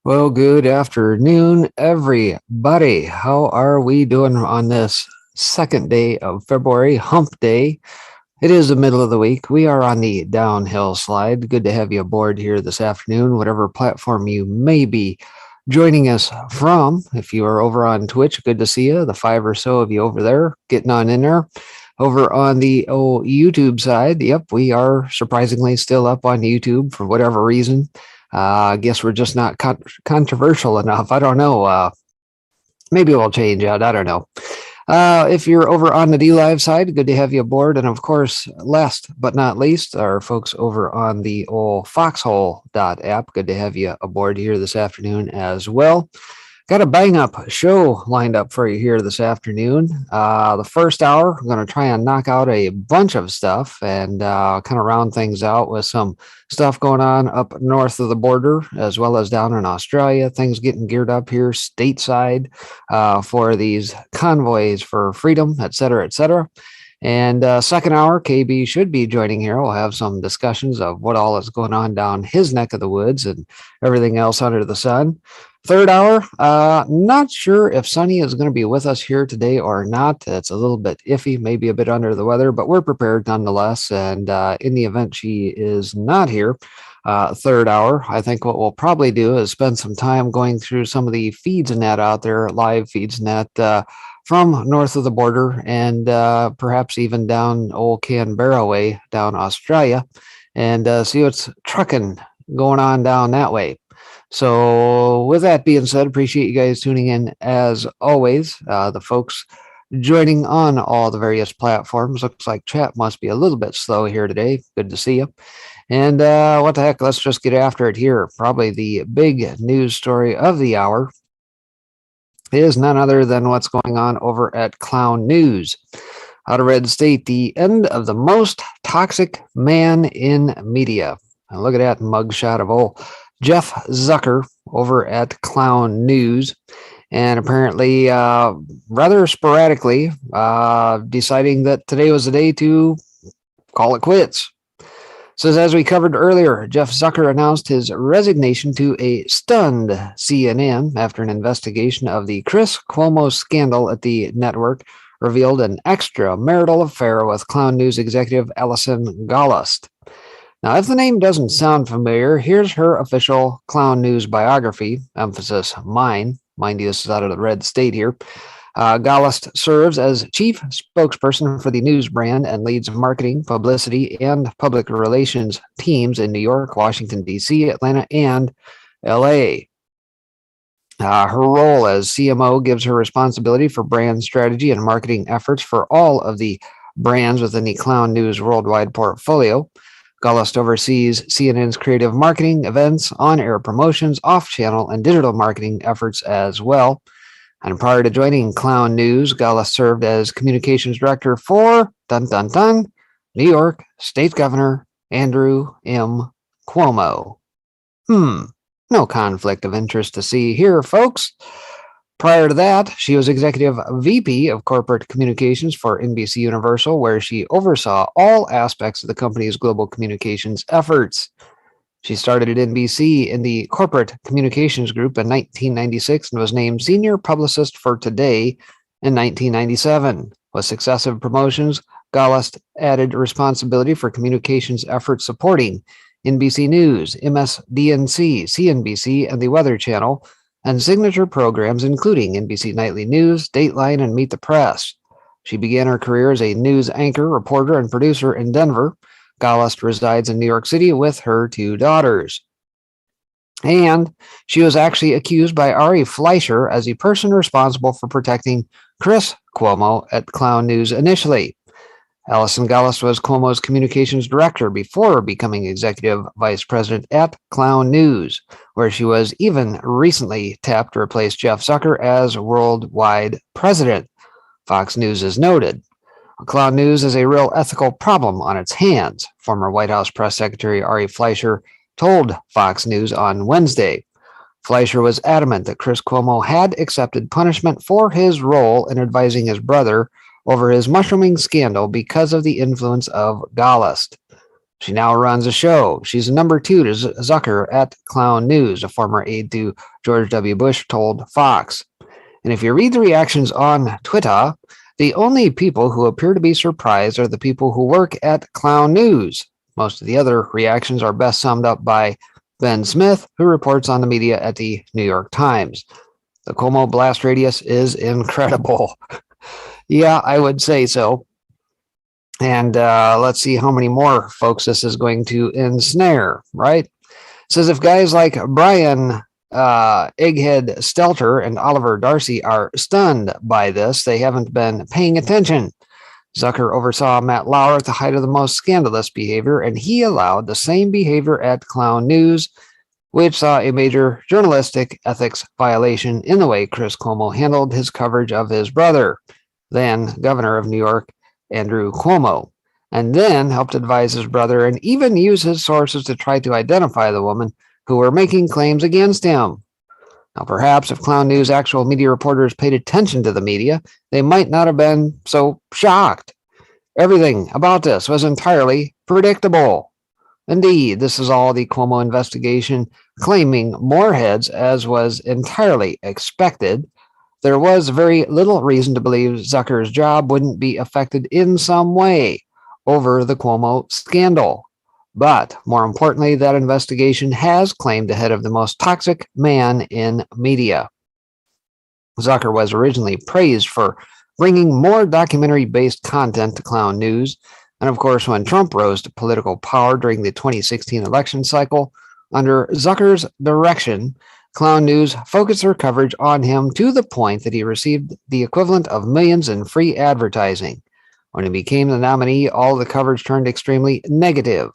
Well, good afternoon, everybody. How are we doing on this second day of February, hump day? It is the middle of the week. We are on the downhill slide. Good to have you aboard here this afternoon, whatever platform you may be joining us from. If you are over on Twitch, good to see you. The five or so of you over there getting on in there. Over on the YouTube side, yep, we are surprisingly still up on YouTube for whatever reason. I guess we're just not controversial enough. I don't know. Maybe we'll change that. I don't know. If you're over on the D Live side, good to have you aboard. And of course, last but not least, our folks over on the old foxhole.app. Good to have you aboard here this afternoon as well. Got a bang up show lined up for you here this afternoon. The first hour, I'm going to try and knock out a bunch of stuff and kind of round things out with some stuff going on up north of the border as well as down in Australia. Things getting geared up here stateside for these convoys for freedom, et cetera, et cetera. And second hour, KB should be joining here. We'll have some discussions of what all is going on down his neck of the woods and everything else under the sun. Third hour, not sure if Sunny is going to be with us here today or not. It's a little bit iffy, maybe a bit under the weather, but we're prepared nonetheless. And in the event she is not here, third hour, I think what we'll probably do is spend some time going through some of the feeds and that out there, live feeds and that from north of the border and perhaps even down old Canberra way down Australia and see what's trucking going on down that way. So with that being said, appreciate you guys tuning in as always. The folks joining on all the various platforms. Looks like chat must be a little bit slow here today. Good to see you. And what the heck, let's just get after it here. Probably the big news story of the hour is none other than what's going on over at Clown News. Out of Red State, the end of the most toxic man in media. And look at that mugshot of old Jeff Zucker over at Clown News. And apparently, rather sporadically, deciding that today was the day to call it quits. Says, as we covered earlier, Jeff Zucker announced his resignation to a stunned CNN after an investigation of the Chris Cuomo scandal at the network revealed an extramarital affair with Clown News executive Allison Gollust. Now, if the name doesn't sound familiar, here's her official Clown News biography, emphasis mine. Mind you, this is out of the Red State here. Gollust serves as chief spokesperson for the news brand and leads marketing, publicity, and public relations teams in New York, Washington, D.C., Atlanta, and L.A. Her role as CMO gives her responsibility for brand strategy and marketing efforts for all of the brands within the Clown News worldwide portfolio. Gollust oversees CNN's creative marketing, events, on-air promotions, off-channel, and digital marketing efforts as well. And prior to joining Clown News, Gollust served as communications director for New York State Governor Andrew M. Cuomo. No conflict of interest to see here, folks. Prior to that, she was executive VP of corporate communications for NBC Universal, where she oversaw all aspects of the company's global communications efforts. She started at NBC in the corporate communications group in 1996 and was named senior publicist for Today in 1997. With successive promotions, Gollust added responsibility for communications efforts supporting NBC News, MSDNC, CNBC, and the Weather Channel, and signature programs including NBC Nightly News, Dateline, and Meet the Press. She began her career as a news anchor, reporter, and producer in Denver. Gollust resides in New York City with her two daughters. And she was actually accused by Ari Fleischer as the person responsible for protecting Chris Cuomo at Clown News initially. Allison Gollust was Cuomo's communications director before becoming executive vice president at Clown News, where she was even recently tapped to replace Jeff Zucker as worldwide president. Fox News has noted. Clown News has a real ethical problem on its hands, former White House press secretary Ari Fleischer told Fox News on Wednesday. Fleischer was adamant that Chris Cuomo had accepted punishment for his role in advising his brother over his mushrooming scandal because of the influence of Gollust. She now runs a show. She's number 2 to Zucker at Clown News, a former aide to George W. Bush told Fox. And if you read the reactions on Twitter, the only people who appear to be surprised are the people who work at Clown News. Most of the other reactions are best summed up by Ben Smith, who reports on the media at the New York Times. The Cuomo blast radius is incredible. Yeah, I would say so. And let's see how many more folks this is going to ensnare, right? It says if guys like Brian Egghead Stelter and Oliver Darcy are stunned by this, they haven't been paying attention. Zucker oversaw Matt Lauer at the height of the most scandalous behavior, and he allowed the same behavior at Clown News, which saw a major journalistic ethics violation in the way Chris Cuomo handled his coverage of his brother, then governor of New York, Andrew Cuomo, and then helped advise his brother and even use his sources to try to identify the woman who were making claims against him. Now, perhaps if Clown News' actual media reporters paid attention to the media, they might not have been so shocked. Everything about this was entirely predictable. Indeed, this is all the Cuomo investigation claiming more heads, as was entirely expected. There was very little reason to believe Zucker's job wouldn't be affected in some way over the Cuomo scandal. But more importantly, that investigation has claimed the head of the most toxic man in media. Zucker was originally praised for bringing more documentary-based content to Clown News. And of course, when Trump rose to political power during the 2016 election cycle, under Zucker's direction, Clown News focused their coverage on him to the point that he received the equivalent of millions in free advertising. When he became the nominee, all the coverage turned extremely negative.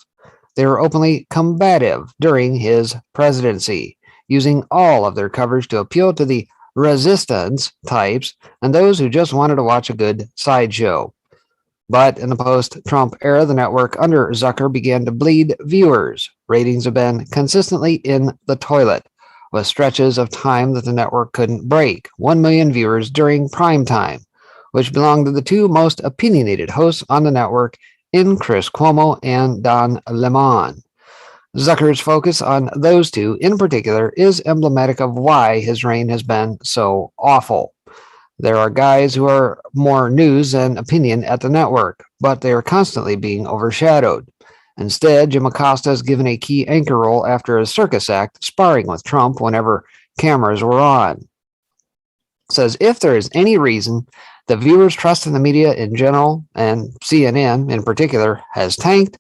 They were openly combative during his presidency, using all of their coverage to appeal to the resistance types and those who just wanted to watch a good sideshow. But in the post-Trump era, the network under Zucker began to bleed viewers. Ratings have been consistently in the toilet, with stretches of time that the network couldn't break. 1 million viewers during prime time, which belonged to the two most opinionated hosts on the network in Chris Cuomo and Don Lemon. Zucker's focus on those two in particular is emblematic of why his reign has been so awful. There are guys who are more news and opinion at the network, but they are constantly being overshadowed. Instead, Jim Acosta is given a key anchor role after a circus act sparring with Trump whenever cameras were on. It says if there is any reason the viewers' trust in the media in general, and CNN in particular, has tanked,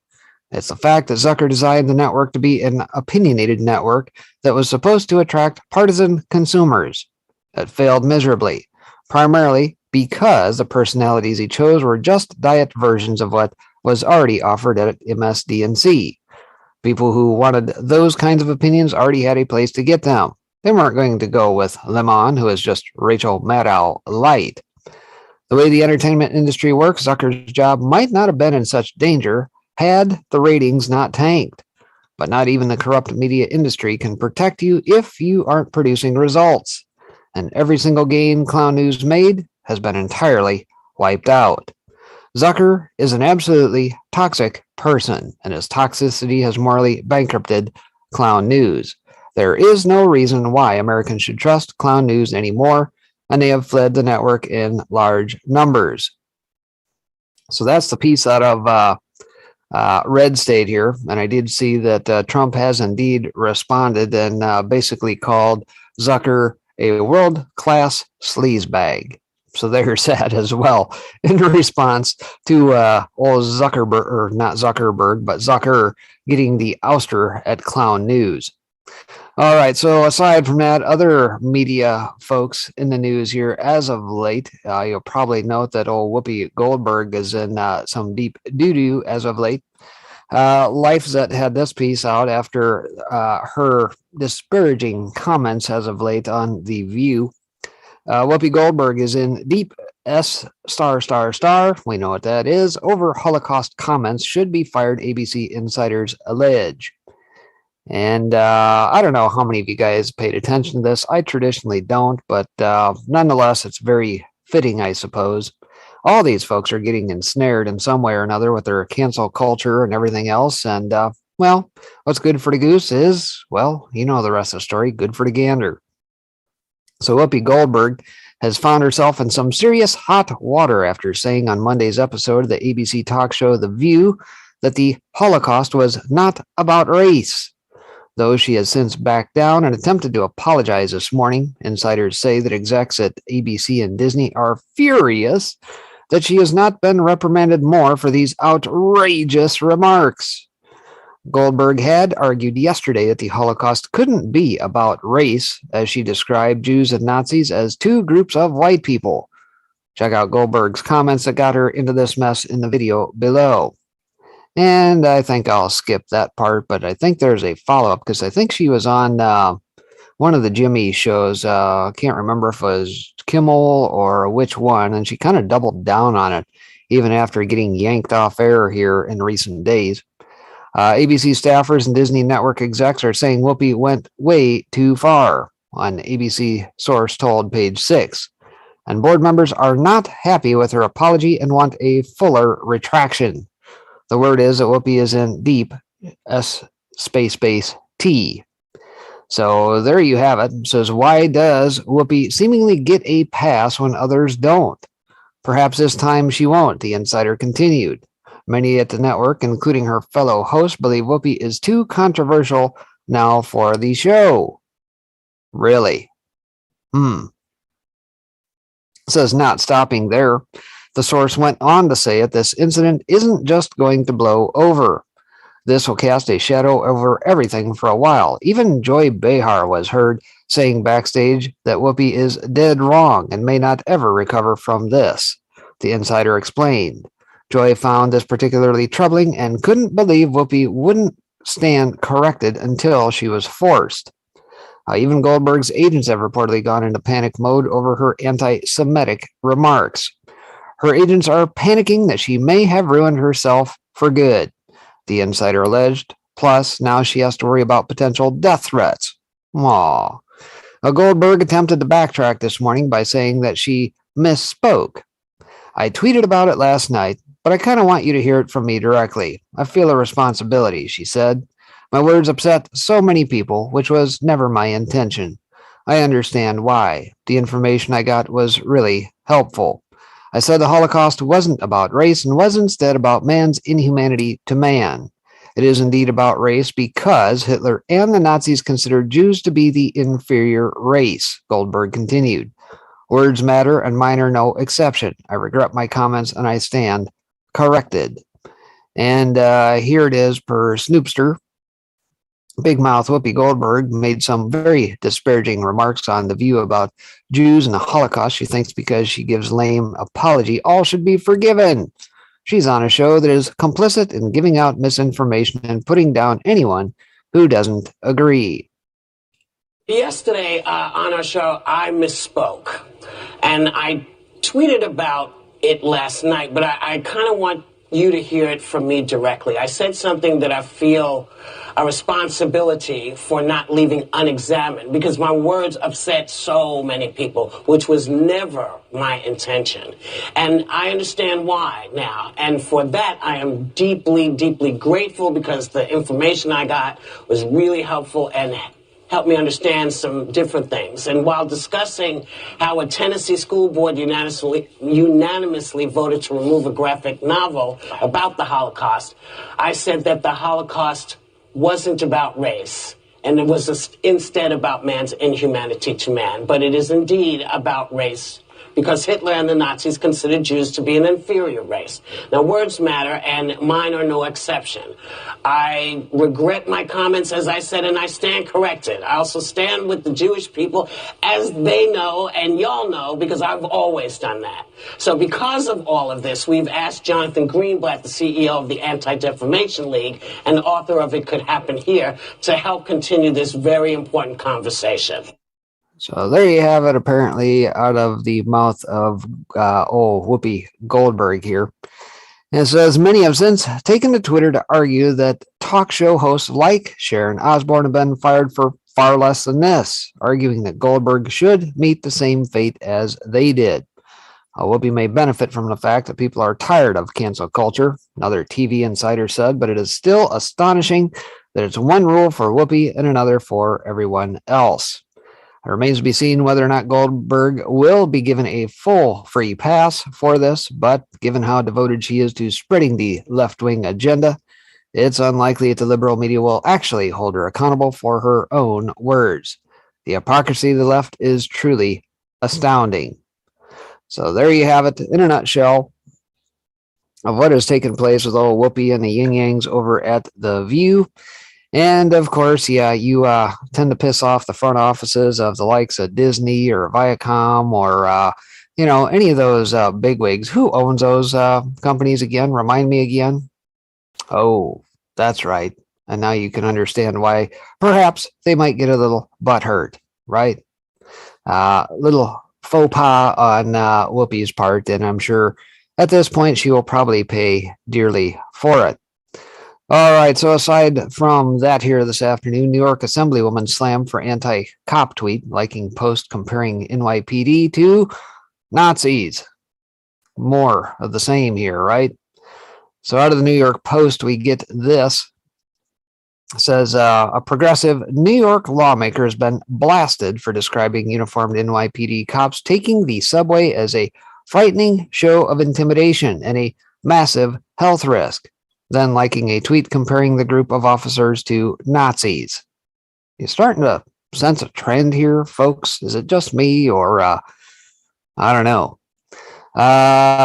it's the fact that Zucker designed the network to be an opinionated network that was supposed to attract partisan consumers. It failed miserably, primarily because the personalities he chose were just diet versions of what was already offered at MSDNC. People who wanted those kinds of opinions already had a place to get them. They weren't going to go with Lemon, who is just Rachel Maddow light. The way the entertainment industry works, Zucker's job might not have been in such danger had the ratings not tanked. But not even the corrupt media industry can protect you if you aren't producing results. And every single gain Clown News made has been entirely wiped out. Zucker is an absolutely toxic person, and his toxicity has morally bankrupted Clown News. There is no reason why Americans should trust Clown News anymore, and they have fled the network in large numbers. So that's the piece out of Red State here, and I did see that Trump has indeed responded and basically called Zucker a world-class sleazebag. So there's that as well in response to old Zuckerberg, or not Zuckerberg, but Zucker getting the ouster at Clown News. All right, so aside from that, other media folks in the news here as of late, you'll probably note that old Whoopi Goldberg is in some deep doo-doo as of late. LifeZet had this piece out after her disparaging comments as of late on The View. Whoopi Goldberg is in deep S***. We know what that is. Over Holocaust comments, should be fired, ABC insiders allege. And I don't know how many of you guys paid attention to this. I traditionally don't, but nonetheless, it's very fitting, I suppose. All these folks are getting ensnared in some way or another with their cancel culture and everything else. And, well, what's good for the goose is, well, you know the rest of the story, good for the gander. So Whoopi Goldberg has found herself in some serious hot water after saying on Monday's episode of the ABC talk show The View that the Holocaust was not about race. Though she has since backed down and attempted to apologize this morning, insiders say that execs at ABC and Disney are furious that she has not been reprimanded more for these outrageous remarks. Goldberg had argued yesterday that the Holocaust couldn't be about race, as she described Jews and Nazis as two groups of white people. Check out Goldberg's comments that got her into this mess in the video below. And I think I'll skip that part, but I think there's a follow-up because I think she was on one of the Jimmy shows. I can't remember if it was Kimmel or which one, and she kind of doubled down on it even after getting yanked off air here in recent days. ABC staffers and Disney Network execs are saying Whoopi went way too far, an ABC source told Page 6. And board members are not happy with her apology and want a fuller retraction. The word is that Whoopi is in deep S_T. So there you have it. It says, why does Whoopi seemingly get a pass when others don't? Perhaps this time she won't, the insider continued. Many at the network, including her fellow host, believe Whoopi is too controversial now for the show. Really? It says not stopping there. The source went on to say that this incident isn't just going to blow over. This will cast a shadow over everything for a while. Even Joy Behar was heard saying backstage that Whoopi is dead wrong and may not ever recover from this, the insider explained. Joy found this particularly troubling and couldn't believe Whoopi wouldn't stand corrected until she was forced. Even Goldberg's agents have reportedly gone into panic mode over her anti-Semitic remarks. Her agents are panicking that she may have ruined herself for good, the insider alleged. Plus, now she has to worry about potential death threats. Aww. Goldberg attempted to backtrack this morning by saying that she misspoke. I tweeted about it last night, but I kind of want you to hear it from me directly. I feel a responsibility, she said. My words upset so many people, which was never my intention. I understand why. The information I got was really helpful. I said the Holocaust wasn't about race and was instead about man's inhumanity to man. It is indeed about race because Hitler and the Nazis considered Jews to be the inferior race, Goldberg continued. Words matter and mine are no exception. I regret my comments and I stand corrected. And here it is per Snoopster. Big Mouth Whoopi Goldberg made some very disparaging remarks on The View about Jews and the Holocaust. She thinks because she gives lame apology, all should be forgiven. She's on a show that is complicit in giving out misinformation and putting down anyone who doesn't agree. Yesterday on our show, I misspoke. And I tweeted about it last night, but I kind of want you to hear it from me directly. I said something that I feel a responsibility for not leaving unexamined because my words upset so many people, which was never my intention. And I understand why now. And for that, I am deeply, deeply grateful because the information I got was really helpful and helped me understand some different things. And while discussing how a Tennessee school board unanimously voted to remove a graphic novel about the Holocaust, I said that the Holocaust wasn't about race, and it was instead about man's inhumanity to man. But it is indeed about race, because Hitler and the Nazis considered Jews to be an inferior race. Now, words matter, and mine are no exception. I regret my comments, as I said, and I stand corrected. I also stand with the Jewish people, as they know, and y'all know, because I've always done that. So because of all of this, we've asked Jonathan Greenblatt, the CEO of the Anti-Defamation League and author of It Could Happen Here, to help continue this very important conversation. So there you have it, apparently out of the mouth of Whoopi Goldberg here. And it says, many have since taken to Twitter to argue that talk show hosts like Sharon Osbourne have been fired for far less than this, arguing that Goldberg should meet the same fate as they did. Whoopi may benefit from the fact that people are tired of cancel culture, another TV insider said, but it is still astonishing that it's one rule for Whoopi and another for everyone else. It remains to be seen whether or not Goldberg will be given a full free pass for this, but given how devoted she is to spreading the left-wing agenda, it's unlikely that the liberal media will actually hold her accountable for her own words. The hypocrisy of the left is truly astounding. So there you have it, in a nutshell, of what has taken place with old Whoopi and the Yin Yangs over at The View. And of course, yeah, you tend to piss off the front offices of the likes of Disney or Viacom or, any of those bigwigs. Who owns those companies again? Remind me again. Oh, that's right. And now you can understand why perhaps they might get a little butthurt, right? Little faux pas on Whoopi's part, and I'm sure at this point she will probably pay dearly for it. All right, so aside from that here this afternoon, New York Assemblywoman slammed for anti-cop tweet, liking post comparing NYPD to Nazis. More of the same here, right? So out of the New York Post, we get this. It says, a progressive New York lawmaker has been blasted for describing uniformed NYPD cops taking the subway as a frightening show of intimidation and a massive health risk, then liking a tweet comparing the group of officers to Nazis. You're starting to sense a trend here, folks? Is it just me, or I don't know?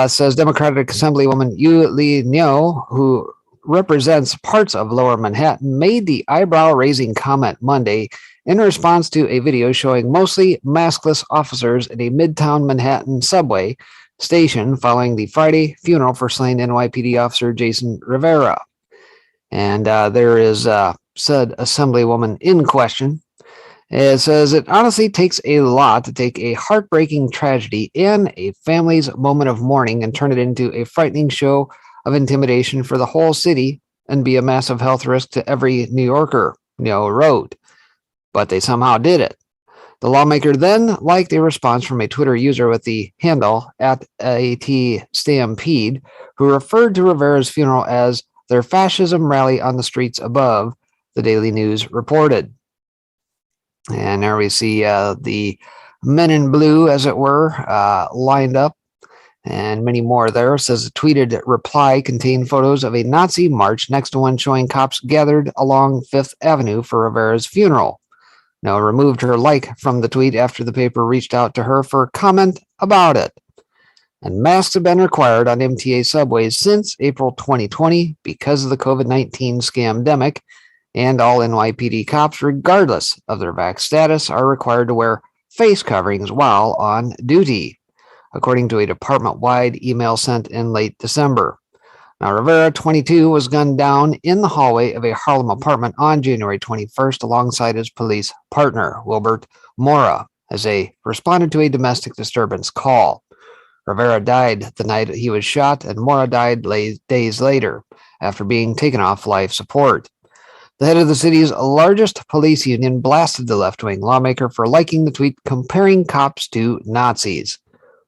Says Democratic Assemblywoman Yu Li Nyo, who represents parts of Lower Manhattan, made the eyebrow-raising comment Monday in response to a video showing mostly maskless officers at a Midtown Manhattan subway station following the Friday funeral for slain NYPD officer Jason Rivera. And there is said Assemblywoman in question. It says, it honestly takes a lot to take a heartbreaking tragedy and a family's moment of mourning and turn it into a frightening show of intimidation for the whole city and be a massive health risk to every New Yorker, wrote. But they somehow did it. The lawmaker then liked a response from a Twitter user with the handle @AT Stampede, who referred to Rivera's funeral as their fascism rally on the streets above, the Daily News reported. And there we see the men in blue, as it were, lined up, and many more there. It says a tweeted reply contained photos of a Nazi march next to one showing cops gathered along Fifth Avenue for Rivera's funeral. Now removed her like from the tweet after the paper reached out to her for comment about it. And masks have been required on MTA subways since April 2020 because of the COVID-19 scamdemic, and all NYPD cops, regardless of their vax status, are required to wear face coverings while on duty, according to a department-wide email sent in late December. Now, Rivera, 22, was gunned down in the hallway of a Harlem apartment on January 21st alongside his police partner, Wilbert Mora, as they responded to a domestic disturbance call. Rivera died the night he was shot, and Mora died days later after being taken off life support. The head of the city's largest police union blasted the left-wing lawmaker for liking the tweet comparing cops to Nazis.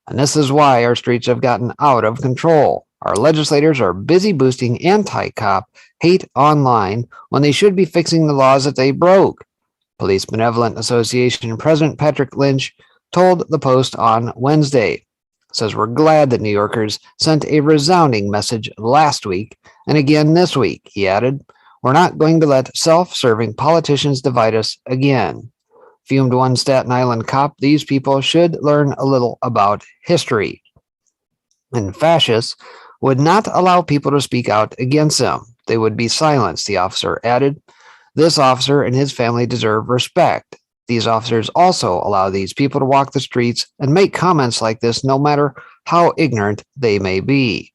And this is why our streets have gotten out of control. Our legislators are busy boosting anti-cop hate online when they should be fixing the laws that they broke. Police Benevolent Association President Patrick Lynch told the Post on Wednesday. Says, we're glad that New Yorkers sent a resounding message last week and again this week, he added. We're not going to let self-serving politicians divide us again. Fumed one Staten Island cop, these people should learn a little about history. And fascists would not allow people to speak out against them. They would be silenced, the officer added. This officer and his family deserve respect. These officers also allow these people to walk the streets and make comments like this no matter how ignorant they may be.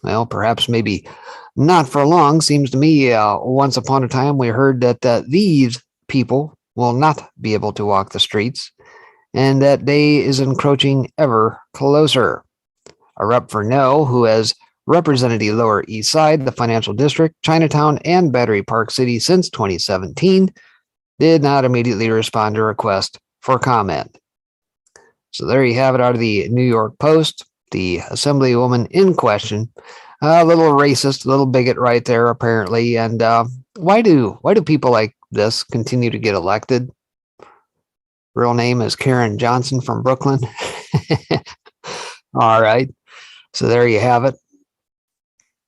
Well, perhaps maybe not for long. Seems to me once upon a time we heard that these people will not be able to walk the streets, and that day is encroaching ever closer. A rep for No, who has represented the Lower East Side, the Financial District, Chinatown, and Battery Park City since 2017, did not immediately respond to a request for comment. So there you have it out of the New York Post. The assemblywoman in question, a little racist, a little bigot right there, apparently. And why do people like this continue to get elected? Real name is Karen Johnson from Brooklyn. All right. So there you have it.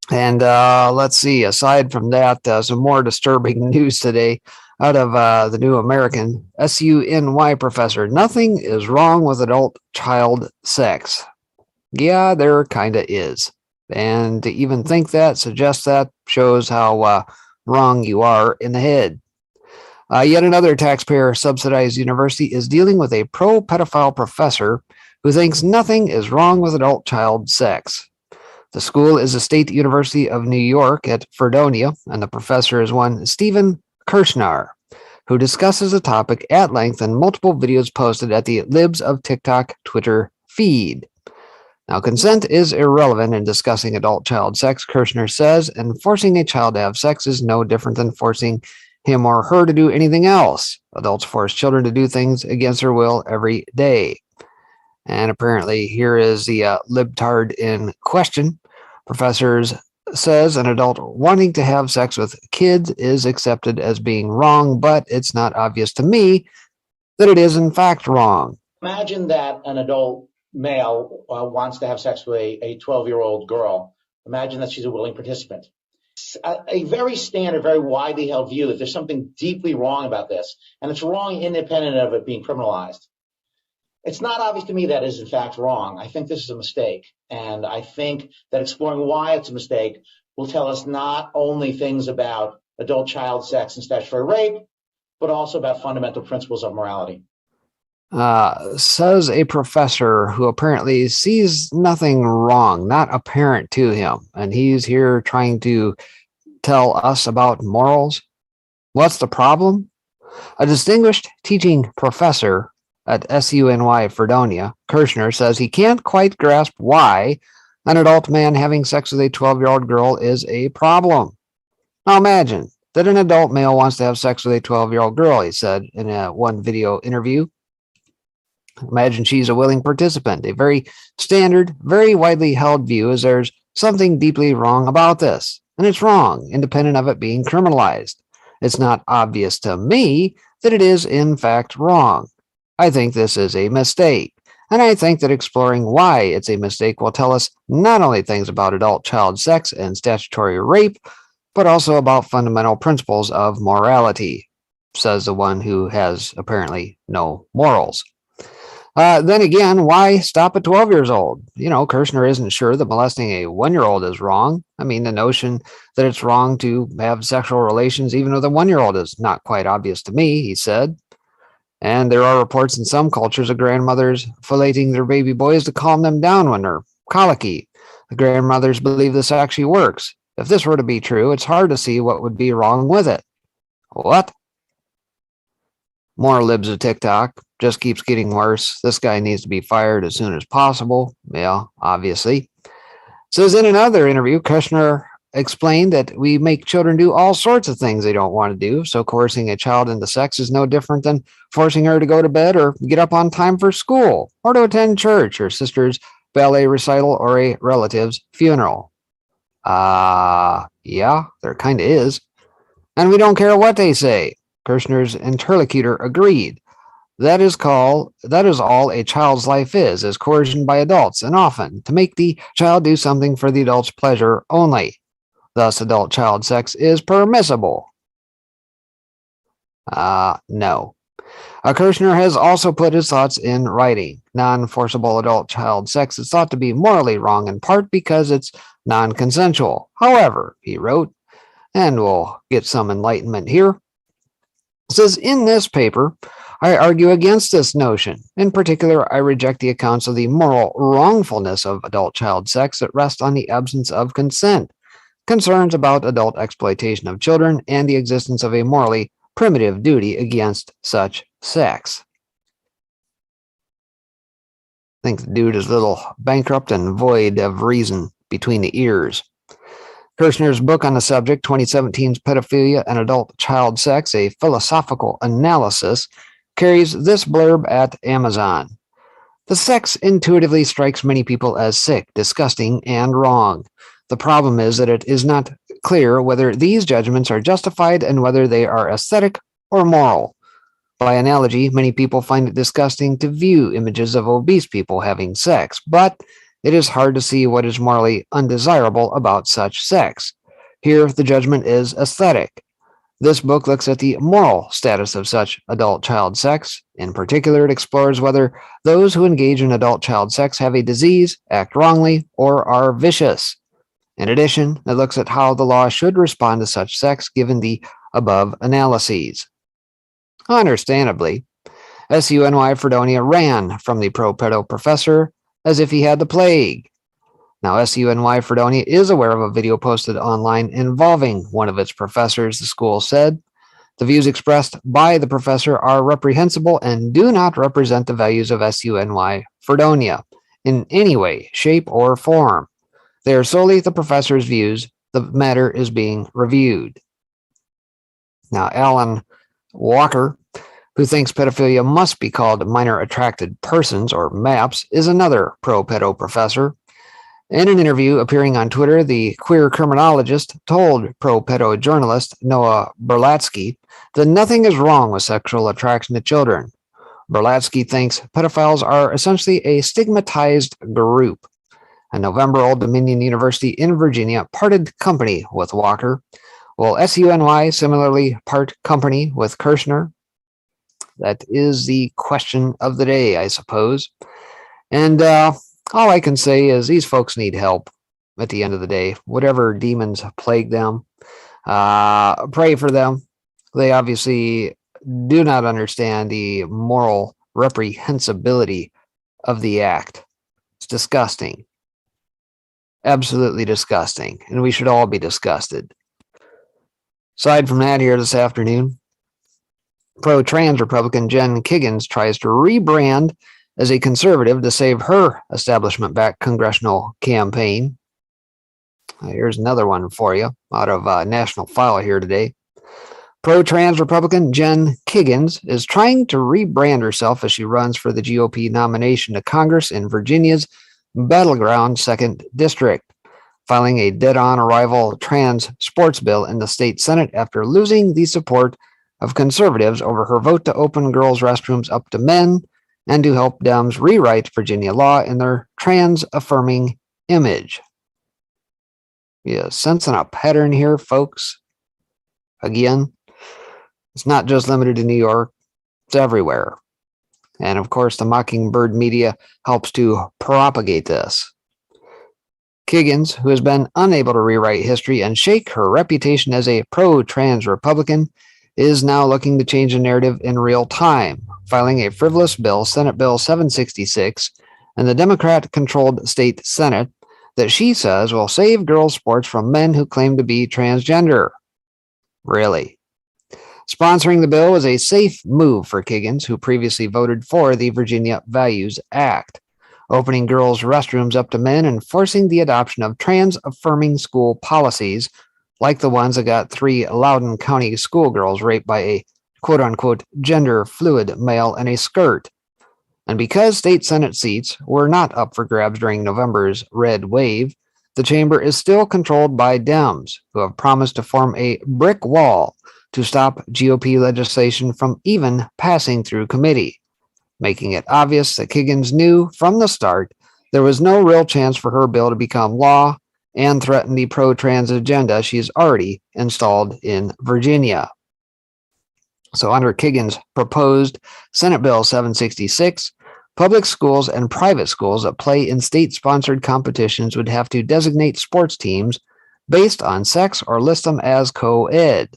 And let's see, aside from that, some more disturbing news today out of the New American. SUNY professor, nothing is wrong with adult-child sex. Yeah, there kind of is. And to even think that, suggest that, shows how wrong you are in the head. Yet another taxpayer-subsidized university is dealing with a pro-pedophile professor who thinks nothing is wrong with adult-child sex. The school is a state university of New York at Fredonia, and the professor is one Stephen Kirshner, who discusses the topic at length in multiple videos posted at the Libs of TikTok Twitter feed. Now, consent is irrelevant in discussing adult-child sex, Kirshner says, and forcing a child to have sex is no different than forcing him or her to do anything else. Adults force children to do things against their will every day. And apparently, here is the libtard in question. Professors says an adult wanting to have sex with kids is accepted as being wrong, but it's not obvious to me that it is in fact wrong. Imagine that an adult male wants to have sex with a 12-year-old girl. Imagine that she's a willing participant. A very standard, very widely held view that there's something deeply wrong about this, and it's wrong independent of it being criminalized. It's not obvious to me that is in fact wrong. I think this is a mistake. And I think that exploring why it's a mistake will tell us not only things about adult-child sex and statutory rape, but also about fundamental principles of morality. Says a professor who apparently sees nothing wrong, not apparent to him. And he's here trying to tell us about morals. What's the problem? A distinguished teaching professor at SUNY Fredonia, Kirshner, says he can't quite grasp why an adult man having sex with a 12-year-old girl is a problem. Now imagine that an adult male wants to have sex with a 12-year-old girl, he said in one video interview. Imagine she's a willing participant. A very standard, very widely held view is there's something deeply wrong about this, and it's wrong, independent of it being criminalized. It's not obvious to me that it is in fact wrong. I think this is a mistake, and I think that exploring why it's a mistake will tell us not only things about adult-child sex and statutory rape, but also about fundamental principles of morality, says the one who has apparently no morals. Then again, why stop at 12 years old? You know, Kirshner isn't sure that molesting a 1-year-old is wrong. I mean, the notion that it's wrong to have sexual relations even with a 1-year-old is not quite obvious to me, he said. And there are reports in some cultures of grandmothers filleting their baby boys to calm them down when they're colicky. The grandmothers believe this actually works. If this were to be true, it's hard to see what would be wrong with it. What? More libs of TikTok. Just keeps getting worse. This guy needs to be fired as soon as possible. Yeah, obviously. Says in another interview, Kirshner explained that we make children do all sorts of things they don't want to do. So coercing a child into sex is no different than forcing her to go to bed or get up on time for school or to attend church or sister's ballet recital or a relative's funeral. Yeah, there kind of is. And we don't care what they say. Kirshner's interlocutor agreed. That is all a child's life is coercion by adults, and often to make the child do something for the adult's pleasure only. Thus, adult-child sex is permissible. No. Kirshner has also put his thoughts in writing. Non-forcible adult-child sex is thought to be morally wrong in part because it's non-consensual. However, he wrote, and we'll get some enlightenment here, says, in this paper, I argue against this notion. In particular, I reject the accounts of the moral wrongfulness of adult-child sex that rest on the absence of consent, concerns about adult exploitation of children, and the existence of a morally primitive duty against such sex. I think the dude is a little bankrupt and void of reason between the ears. Kirshner's book on the subject, 2017's Pedophilia and Adult-Child Sex, a Philosophical Analysis, carries this blurb at Amazon. The sex intuitively strikes many people as sick, disgusting, and wrong. The problem is that it is not clear whether these judgments are justified and whether they are aesthetic or moral. By analogy, many people find it disgusting to view images of obese people having sex, but it is hard to see what is morally undesirable about such sex. Here, the judgment is aesthetic. This book looks at the moral status of such adult-child sex. In particular, it explores whether those who engage in adult-child sex have a disease, act wrongly, or are vicious. In addition, it looks at how the law should respond to such sex given the above analyses. Understandably, SUNY Fredonia ran from the pro-pedo professor as if he had the plague. Now, SUNY Fredonia is aware of a video posted online involving one of its professors, the school said. The views expressed by the professor are reprehensible and do not represent the values of SUNY Fredonia in any way, shape, or form. They are solely the professor's views. The matter is being reviewed. Now, Alan Walker, who thinks pedophilia must be called minor attracted persons, or MAPS, is another pro-pedo professor. In an interview appearing on Twitter, the queer criminologist told pro-pedo journalist Noah Berlatsky that nothing is wrong with sexual attraction to children. Berlatsky thinks pedophiles are essentially a stigmatized group. In November, Old Dominion University in Virginia parted company with Walker. Will SUNY similarly part company with Kirshner? That is the question of the day, I suppose. And all I can say is these folks need help at the end of the day. Whatever demons plague them, pray for them. They obviously do not understand the moral reprehensibility of the act. It's disgusting. Absolutely disgusting. And we should all be disgusted. Aside from that, here this afternoon, pro-trans Republican Jen Kiggins tries to rebrand as a conservative to save her establishment-backed congressional campaign. Here's another one for you out of National File here today. Pro-trans Republican Jen Kiggins is trying to rebrand herself as she runs for the GOP nomination to Congress in Virginia's battleground 2nd District, filing a dead-on arrival trans sports bill in the state Senate after losing the support of conservatives over her vote to open girls' restrooms up to men and to help Dems rewrite Virginia law in their trans-affirming image. Yeah, sensing a pattern here, folks. Again, it's not just limited to New York, it's everywhere. And of course, the Mockingbird media helps to propagate this. Kiggins, who has been unable to rewrite history and shake her reputation as a pro-trans Republican, is now looking to change the narrative in real time, filing a frivolous bill, Senate Bill 766, in the Democrat-controlled state Senate that she says will save girls' sports from men who claim to be transgender. Really? Sponsoring the bill was a safe move for Kiggins, who previously voted for the Virginia Values Act, opening girls' restrooms up to men and forcing the adoption of trans-affirming school policies like the ones that got 3 Loudoun County schoolgirls raped by a quote-unquote gender-fluid male in a skirt. And because state Senate seats were not up for grabs during November's red wave, the chamber is still controlled by Dems, who have promised to form a brick wall to stop GOP legislation from even passing through committee, making it obvious that Kiggins knew from the start there was no real chance for her bill to become law and threaten the pro-trans agenda she's already installed in Virginia. So under Kiggins' proposed Senate Bill 766, public schools and private schools that play in state-sponsored competitions would have to designate sports teams based on sex or list them as co-ed.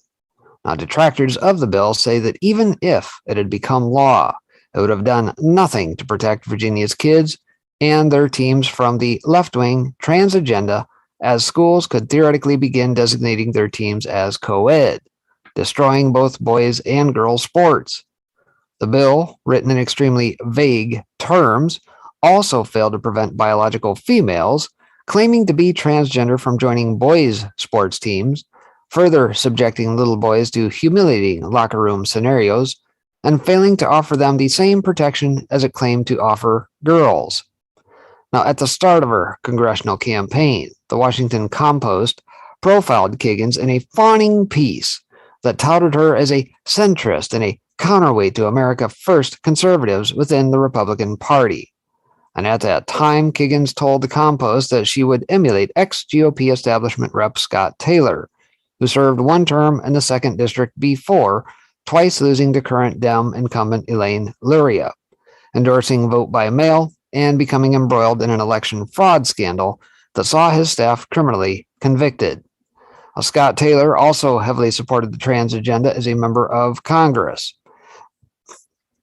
Now, detractors of the bill say that even if it had become law, it would have done nothing to protect Virginia's kids and their teams from the left-wing trans agenda, as schools could theoretically begin designating their teams as co-ed, destroying both boys and girls sports. The bill, written in extremely vague terms, also failed to prevent biological females claiming to be transgender from joining boys' sports teams, further subjecting little boys to humiliating locker room scenarios and failing to offer them the same protection as it claimed to offer girls. Now, at the start of her congressional campaign, the Washington Compost profiled Kiggins in a fawning piece that touted her as a centrist and a counterweight to America First conservatives within the Republican Party. And at that time, Kiggins told the Compost that she would emulate ex-GOP establishment rep Scott Taylor, who served one term in the 2nd District before twice losing to current Dem incumbent Elaine Luria, endorsing vote by mail and becoming embroiled in an election fraud scandal that saw his staff criminally convicted. Scott Taylor also heavily supported the trans agenda as a member of Congress,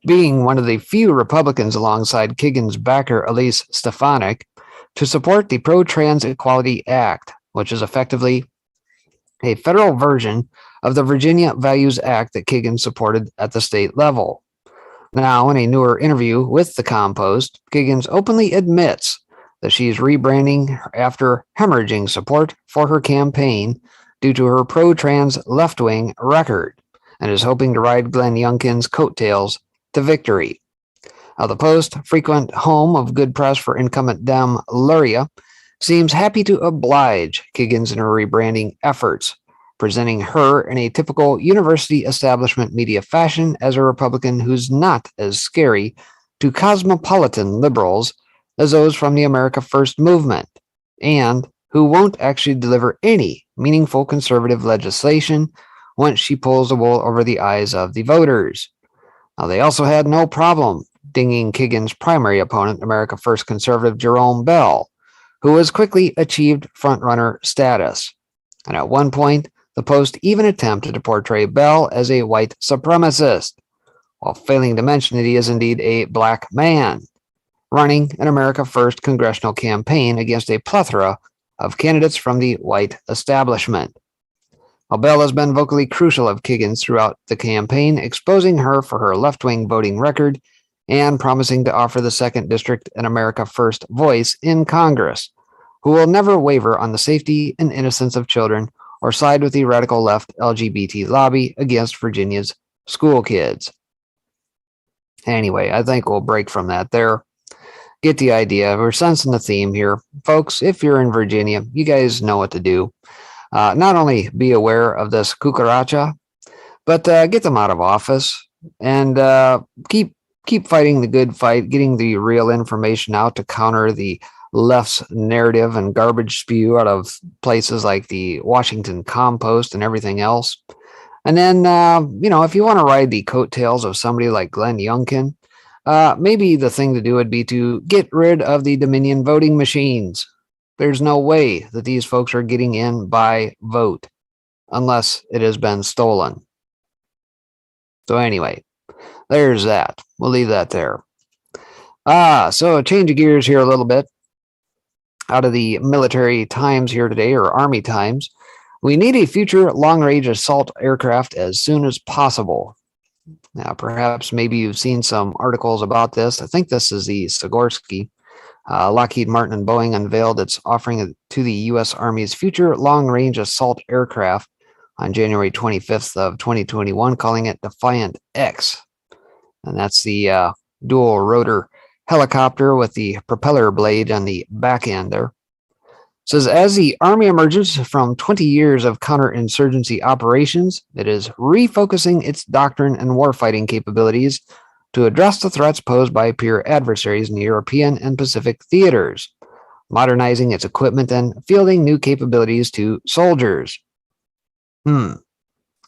being one of the few Republicans alongside Kiggins' backer Elise Stefanik to support the Pro-Trans Equality Act, which is effectively a federal version of the Virginia Values Act that Kiggins supported at the state level. Now, in a newer interview with the Compost, Kiggins openly admits that she's rebranding after hemorrhaging support for her campaign due to her pro-trans left-wing record, and is hoping to ride Glenn Youngkin's coattails to victory. The Post, frequent home of good press for incumbent Dem Luria, seems happy to oblige Kiggins in her rebranding efforts, presenting her in a typical university establishment media fashion as a Republican who's not as scary to cosmopolitan liberals as those from the America First movement, and who won't actually deliver any meaningful conservative legislation once she pulls the wool over the eyes of the voters. Now, they also had no problem dinging Kiggins' primary opponent, America First conservative Jerome Bell, who has quickly achieved frontrunner status. And at one point, the Post even attempted to portray Bell as a white supremacist, while failing to mention that he is indeed a black man, running an America First congressional campaign against a plethora of candidates from the white establishment. While Bell has been vocally crucial of Kiggins throughout the campaign, exposing her for her left-wing voting record and promising to offer the 2nd District an America First voice in Congress, who will never waver on the safety and innocence of children or side with the radical left LGBT lobby against Virginia's school kids. Anyway, I think we'll break from that there. Get the idea. We're sensing the theme here. Folks, if you're in Virginia, you guys know what to do. Not only be aware of this cucaracha, but get them out of office and keep fighting the good fight, getting the real information out to counter the left's narrative and garbage spew out of places like the Washington Compost and everything else. And then, if you want to ride the coattails of somebody like Glenn Youngkin, maybe the thing to do would be to get rid of the Dominion voting machines. There's no way that these folks are getting in by vote unless it has been stolen. So anyway, there's that. We'll leave that there. So a change of gears here a little bit. Out of the military times here today, or Army times, we need a future long-range assault aircraft as soon as possible. Now, perhaps maybe you've seen some articles about this. I think this is the Sikorsky. Lockheed Martin and Boeing unveiled its offering to the U.S. Army's future long-range assault aircraft on January 25th of 2021, calling it Defiant X. And that's the dual-rotor helicopter with the propeller blade on the back end there. It says, as the Army emerges from 20 years of counterinsurgency operations, it is refocusing its doctrine and warfighting capabilities to address the threats posed by peer adversaries in the European and Pacific theaters, modernizing its equipment and fielding new capabilities to soldiers. I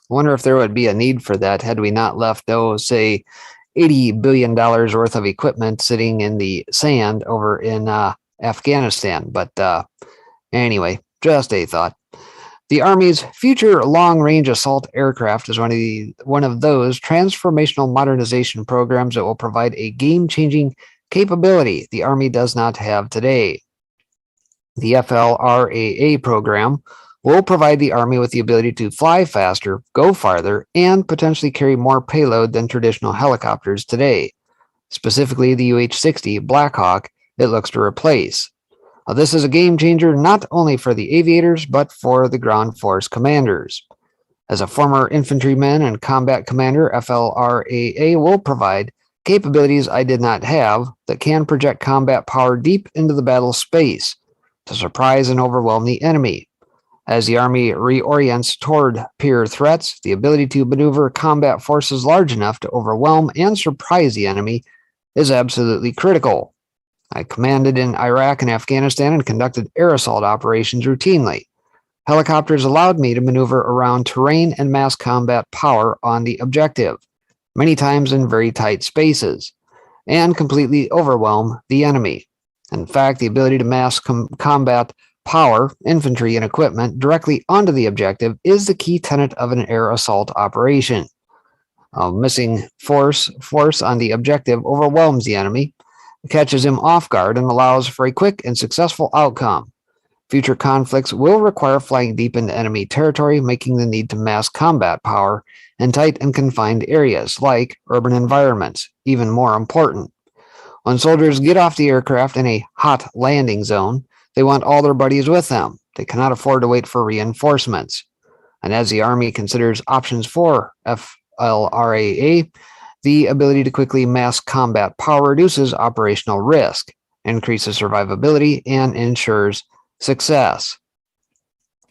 wonder if there would be a need for that had we not left those, say, $80 billion worth of equipment sitting in the sand over in Afghanistan. But anyway, just a thought. The Army's future long-range assault aircraft is one of those transformational modernization programs that will provide a game-changing capability the Army does not have today. The FLRAA program will provide the Army with the ability to fly faster, go farther, and potentially carry more payload than traditional helicopters today, specifically the UH-60 Black Hawk it looks to replace. This is a game changer not only for the aviators, but for the ground force commanders. As a former infantryman and combat commander, FLRAA will provide capabilities I did not have that can project combat power deep into the battle space to surprise and overwhelm the enemy. As the Army reorients toward peer threats, the ability to maneuver combat forces large enough to overwhelm and surprise the enemy is absolutely critical. I commanded in Iraq and Afghanistan and conducted air assault operations routinely. Helicopters allowed me to maneuver around terrain and mass combat power on the objective, many times in very tight spaces, and completely overwhelm the enemy. In fact, the ability to mass combat power, infantry, and equipment directly onto the objective is the key tenet of an air assault operation. Missing force on the objective overwhelms the enemy, catches him off guard, and allows for a quick and successful outcome. Future conflicts will require flying deep into enemy territory, making the need to mass combat power in tight and confined areas, like urban environments, even more important. When soldiers get off the aircraft in a hot landing zone, they want all their buddies with them. They cannot afford to wait for reinforcements. And as the Army considers options for FLRAA, the ability to quickly mass combat power reduces operational risk, increases survivability, and ensures success.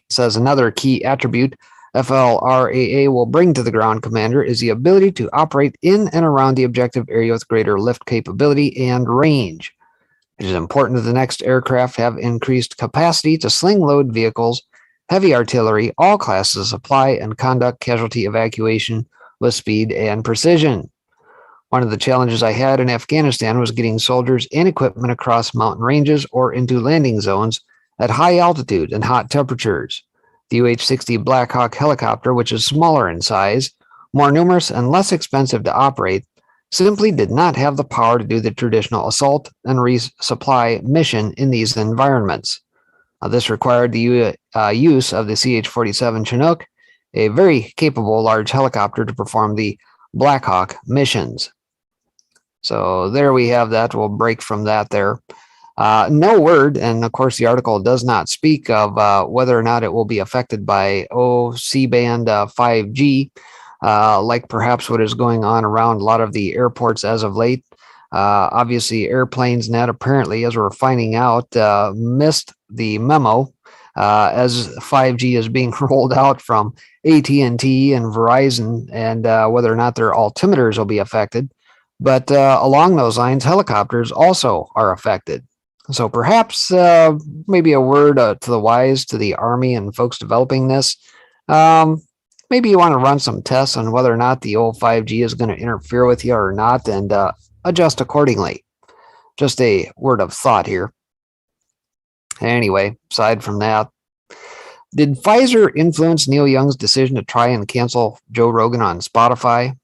Says another key attribute FLRAA will bring to the ground commander is the ability to operate in and around the objective area with greater lift capability and range. It is important that the next aircraft have increased capacity to sling load vehicles, heavy artillery, all classes of supply, and conduct casualty evacuation with speed and precision. One of the challenges I had in Afghanistan was getting soldiers and equipment across mountain ranges or into landing zones at high altitude and hot temperatures. The UH-60 Black Hawk helicopter, which is smaller in size, more numerous, and less expensive to operate, simply did not have the power to do the traditional assault and resupply mission in these environments. This required the use of the CH-47 Chinook, a very capable large helicopter, to perform the Black Hawk missions. So there we have that. We'll break from that there. No word, and of course the article does not speak of whether or not it will be affected by C-band 5G, like perhaps what is going on around a lot of the airports as of late. Obviously, AirPlanes.net apparently, as we're finding out, missed the memo as 5G is being rolled out from AT&T and Verizon, and whether or not their altimeters will be affected. But along those lines, helicopters also are affected. So perhaps maybe a word to the wise, to the Army and folks developing this. Maybe you want to run some tests on whether or not the old 5G is going to interfere with you or not, and adjust accordingly. Just a word of thought here. Anyway, aside from that, did Pfizer influence Neil Young's decision to try and cancel Joe Rogan on Spotify?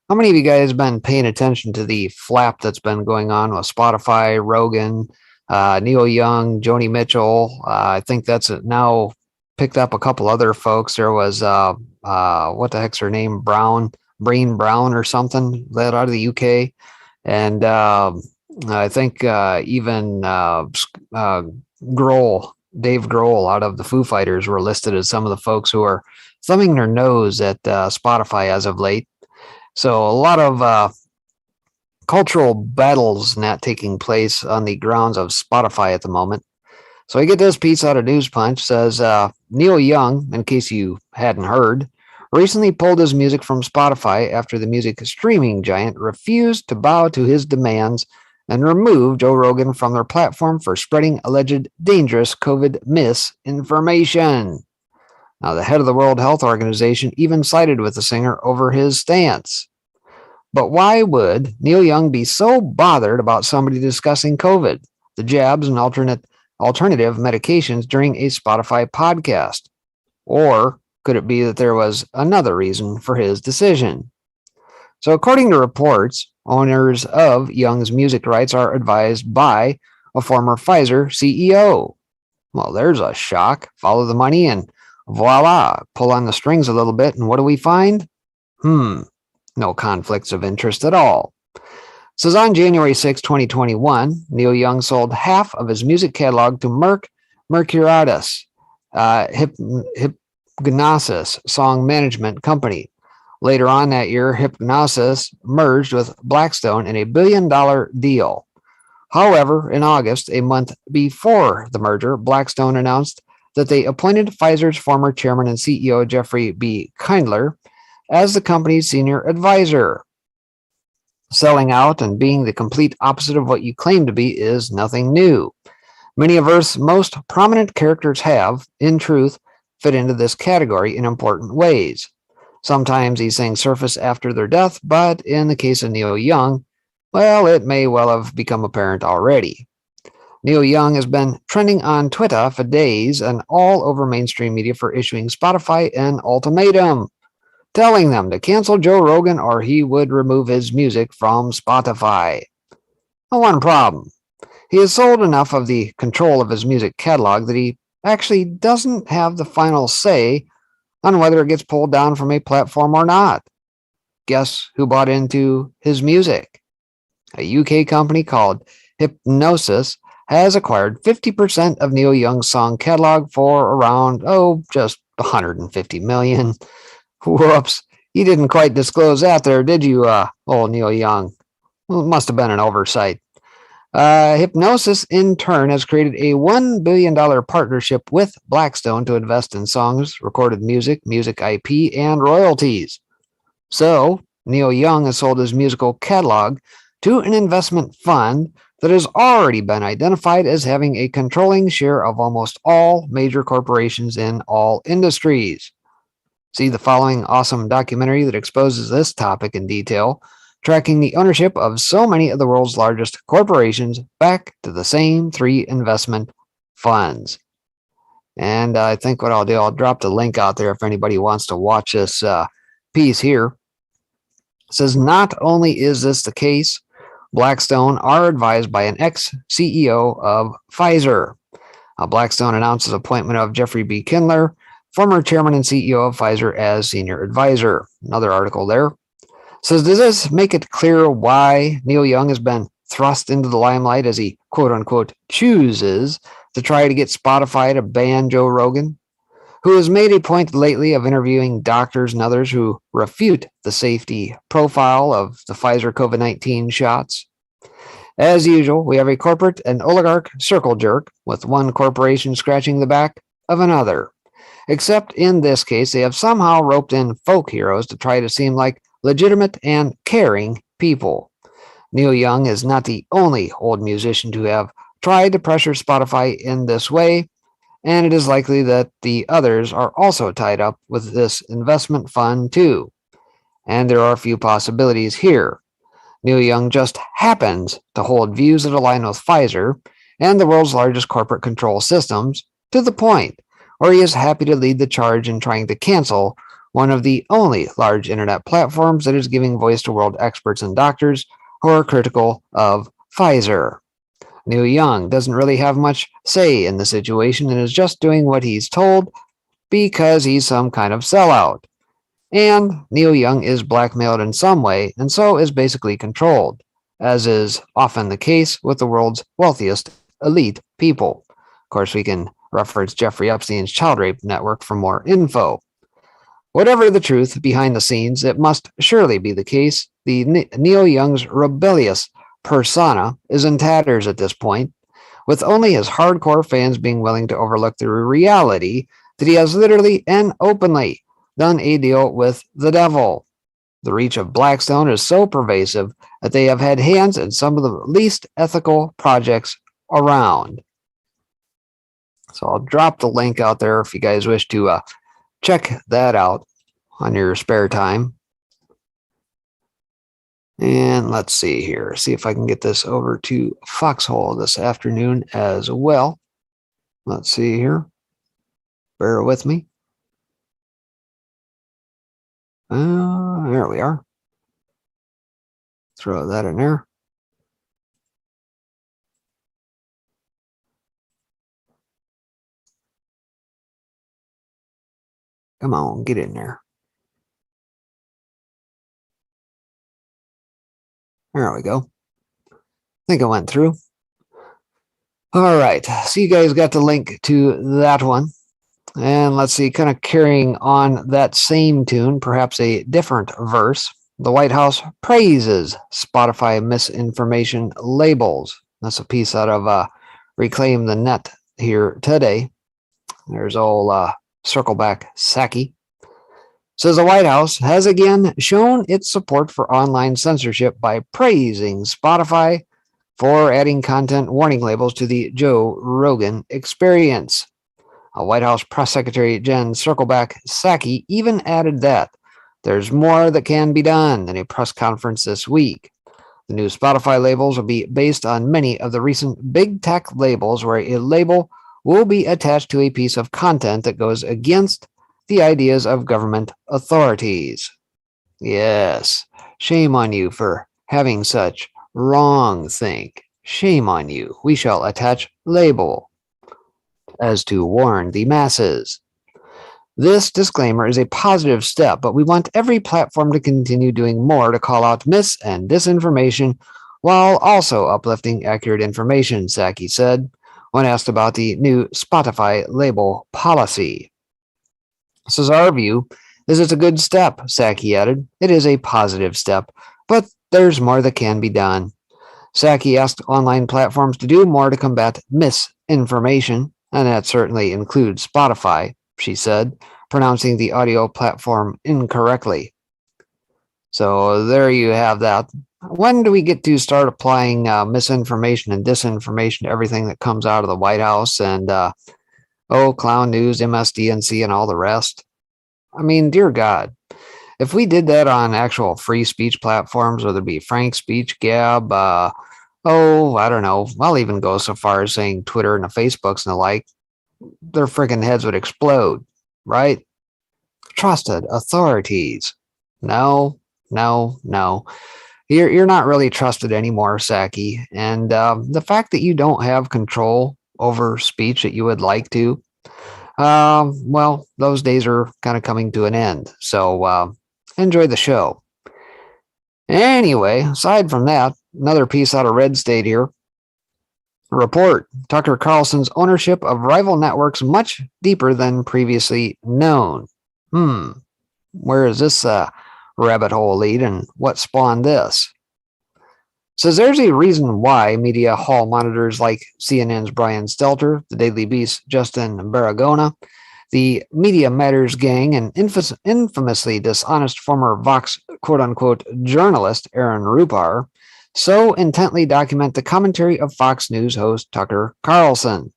How many of you guys have been paying attention to the flap that's been going on with Spotify, Rogan, Neil Young, Joni Mitchell? I think that's now picked up a couple other folks. There was, what the heck's her name? Brain Brown or something, that out of the UK. And I think even Grohl, Dave Grohl out of the Foo Fighters were listed as some of the folks who are thumbing their nose at Spotify as of late. So a lot of cultural battles not taking place on the grounds of Spotify at the moment. So I get this piece out of News Punch, says Neil Young, in case you hadn't heard, recently pulled his music from Spotify after the music streaming giant refused to bow to his demands and removed Joe Rogan from their platform for spreading alleged dangerous COVID misinformation. Now, the head of the World Health Organization even sided with the singer over his stance. But why would Neil Young be so bothered about somebody discussing COVID, the jabs, and alternative medications during a Spotify podcast? Or could it be that there was another reason for his decision? So according to reports, owners of Young's music rights are advised by a former Pfizer CEO. Well, there's a shock. Follow the money and voila, pull on the strings a little bit, and what do we find? No conflicts of interest at all. It says on January 6, 2021, Neil Young sold half of his music catalog to Merck Mercuriadis, Hypnosis song management company. Later on that year, Hypnosis merged with Blackstone in a $1 billion deal. However, in August, a month before the merger, Blackstone announced that they appointed Pfizer's former chairman and CEO Jeffrey B. Kindler as the company's senior advisor. Selling out and being the complete opposite of what you claim to be is nothing new. Many of Earth's most prominent characters have, in truth, fit into this category in important ways. Sometimes these things surface after their death, but in the case of Neil Young, well, it may well have become apparent already. Neil Young has been trending on Twitter for days and all over mainstream media for issuing Spotify an ultimatum, telling them to cancel Joe Rogan or he would remove his music from Spotify. One problem. He has sold enough of the control of his music catalog that he actually doesn't have the final say on whether it gets pulled down from a platform or not. Guess who bought into his music? A UK company called Hypnosis has acquired 50% of Neil Young's song catalog for around, just $150 million. Whoops, you didn't quite disclose that there, did you, old Neil Young? Well, it must have been an oversight. Hypnosis, in turn, has created a $1 billion partnership with Blackstone to invest in songs, recorded music, music IP, and royalties. So, Neil Young has sold his musical catalog to an investment fund that has already been identified as having a controlling share of almost all major corporations in all industries. See the following awesome documentary that exposes this topic in detail, tracking the ownership of so many of the world's largest corporations back to the same three investment funds. And I think what I'll do, I'll drop the link out there if anybody wants to watch this piece here. It says, not only is this the case, Blackstone are advised by an ex-CEO of Pfizer. Blackstone announced his appointment of Jeffrey B. Kindler, former chairman and CEO of Pfizer, as senior advisor. Another article there says, does this make it clear why Neil Young has been thrust into the limelight as he quote-unquote chooses to try to get Spotify to ban Joe Rogan, who has made a point lately of interviewing doctors and others who refute the safety profile of the Pfizer COVID-19 shots? As usual, we have a corporate and oligarch circle jerk, with one corporation scratching the back of another. Except in this case, they have somehow roped in folk heroes to try to seem like legitimate and caring people. Neil Young is not the only old musician to have tried to pressure Spotify in this way, and it is likely that the others are also tied up with this investment fund too. And there are a few possibilities here. Neil Young just happens to hold views that align with Pfizer and the world's largest corporate control systems to the point where he is happy to lead the charge in trying to cancel one of the only large internet platforms that is giving voice to world experts and doctors who are critical of Pfizer. Neil Young doesn't really have much say in the situation and is just doing what he's told because he's some kind of sellout. And Neil Young is blackmailed in some way and so is basically controlled, as is often the case with the world's wealthiest elite people. Of course, we can reference Jeffrey Epstein's child rape network for more info. Whatever the truth behind the scenes, it must surely be the case the Neil Young's rebellious persona is in tatters at this point, with only his hardcore fans being willing to overlook the reality that he has literally and openly done a deal with the devil. The reach of Blackstone is so pervasive that they have had hands in some of the least ethical projects around. So I'll drop the link out there if you guys wish to check that out on your spare time. And let's see here. See if I can get this over to Foxhole this afternoon as well. Let's see here. Bear with me. There we are. Throw that in there. Come on, get in there. There we go. I think it went through. All right. So you guys got the link to that one. And let's see, kind of carrying on that same tune, perhaps a different verse. The White House praises Spotify misinformation labels. That's a piece out of Reclaim the Net here today. There's old Circleback Saki. Says the White House has again shown its support for online censorship by praising Spotify for adding content warning labels to the Joe Rogan experience. White House Press Secretary Jen Circleback Saki even added that there's more that can be done in a press conference this week. The new Spotify labels will be based on many of the recent big tech labels where a label will be attached to a piece of content that goes against the ideas of government authorities. Yes, shame on you for having such wrong think. Shame on you. We shall attach label as to warn the masses. This disclaimer is a positive step, but we want every platform to continue doing more to call out mis and disinformation while also uplifting accurate information, Saki said when asked about the new Spotify label policy. Says our view is it's a good step, Saki added. It is a positive step, but there's more that can be done. Saki asked online platforms to do more to combat misinformation, and that certainly includes Spotify, she said, pronouncing the audio platform incorrectly. So there you have that. When do we get to start applying misinformation and disinformation to everything that comes out of the White House and, Clown News, MSDNC, and all the rest? I mean, dear God, if we did that on actual free speech platforms, whether it be Frank Speech, Gab, I don't know, I'll even go so far as saying Twitter and the Facebooks and the like, their friggin' heads would explode, right? Trusted authorities. No. You're not really trusted anymore, Saki. And the fact that you don't have control over speech that you would like to, well, those days are kind of coming to an end. So enjoy the show. Anyway, aside from that, another piece out of Red State here. Report, Tucker Carlson's ownership of rival networks much deeper than previously known. Where is this rabbit hole lead and what spawned this? Says there's a reason why media hall monitors like CNN's Brian Stelter, the Daily Beast's Justin Baragona, the Media Matters gang, and infamously dishonest former Vox quote-unquote journalist Aaron Rupar so intently document the commentary of Fox News host Tucker Carlson.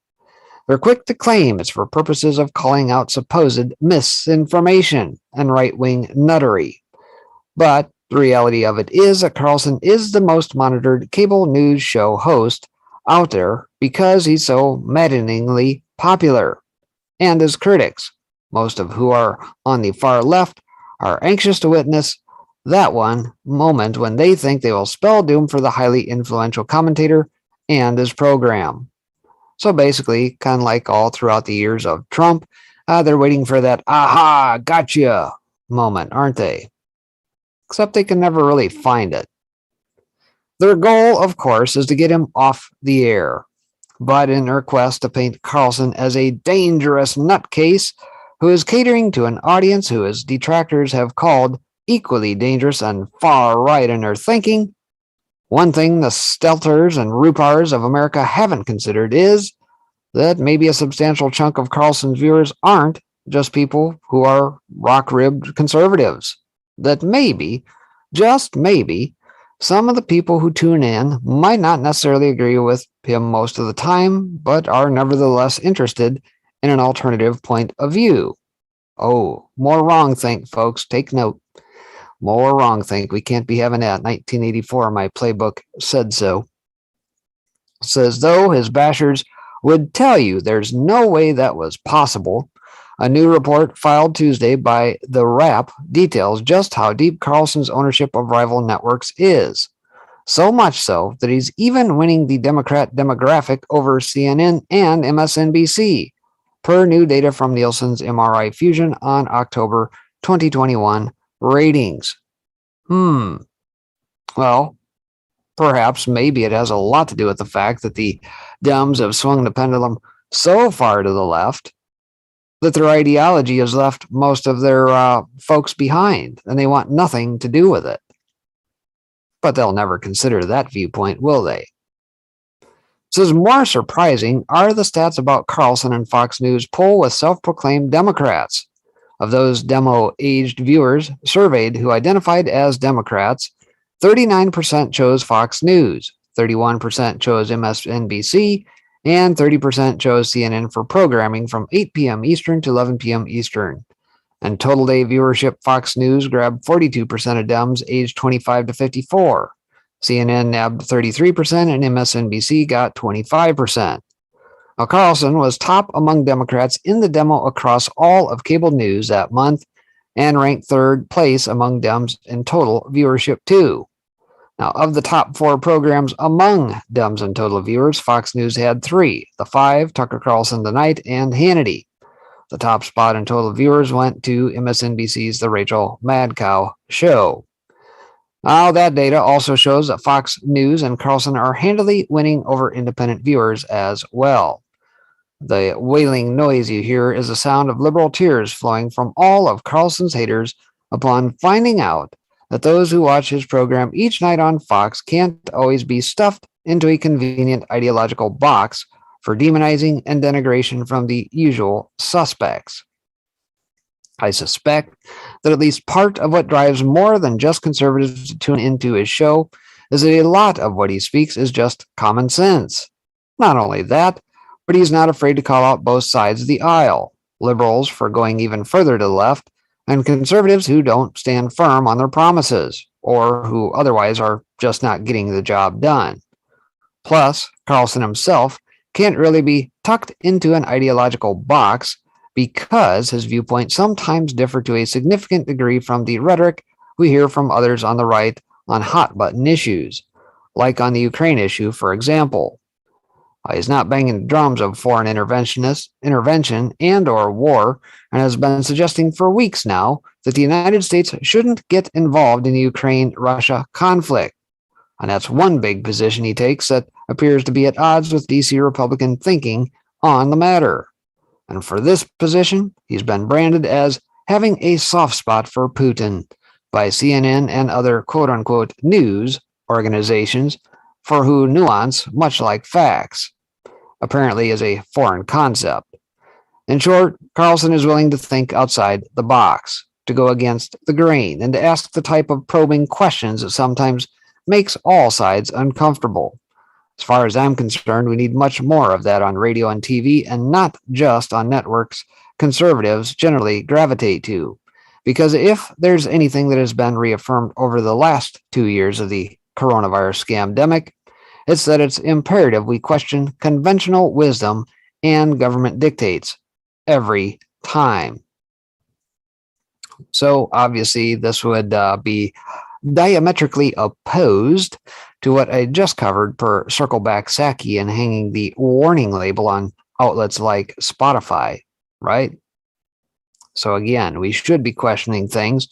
They're quick to claim it's for purposes of calling out supposed misinformation and right-wing nuttery. But the reality of it is that Carlson is the most monitored cable news show host out there because he's so maddeningly popular. And his critics, most of who are on the far left, are anxious to witness that one moment when they think they will spell doom for the highly influential commentator and his program. So basically, kind of like all throughout the years of Trump, they're waiting for that aha, gotcha moment, aren't they? Except they can never really find it. Their goal, of course, is to get him off the air. But in their quest to paint Carlson as a dangerous nutcase who is catering to an audience who his detractors have called equally dangerous and far right in their thinking, one thing the Stelters and Rupars of America haven't considered is that maybe a substantial chunk of Carlson's viewers aren't just people who are rock-ribbed conservatives. That maybe, just maybe, some of the people who tune in might not necessarily agree with him most of the time, but are nevertheless interested in an alternative point of view. Oh, more wrong think, folks. Take note. More wrong think. We can't be having that. 1984, my playbook said so. Says, though his bashers would tell you there's no way that was possible. A new report filed Tuesday by The Wrap details just how deep Carlson's ownership of rival networks is. So much so that he's even winning the Democrat demographic over CNN and MSNBC, per new data from Nielsen's MRI Fusion on October 2021 ratings. Well, perhaps maybe it has a lot to do with the fact that the Dems have swung the pendulum so far to the left that their ideology has left most of their folks behind, and they want nothing to do with it. But they'll never consider that viewpoint, will they? Says more surprising are the stats about Carlson and Fox News poll with self-proclaimed Democrats. Of those demo-aged viewers surveyed who identified as Democrats, 39% chose Fox News, 31% chose MSNBC, and 30% chose CNN for programming from 8 p.m. Eastern to 11 p.m. Eastern. And total day viewership, Fox News grabbed 42% of Dems aged 25 to 54. CNN nabbed 33% and MSNBC got 25%. Now, Carlson was top among Democrats in the demo across all of cable news that month and ranked third place among Dems in total viewership, too. Now, of the top 4 programs among Dems and total viewers, Fox News had 3, The Five, Tucker Carlson Tonight, and Hannity. The top spot in total viewers went to MSNBC's The Rachel Madcow Show. Now, that data also shows that Fox News and Carlson are handily winning over independent viewers as well. The wailing noise you hear is the sound of liberal tears flowing from all of Carlson's haters upon finding out that those who watch his program each night on Fox can't always be stuffed into a convenient ideological box for demonizing and denigration from the usual suspects. I suspect that at least part of what drives more than just conservatives to tune into his show is that a lot of what he speaks is just common sense. Not only that, but he's not afraid to call out both sides of the aisle, liberals for going even further to the left, and conservatives who don't stand firm on their promises, or who otherwise are just not getting the job done. Plus, Carlson himself can't really be tucked into an ideological box because his viewpoints sometimes differ to a significant degree from the rhetoric we hear from others on the right on hot-button issues, like on the Ukraine issue, for example. He's not banging the drums of foreign intervention and or war, and has been suggesting for weeks now that the United States shouldn't get involved in the Ukraine-Russia conflict. And that's one big position he takes that appears to be at odds with DC Republican thinking on the matter. And for this position, he's been branded as having a soft spot for Putin by CNN and other quote-unquote news organizations for who nuance, much like facts, apparently is a foreign concept. In short, Carlson is willing to think outside the box, to go against the grain, and to ask the type of probing questions that sometimes makes all sides uncomfortable. As far as I'm concerned, we need much more of that on radio and TV, and not just on networks conservatives generally gravitate to. Because if there's anything that has been reaffirmed over the last 2 years of the coronavirus scamdemic, it's that it's imperative we question conventional wisdom and government dictates every time. So obviously this would be diametrically opposed to what I just covered per Circleback Saki and hanging the warning label on outlets like Spotify, right? So again, we should be questioning things.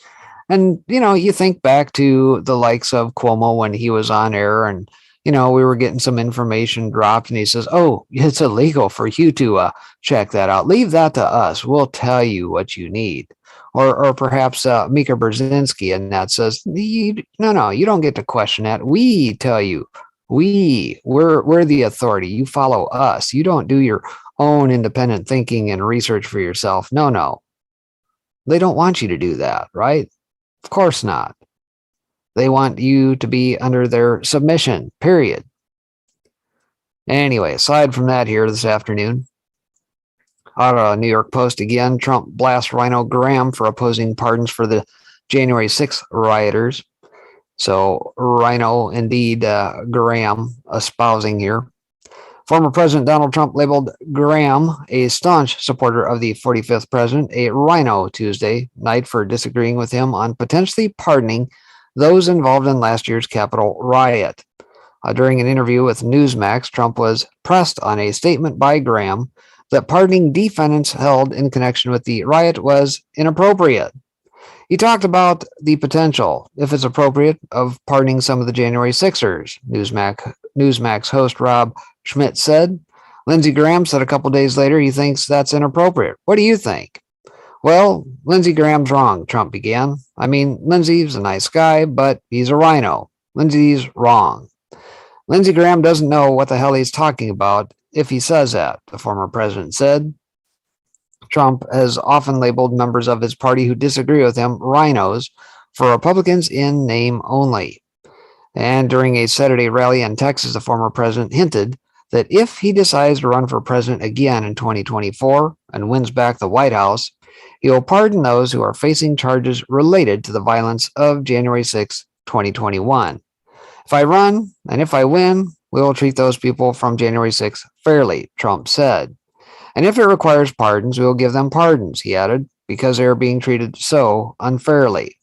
And, you think back to the likes of Cuomo when he was on air and, we were getting some information dropped and he says, oh, it's illegal for you to check that out. Leave that to us. We'll tell you what you need. Or perhaps Mika Brzezinski, and that says, no, you don't get to question that. We tell you. We're the authority. You follow us. You don't do your own independent thinking and research for yourself. No. They don't want you to do that, right? Of course not. They want you to be under their submission, period. Anyway, aside from that here this afternoon, out of New York Post again, Trump blasts Rhino Graham for opposing pardons for the January 6th rioters. So Rhino, indeed, Graham espousing here. Former President Donald Trump labeled Graham, a staunch supporter of the 45th president, a rhino Tuesday night for disagreeing with him on potentially pardoning those involved in last year's Capitol riot. During an interview with Newsmax, Trump was pressed on a statement by Graham that pardoning defendants held in connection with the riot was inappropriate. He talked about the potential, if it's appropriate, of pardoning some of the January 6ers, Newsmax host Rob Schmidt said. Lindsey Graham said a couple days later he thinks that's inappropriate. What do you think? Well, Lindsey Graham's wrong, Trump began. I mean, Lindsey's a nice guy, but he's a rhino. Lindsey's wrong. Lindsey Graham doesn't know what the hell he's talking about if he says that, the former president said. Trump has often labeled members of his party who disagree with him rhinos for Republicans in name only. And during a Saturday rally in Texas, the former president hinted that if he decides to run for president again in 2024 and wins back the White House, he will pardon those who are facing charges related to the violence of January 6, 2021. If I run and if I win, we will treat those people from January 6 fairly, Trump said. And if it requires pardons, we will give them pardons, he added, because they are being treated so unfairly.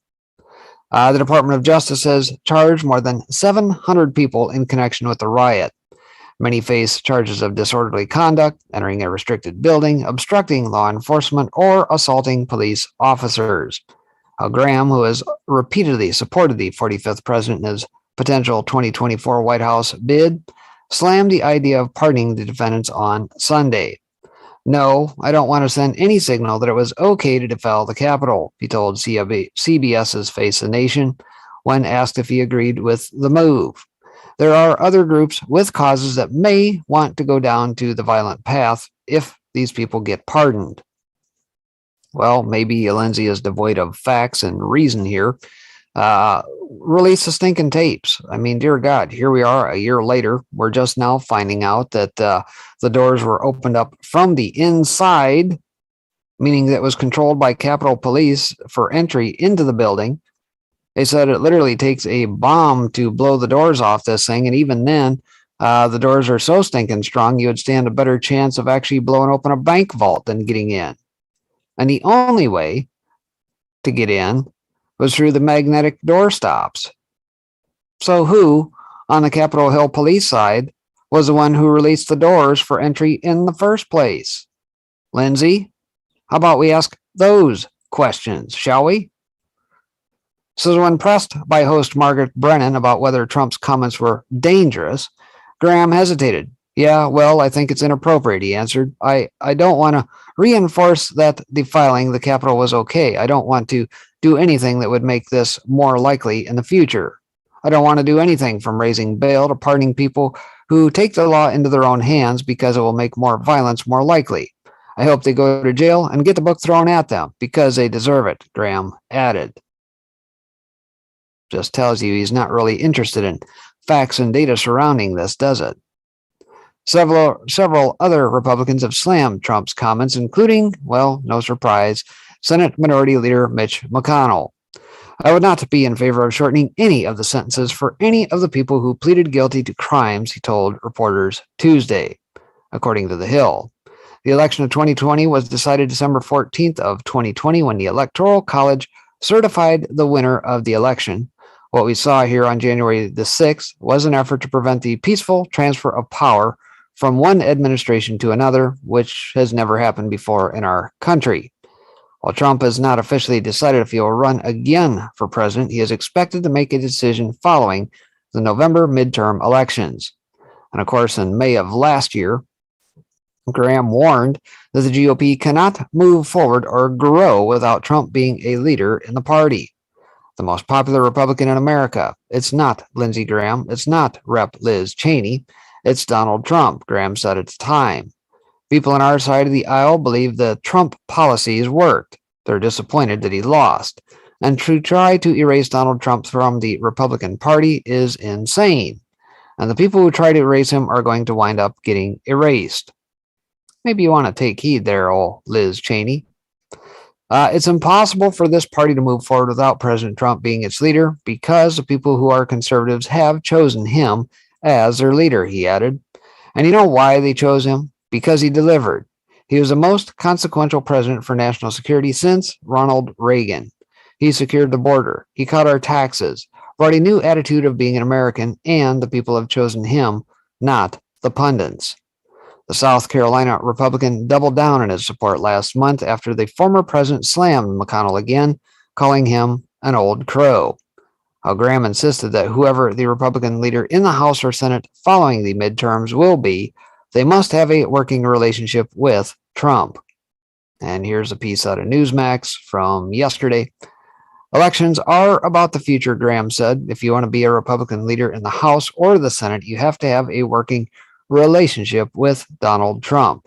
The Department of Justice has charged more than 700 people in connection with the riot. Many face charges of disorderly conduct, entering a restricted building, obstructing law enforcement, or assaulting police officers. Graham, who has repeatedly supported the 45th president in his potential 2024 White House bid, slammed the idea of pardoning the defendants on Sunday. No, I don't want to send any signal that it was okay to defile the Capitol, he told CBS's Face the Nation when asked if he agreed with the move. There are other groups with causes that may want to go down to the violent path if these people get pardoned. Well, maybe Lindsey is devoid of facts and reason here. Release the stinking tapes. I mean, dear God, here we are a year later. We're just now finding out that the doors were opened up from the inside, meaning that it was controlled by Capitol Police for entry into the building. They said it literally takes a bomb to blow the doors off this thing. And even then, the doors are so stinking strong, you would stand a better chance of actually blowing open a bank vault than getting in. And the only way to get in was through the magnetic door stops. So who, on the Capitol Hill police side, was the one who released the doors for entry in the first place? Lindsey? How about we ask those questions, shall we? So when pressed by host Margaret Brennan about whether Trump's comments were dangerous, Graham hesitated. Yeah, well, I think it's inappropriate, he answered. I don't want to reinforce that defiling the Capitol was okay. I don't want to do anything that would make this more likely in the future. I don't want to do anything from raising bail to pardoning people who take the law into their own hands because it will make more violence more likely. I hope they go to jail and get the book thrown at them because they deserve it, Graham added. Just tells you he's not really interested in facts and data surrounding this, does it? Several other Republicans have slammed Trump's comments, including, well, no surprise, Senate Minority Leader Mitch McConnell. I would not be in favor of shortening any of the sentences for any of the people who pleaded guilty to crimes, he told reporters Tuesday, according to The Hill. The election of 2020 was decided December 14th of 2020 when the Electoral College certified the winner of the election. What we saw here on January the 6th was an effort to prevent the peaceful transfer of power from one administration to another, which has never happened before in our country. While Trump has not officially decided if he will run again for president, he is expected to make a decision following the November midterm elections. And of course, in May of last year, Graham warned that the GOP cannot move forward or grow without Trump being a leader in the party. The most popular Republican in America. It's not Lindsey Graham. It's not Rep. Liz Cheney. It's Donald Trump, Graham said at the time. People on our side of the aisle believe the Trump policies worked. They're disappointed that he lost. And to try to erase Donald Trump from the Republican Party is insane. And the people who try to erase him are going to wind up getting erased. Maybe you want to take heed there, old Liz Cheney. It's impossible for this party to move forward without President Trump being its leader because the people who are conservatives have chosen him as their leader, he added. And you know why they chose him? Because he delivered. He was the most consequential president for national security since Ronald Reagan. He secured the border. He cut our taxes, brought a new attitude of being an American, and the people have chosen him, not the pundits. The South Carolina Republican doubled down on his support last month after the former president slammed McConnell again, calling him an old crow. Graham insisted that whoever the Republican leader in the House or Senate following the midterms will be they must have a working relationship with Trump. And here's a piece out of Newsmax from yesterday. Elections are about the future, Graham said. If you want to be a Republican leader in the House or the Senate, you have to have a working relationship with Donald Trump.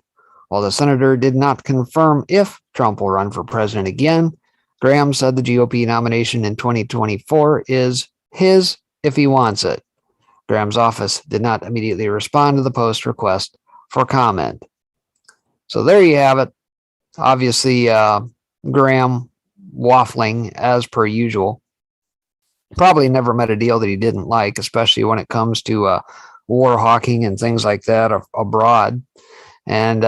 While the senator did not confirm if Trump will run for president again, Graham said the GOP nomination in 2024 is his if he wants it. Graham's office did not immediately respond to the Post request for comment. So there you have it. Obviously, Graham waffling as per usual. Probably never met a deal that he didn't like, especially when it comes to war hawking and things like that abroad. And,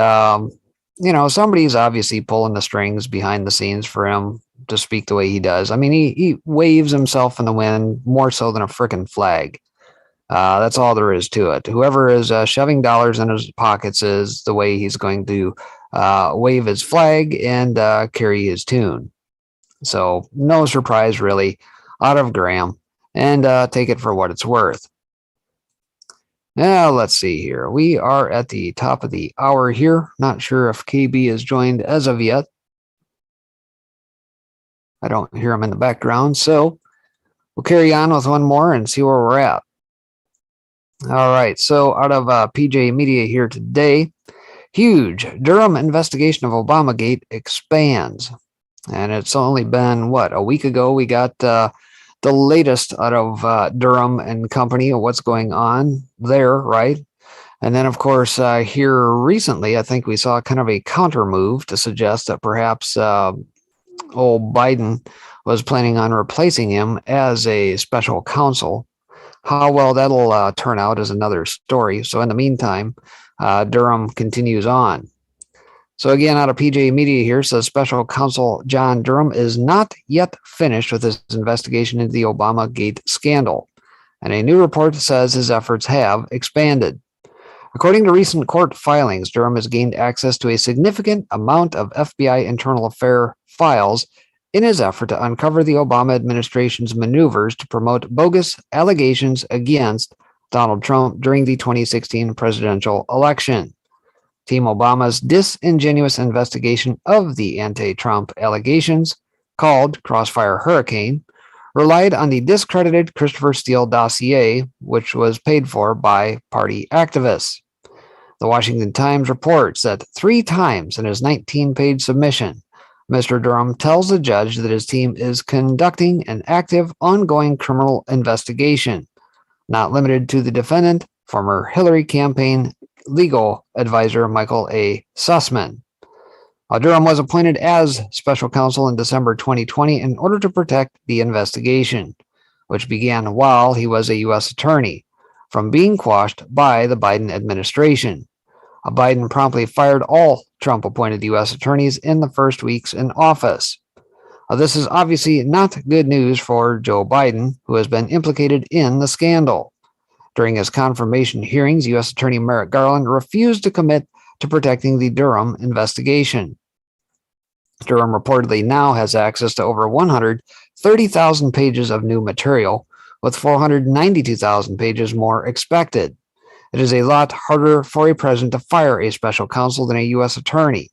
somebody's obviously pulling the strings behind the scenes for him to speak the way he does. I mean, he waves himself in the wind more so than a frickin' flag. That's all there is to it. Whoever is shoving dollars in his pockets is the way he's going to wave his flag and carry his tune. So no surprise, really, out of Graham, and take it for what it's worth. Now, let's see here. We are at the top of the hour here. Not sure if KB is joined as of yet. I don't hear him in the background, so we'll carry on with one more and see where we're at. All right, so out of PJ Media here today, huge Durham investigation of Obamagate expands. And it's only been, a week ago we got the latest out of Durham and company of what's going on there, right? And then, of course, here recently, I think we saw kind of a counter move to suggest that perhaps old Biden was planning on replacing him as a special counsel. How well that'll turn out is another story. So in the meantime, Durham continues on. So again, out of PJ Media here, says Special Counsel John Durham is not yet finished with his investigation into the Obamagate scandal, and a new report says his efforts have expanded. According to recent court filings, Durham has gained access to a significant amount of FBI internal affair files in his effort to uncover the Obama administration's maneuvers to promote bogus allegations against Donald Trump during the 2016 presidential election. Team Obama's disingenuous investigation of the anti-Trump allegations, called Crossfire Hurricane, relied on the discredited Christopher Steele dossier, which was paid for by party activists. The Washington Times reports that 3 times in his 19-page submission, Mr. Durham tells the judge that his team is conducting an active, ongoing criminal investigation, not limited to the defendant, former Hillary campaign legal advisor Michael A. Sussman. Durham was appointed as special counsel in December 2020 in order to protect the investigation, which began while he was a U.S. attorney, from being quashed by the Biden administration. Biden promptly fired all Trump-appointed U.S. attorneys in the first weeks in office. This is obviously not good news for Joe Biden, who has been implicated in the scandal. During his confirmation hearings, U.S. Attorney Merrick Garland refused to commit to protecting the Durham investigation. Durham reportedly now has access to over 130,000 pages of new material, with 492,000 pages more expected. It is a lot harder for a president to fire a special counsel than a U.S. attorney.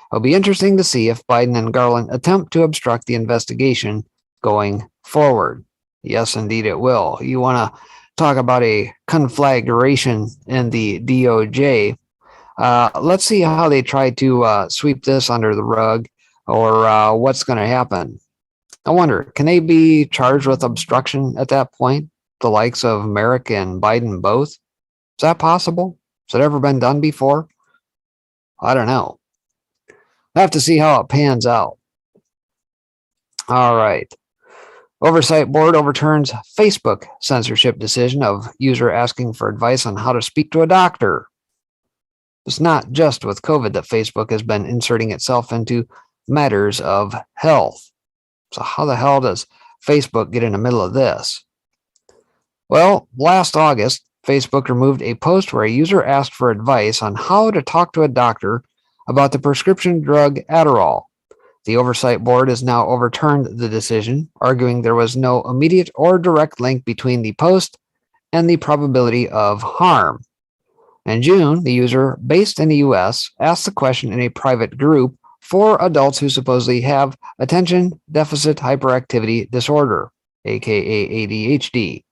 It'll be interesting to see if Biden and Garland attempt to obstruct the investigation going forward. Yes, indeed it will. You want to talk about a conflagration in the DOJ. Let's see how they try to sweep this under the rug, or what's going to happen. I wonder, can they be charged with obstruction at that point? The likes of Merrick and Biden both? Is that possible? Has it ever been done before? I don't know. I have to see how it pans out. All right. Oversight Board overturns Facebook censorship decision of user asking for advice on how to speak to a doctor. It's not just with COVID that Facebook has been inserting itself into matters of health. So how the hell does Facebook get in the middle of this? Well, last August, Facebook removed a post where a user asked for advice on how to talk to a doctor about the prescription drug Adderall. The Oversight Board has now overturned the decision, arguing there was no immediate or direct link between the post and the probability of harm. In June, the user, based in the US, asked the question in a private group for adults who supposedly have attention deficit hyperactivity disorder, aka ADHD.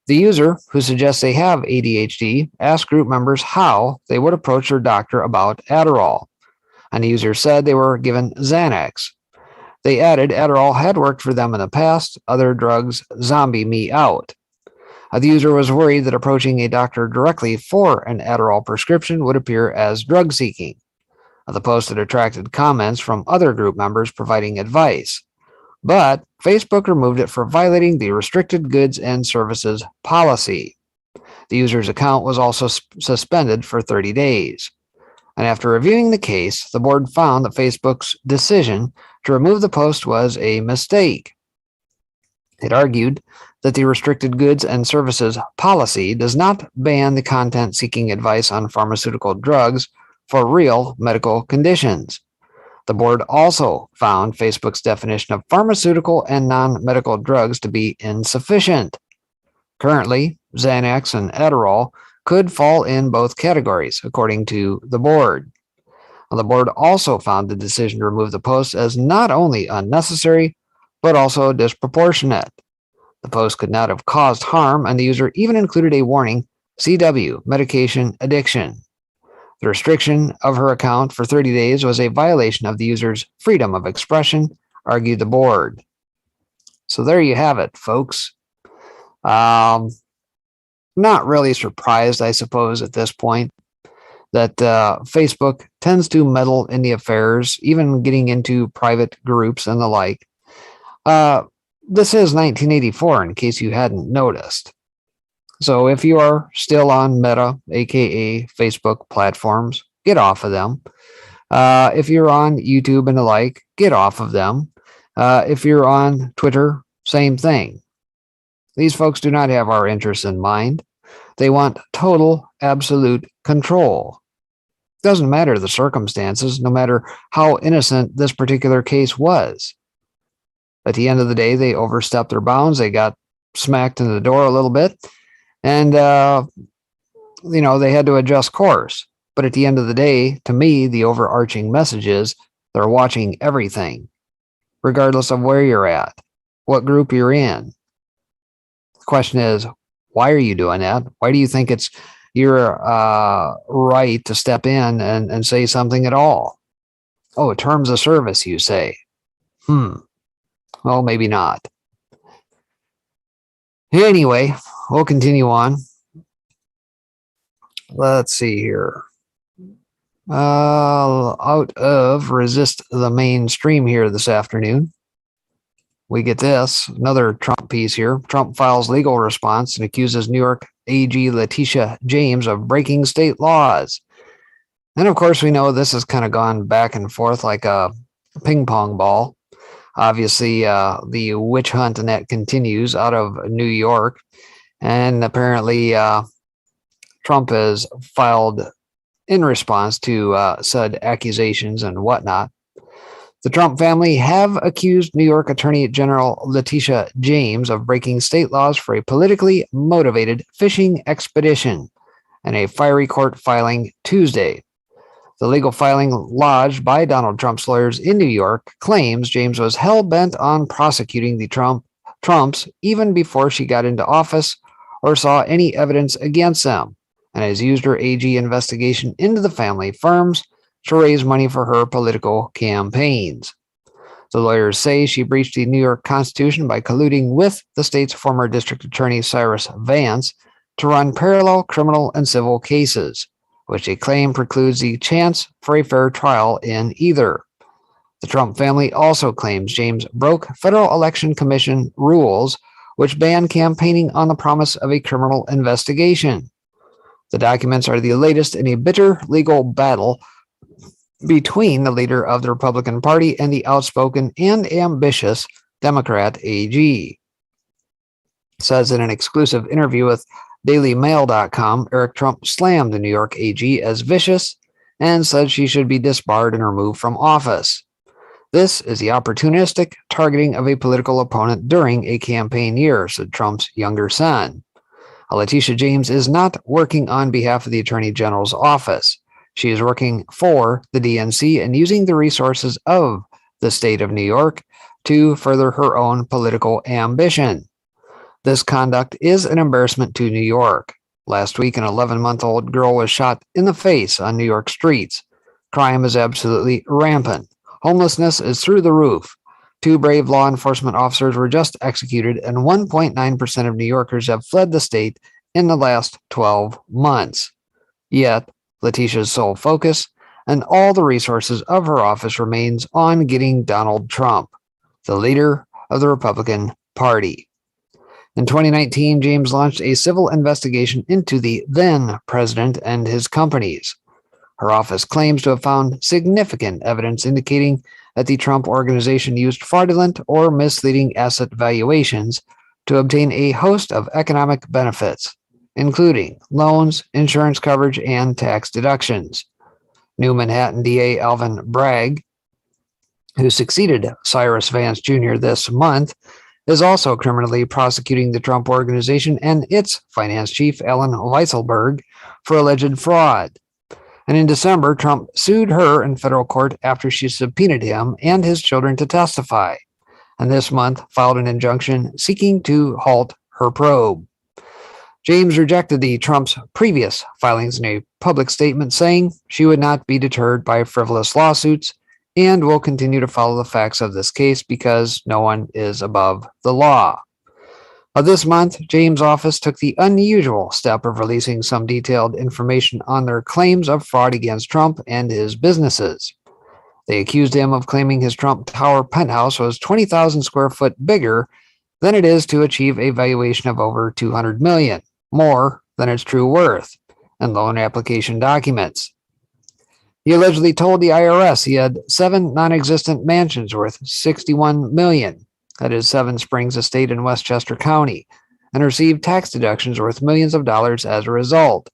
The user, who suggests they have ADHD, asked group members how they would approach their doctor about Adderall, and the user said they were given Xanax. They added Adderall had worked for them in the past, other drugs zombie me out. The user was worried that approaching a doctor directly for an Adderall prescription would appear as drug seeking. The post had attracted comments from other group members providing advice, but Facebook removed it for violating the Restricted Goods and Services policy. The user's account was also suspended for 30 days. And after reviewing the case, the board found that Facebook's decision to remove the post was a mistake. It argued that the Restricted Goods and Services policy does not ban the content seeking advice on pharmaceutical drugs for real medical conditions. The board also found Facebook's definition of pharmaceutical and non-medical drugs to be insufficient. Currently, Xanax and Adderall could fall in both categories, according to the board. The board also found the decision to remove the post as not only unnecessary, but also disproportionate. The post could not have caused harm, and the user even included a warning, CW, medication addiction. The restriction of her account for 30 days was a violation of the user's freedom of expression, argued the board. So there you have it, folks. Not really surprised, I suppose, at this point, that Facebook tends to meddle in the affairs, even getting into private groups and the like. This is 1984, in case you hadn't noticed. So if you are still on Meta, aka Facebook platforms, get off of them. If you're on YouTube and the like, get off of them. If you're on Twitter, same thing. These folks do not have our interests in mind. They want total, absolute control. Doesn't matter the circumstances, no matter how innocent this particular case was. At the end of the day, they overstepped their bounds. They got smacked in the door a little bit. And, they had to adjust course. But at the end of the day, to me, the overarching message is they're watching everything, regardless of where you're at, what group you're in. The question is, why are you doing that? Why do you think it's your right to step in and say something at all? Oh, terms of service, you say. Well, maybe not. Anyway, we'll continue on. Let's see here. Out of Resist the Mainstream here this afternoon, we get this, another Trump piece here. Trump files legal response and accuses New York AG Letitia James of breaking state laws. And of course, we know this has kind of gone back and forth like a ping pong ball. Obviously, the witch hunt and that continues out of New York. And apparently, Trump has filed in response to said accusations and whatnot. The Trump family have accused New York Attorney General Letitia James of breaking state laws for a politically motivated fishing expedition in a fiery court filing Tuesday. The legal filing lodged by Donald Trump's lawyers in New York claims James was hell-bent on prosecuting the Trumps even before she got into office or saw any evidence against them, and has used her AG investigation into the family firms to raise money for her political campaigns. The lawyers say she breached the New York Constitution by colluding with the state's former district attorney Cyrus Vance to run parallel criminal and civil cases, which they claim precludes the chance for a fair trial in either. The Trump family also claims James broke Federal Election Commission rules which ban campaigning on the promise of a criminal investigation. The documents are the latest in a bitter legal battle between the leader of the Republican Party and the outspoken and ambitious Democrat AG. Says in an exclusive interview with DailyMail.com, Eric Trump slammed the New York AG as vicious and said she should be disbarred and removed from office. This is the opportunistic targeting of a political opponent during a campaign year, said Trump's younger son. Letitia James is not working on behalf of the Attorney General's office. She is working for the DNC and using the resources of the state of New York to further her own political ambition. This conduct is an embarrassment to New York. Last week, an 11-month-old girl was shot in the face on New York streets. Crime is absolutely rampant. Homelessness is through the roof. 2 brave law enforcement officers were just executed, and 1.9% of New Yorkers have fled the state in the last 12 months. Yet, Letitia's sole focus and all the resources of her office remains on getting Donald Trump, the leader of the Republican Party. In 2019, James launched a civil investigation into the then president and his companies. Her office claims to have found significant evidence indicating that the Trump organization used fraudulent or misleading asset valuations to obtain a host of economic benefits, including loans, insurance coverage, and tax deductions. New Manhattan DA Alvin Bragg, who succeeded Cyrus Vance Jr. this month, is also criminally prosecuting the Trump organization and its finance chief, Alan Weisselberg, for alleged fraud. And in December, Trump sued her in federal court after she subpoenaed him and his children to testify, and this month filed an injunction seeking to halt her probe. James rejected the Trump's previous filings in a public statement, saying she would not be deterred by frivolous lawsuits and will continue to follow the facts of this case because no one is above the law. This month, James' office took the unusual step of releasing some detailed information on their claims of fraud against Trump and his businesses. They accused him of claiming his Trump Tower penthouse was 20,000 square foot bigger than it is to achieve a valuation of over $200 million, more than its true worth, and loan application documents. He allegedly told the IRS he had 7 non-existent mansions worth $61 million, that is 7 Springs Estate in Westchester County, and received tax deductions worth millions of dollars as a result.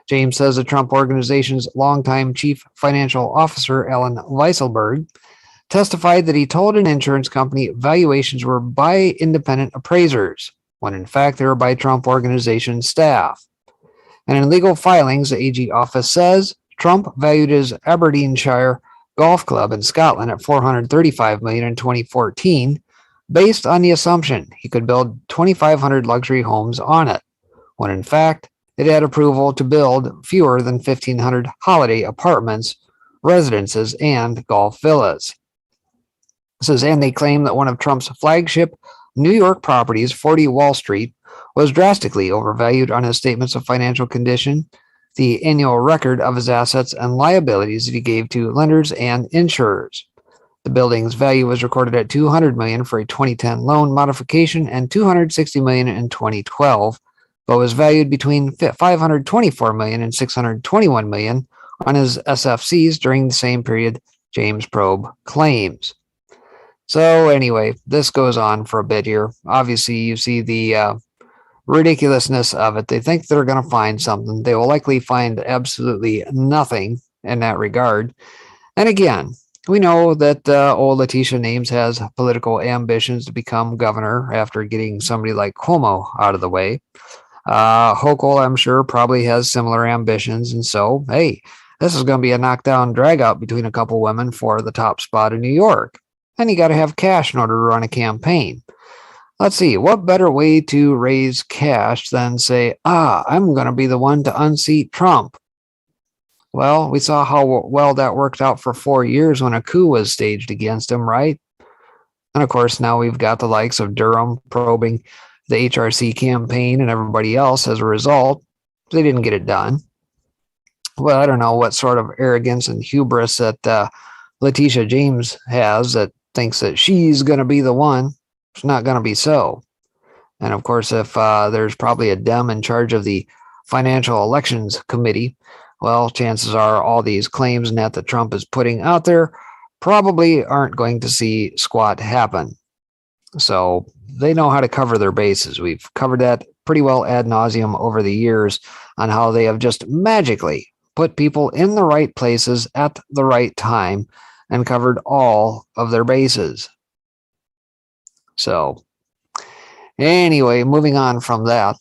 James says the Trump organization's longtime chief financial officer, Alan Weisselberg, testified that he told an insurance company valuations were by independent appraisers, when in fact they were by Trump organization staff. And in legal filings, the AG office says Trump valued his Aberdeenshire golf club in Scotland at $435 million in 2014, based on the assumption he could build 2,500 luxury homes on it, when in fact it had approval to build fewer than 1,500 holiday apartments, residences, and golf villas. It says, and they claim that one of Trump's flagship New York properties, 40 Wall Street, was drastically overvalued on his statements of financial condition, the annual record of his assets and liabilities that he gave to lenders and insurers. The building's value was recorded at $200 million for a 2010 loan modification and $260 million in 2012, but was valued between $524 million and $621 million on his SFCs during the same period, James Probe claims. So anyway, this goes on for a bit here. Obviously, you see the ridiculousness of it. They think they're going to find something. They will likely find absolutely nothing in that regard. And again, we know that old Letitia James has political ambitions to become governor after getting somebody like Cuomo out of the way. Hochul, I'm sure, probably has similar ambitions. And so, hey, this is going to be a knockdown drag-out between a couple women for the top spot in New York. And you got to have cash in order to run a campaign. Let's see, what better way to raise cash than say, I'm going to be the one to unseat Trump. Well, we saw how well that worked out for 4 years when a coup was staged against him, right? And of course, now we've got the likes of Durham probing the HRC campaign and everybody else as a result. They didn't get it done. Well, I don't know what sort of arrogance and hubris that Letitia James has that thinks that she's going to be the one. It's not going to be so. And of course, if there's probably a Dem in charge of the Financial Elections Committee, well, chances are all these claims that Trump is putting out there probably aren't going to see squat happen. So they know how to cover their bases. We've covered that pretty well ad nauseum over the years on how they have just magically put people in the right places at the right time and covered all of their bases. So anyway, moving on from that,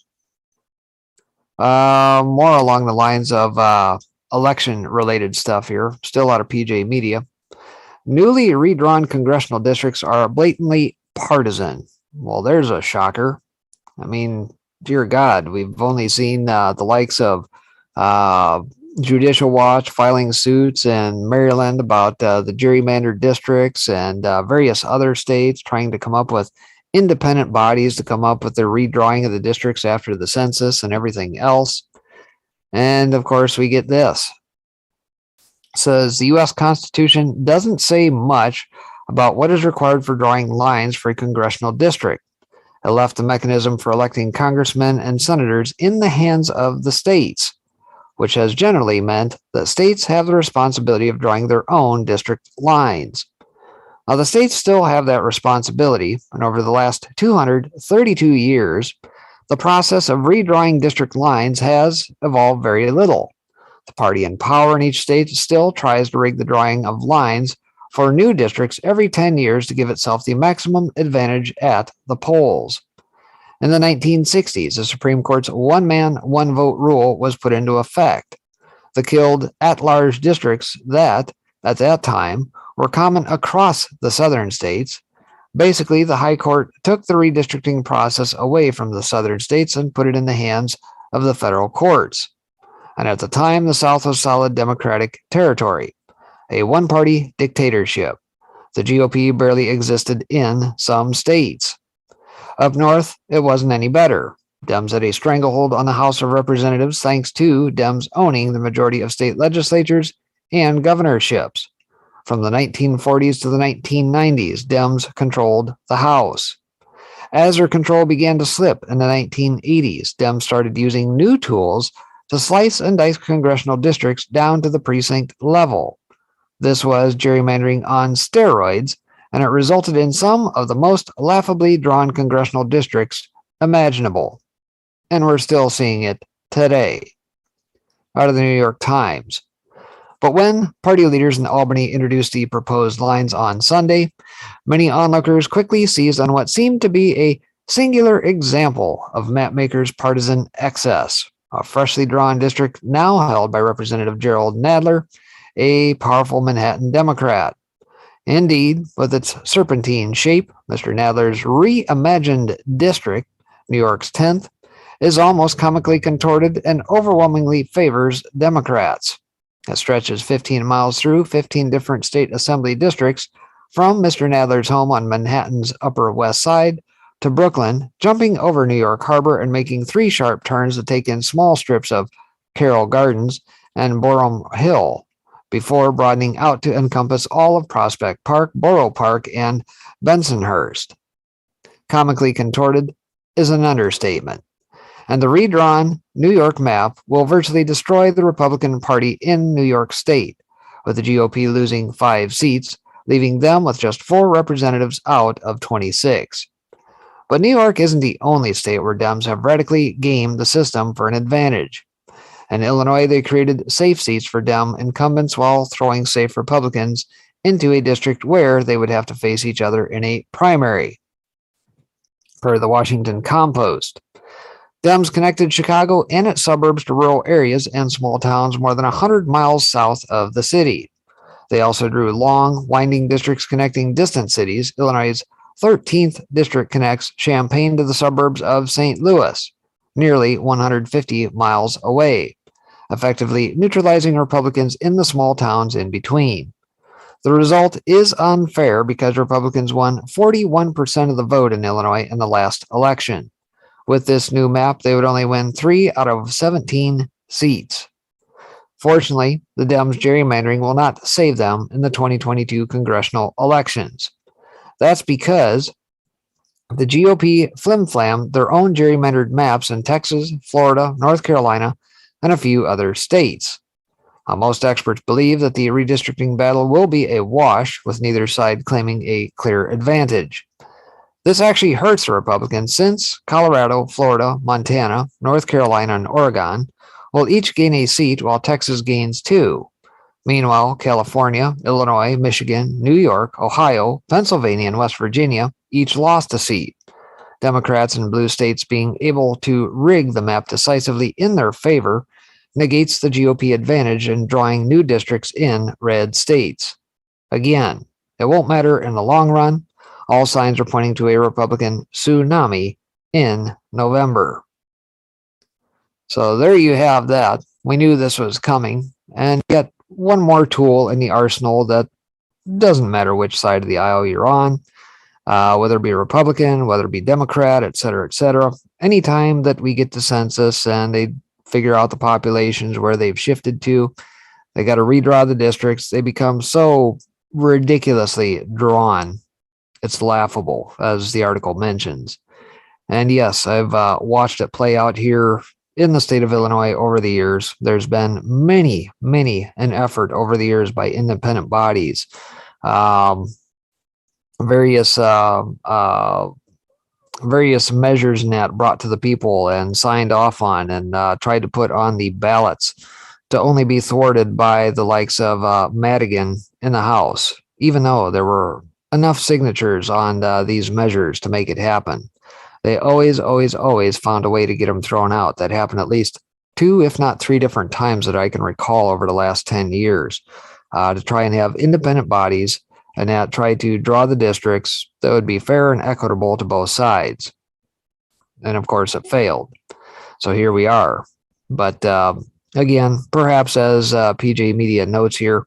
More along the lines of election-related stuff here, still out of PJ Media. Newly redrawn congressional districts are blatantly partisan. Well, there's a shocker. I mean, dear God, we've only seen the likes of Judicial Watch filing suits in Maryland about the gerrymandered districts and various other states trying to come up with independent bodies to come up with the redrawing of the districts after the census and everything else. And of course, we get this. It says the U.S. Constitution doesn't say much about what is required for drawing lines for a congressional district. It left the mechanism for electing congressmen and senators in the hands of the states, which has generally meant that states have the responsibility of drawing their own district lines. Now, the states still have that responsibility, and over the last 232 years, the process of redrawing district lines has evolved very little. The party in power in each state still tries to rig the drawing of lines for new districts every 10 years to give itself the maximum advantage at the polls. In the 1960s, the Supreme Court's one-man, one-vote rule was put into effect. The killed at-large districts that, at that time, were common across the southern states. Basically, the High Court took the redistricting process away from the southern states and put it in the hands of the federal courts. And at the time, the South was solid Democratic territory, a one-party dictatorship. The GOP barely existed in some states. Up north, it wasn't any better. Dems had a stranglehold on the House of Representatives thanks to Dems owning the majority of state legislatures and governorships. From the 1940s to the 1990s, Dems controlled the House. As their control began to slip in the 1980s, Dems started using new tools to slice and dice congressional districts down to the precinct level. This was gerrymandering on steroids, and it resulted in some of the most laughably drawn congressional districts imaginable. And we're still seeing it today. Out of the New York Times. But when party leaders in Albany introduced the proposed lines on Sunday, many onlookers quickly seized on what seemed to be a singular example of mapmakers' partisan excess. A freshly drawn district now held by Representative Gerald Nadler, a powerful Manhattan Democrat. Indeed, with its serpentine shape, Mr. Nadler's reimagined district, New York's 10th, is almost comically contorted and overwhelmingly favors Democrats. It stretches 15 miles through 15 different state assembly districts from Mr. Nadler's home on Manhattan's Upper West Side to Brooklyn, jumping over New York Harbor and making 3 sharp turns to take in small strips of Carroll Gardens and Boerum Hill, before broadening out to encompass all of Prospect Park, Borough Park, and Bensonhurst. Comically contorted is an understatement, and the redrawn New York map will virtually destroy the Republican Party in New York State, with the GOP losing 5 seats, leaving them with just 4 representatives out of 26. But New York isn't the only state where Dems have radically gamed the system for an advantage. In Illinois, they created safe seats for Dem incumbents while throwing safe Republicans into a district where they would have to face each other in a primary. Per the Washington Compost, Dems connected Chicago and its suburbs to rural areas and small towns more than 100 miles south of the city. They also drew long, winding districts connecting distant cities. Illinois' 13th district connects Champaign to the suburbs of St. Louis, nearly 150 miles away, effectively neutralizing Republicans in the small towns in between. The result is unfair because Republicans won 41% of the vote in Illinois in the last election. With this new map, they would only win 3 out of 17 seats. Fortunately, the Dems' gerrymandering will not save them in the 2022 congressional elections. That's because the GOP flim-flam their own gerrymandered maps in Texas, Florida, North Carolina, and a few other states. Most experts believe that the redistricting battle will be a wash, with neither side claiming a clear advantage. This actually hurts the Republicans since Colorado, Florida, Montana, North Carolina, and Oregon will each gain a seat while Texas gains 2. Meanwhile, California, Illinois, Michigan, New York, Ohio, Pennsylvania, and West Virginia each lost a seat. Democrats in blue states being able to rig the map decisively in their favor negates the GOP advantage in drawing new districts in red states. Again, it won't matter in the long run. All signs are pointing to a Republican tsunami in November. So there you have that. We knew this was coming, and yet one more tool in the arsenal that doesn't matter which side of the aisle you're on, whether it be Republican, whether it be Democrat, et cetera, et cetera. Anytime that we get the census and they figure out the populations where they've shifted to, they got to redraw the districts. They become so ridiculously drawn. It's laughable, as the article mentions. And yes, I've watched it play out here in the state of Illinois over the years. There's been many an effort over the years by independent bodies, various measures and that brought to the people and signed off on and tried to put on the ballots, to only be thwarted by the likes of Madigan in the House, even though there were enough signatures on these measures to make it happen. They always found a way to get them thrown out. That happened at least 2, if not 3 different times that I can recall over the last 10 years, to try and have independent bodies and that try to draw the districts that would be fair and equitable to both sides. And of course, it failed. So here we are. But again, perhaps as PJ Media notes here,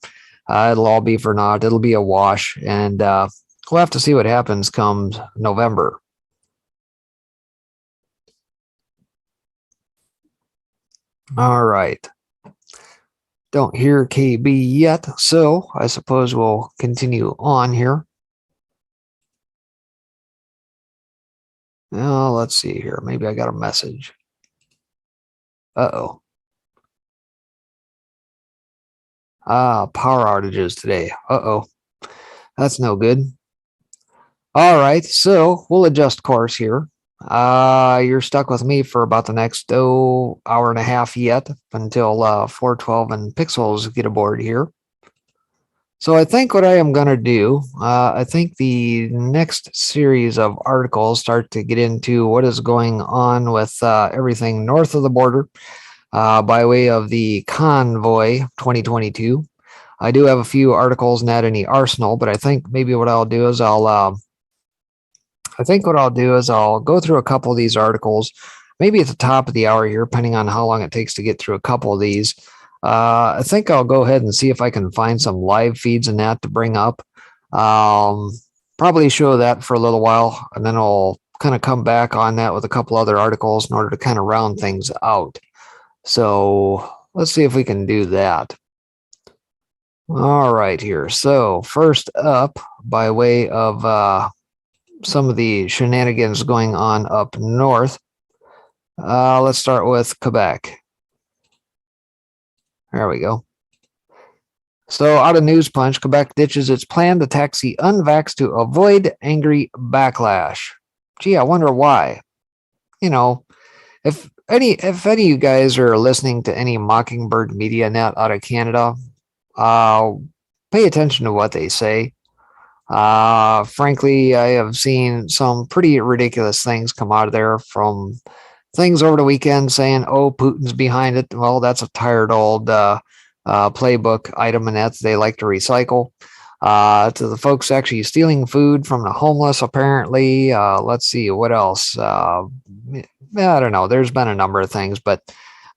it'll all be for naught. It'll be a wash. And we'll have to see what happens come November. All right. Don't hear KB yet, so I suppose we'll continue on here. Now, let's see here. Maybe I got a message. Uh-oh. Power outages today. Uh-oh. That's no good. All right, so we'll adjust course here. You're stuck with me for about the next hour and a half yet until 412 and Pixels get aboard here. So I think what I am going to do, I think the next series of articles start to get into what is going on with everything north of the border by way of the Convoy 2022. I do have a few articles in that in the arsenal, but I think maybe what I'll do is I'll go through a couple of these articles, maybe at the top of the hour here, depending on how long it takes to get through a couple of these. I think I'll go ahead and see if I can find some live feeds in that to bring up. Probably show that for a little while, and then I'll kind of come back on that with a couple other articles in order to kind of round things out. So let's see if we can do that. All right here. So first up, by way of some of the shenanigans going on up north, let's start with Quebec. There we go. So out of News Punch, Quebec ditches its plan to tax the unvaxxed to avoid angry backlash. Gee, I wonder why. You know, if any of you guys are listening to any Mockingbird Media Net out of Canada, pay attention to what they say. Frankly, I have seen some pretty ridiculous things come out of there, from things over the weekend saying, oh, Putin's behind it. Well, that's a tired old playbook item, and that they like to recycle. To the folks actually stealing food from the homeless, apparently. Let's see, what else? I don't know. There's been a number of things, but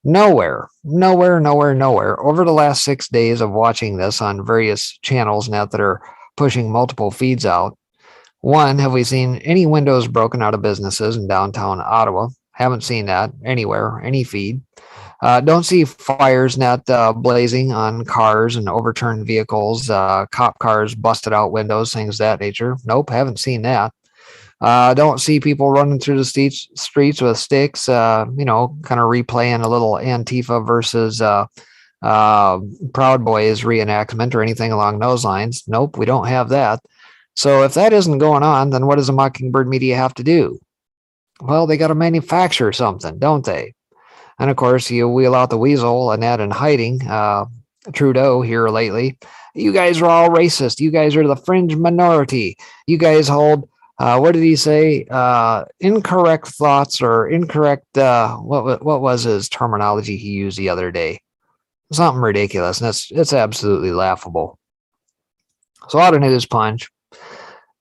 nowhere over the last 6 days of watching this on various channels now that are pushing multiple feeds out. One, have we seen any windows broken out of businesses in downtown Ottawa? Haven't seen that anywhere, any feed. Don't see fires not blazing on cars and overturned vehicles, cop cars busted out windows, things of that nature. Nope, haven't seen that. Don't see people running through the streets with sticks, kind of replaying a little Antifa versus Proud Boys reenactment or anything along those lines. Nope, we don't have that. So if that isn't going on, then what does the Mockingbird Media have to do? Well, they got to manufacture something, don't they? And of course, you wheel out the weasel and that in hiding, Trudeau here lately. You guys are all racist. You guys are the fringe minority. You guys hold What did he say? Incorrect thoughts or incorrect, what was his terminology he used the other day? Something ridiculous, and it's absolutely laughable. So out of news punch.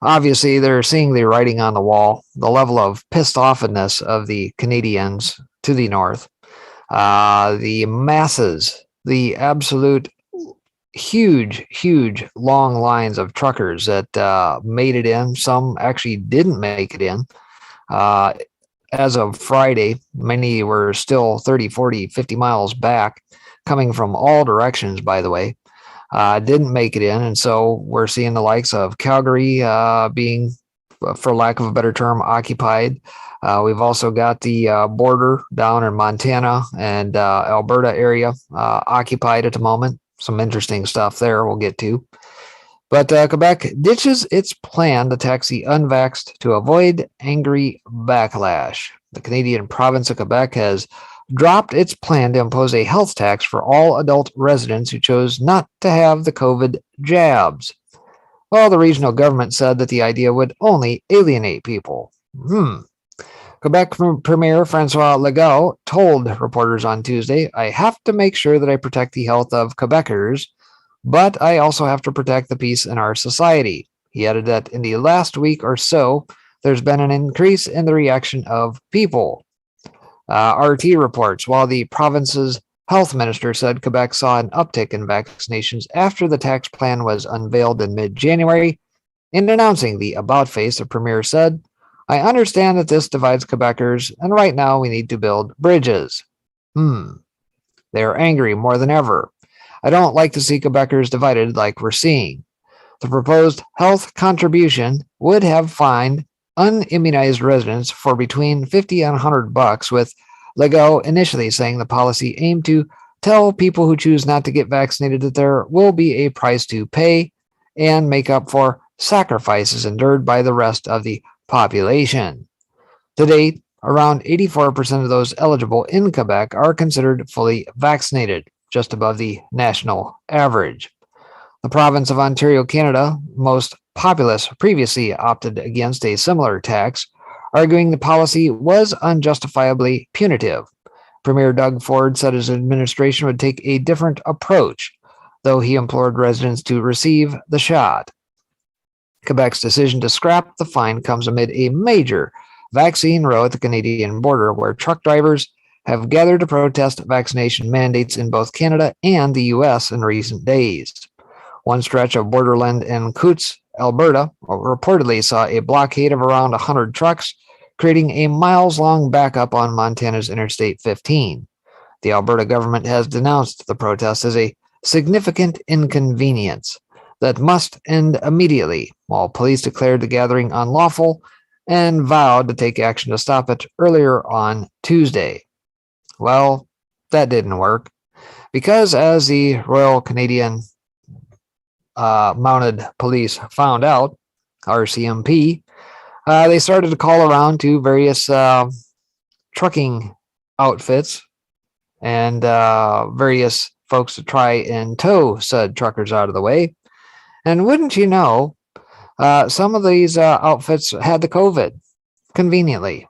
Obviously, they're seeing the writing on the wall, the level of pissed offness of the Canadians to the north, the masses, the absolute huge, long lines of truckers that made it in. Some actually didn't make it in. As of Friday, many were still 30, 40, 50 miles back, coming from all directions, by the way. Didn't make it in. And so we're seeing the likes of Calgary being, for lack of a better term, occupied. We've also got the border down in Montana and Alberta area occupied at the moment. Some interesting stuff there we'll get to. But Quebec ditches its plan to tax the unvaxxed to avoid angry backlash. The Canadian province of Quebec has dropped its plan to impose a health tax for all adult residents who chose not to have the COVID jabs. Well, the regional government said that the idea would only alienate people. Quebec Premier Francois Legault told reporters on Tuesday, "I have to make sure that I protect the health of Quebecers, but I also have to protect the peace in our society." He added that in the last week or so, there's been an increase in the reaction of people. RT reports, while the province's health minister said Quebec saw an uptick in vaccinations after the tax plan was unveiled in mid-January. In announcing the about face, the premier said, "I understand that this divides Quebecers, and right now we need to build bridges." They are angry more than ever. "I don't like to see Quebecers divided like we're seeing." The proposed health contribution would have fined unimmunized residents for between $50 and $100, with Legault initially saying the policy aimed to tell people who choose not to get vaccinated that there will be a price to pay and make up for sacrifices endured by the rest of the population. To date, around 84% of those eligible in Quebec are considered fully vaccinated, just above the national average. The province of Ontario, Canada, most populous, previously opted against a similar tax, arguing the policy was unjustifiably punitive. Premier Doug Ford said his administration would take a different approach, though he implored residents to receive the shot. Quebec's decision to scrap the fine comes amid a major vaccine row at the Canadian border, where truck drivers have gathered to protest vaccination mandates in both Canada and the U.S. in recent days. One stretch of borderland in Coutts, Alberta, reportedly saw a blockade of around 100 trucks, creating a miles-long backup on Montana's Interstate 15. The Alberta government has denounced the protest as a significant inconvenience that must end immediately, while police declared the gathering unlawful and vowed to take action to stop it earlier on Tuesday. Well, that didn't work, because as the Royal Canadian Mounted Police found out, RCMP, they started to call around to various trucking outfits and various folks to try and tow said truckers out of the way. And wouldn't you know, some of these outfits had the COVID, conveniently.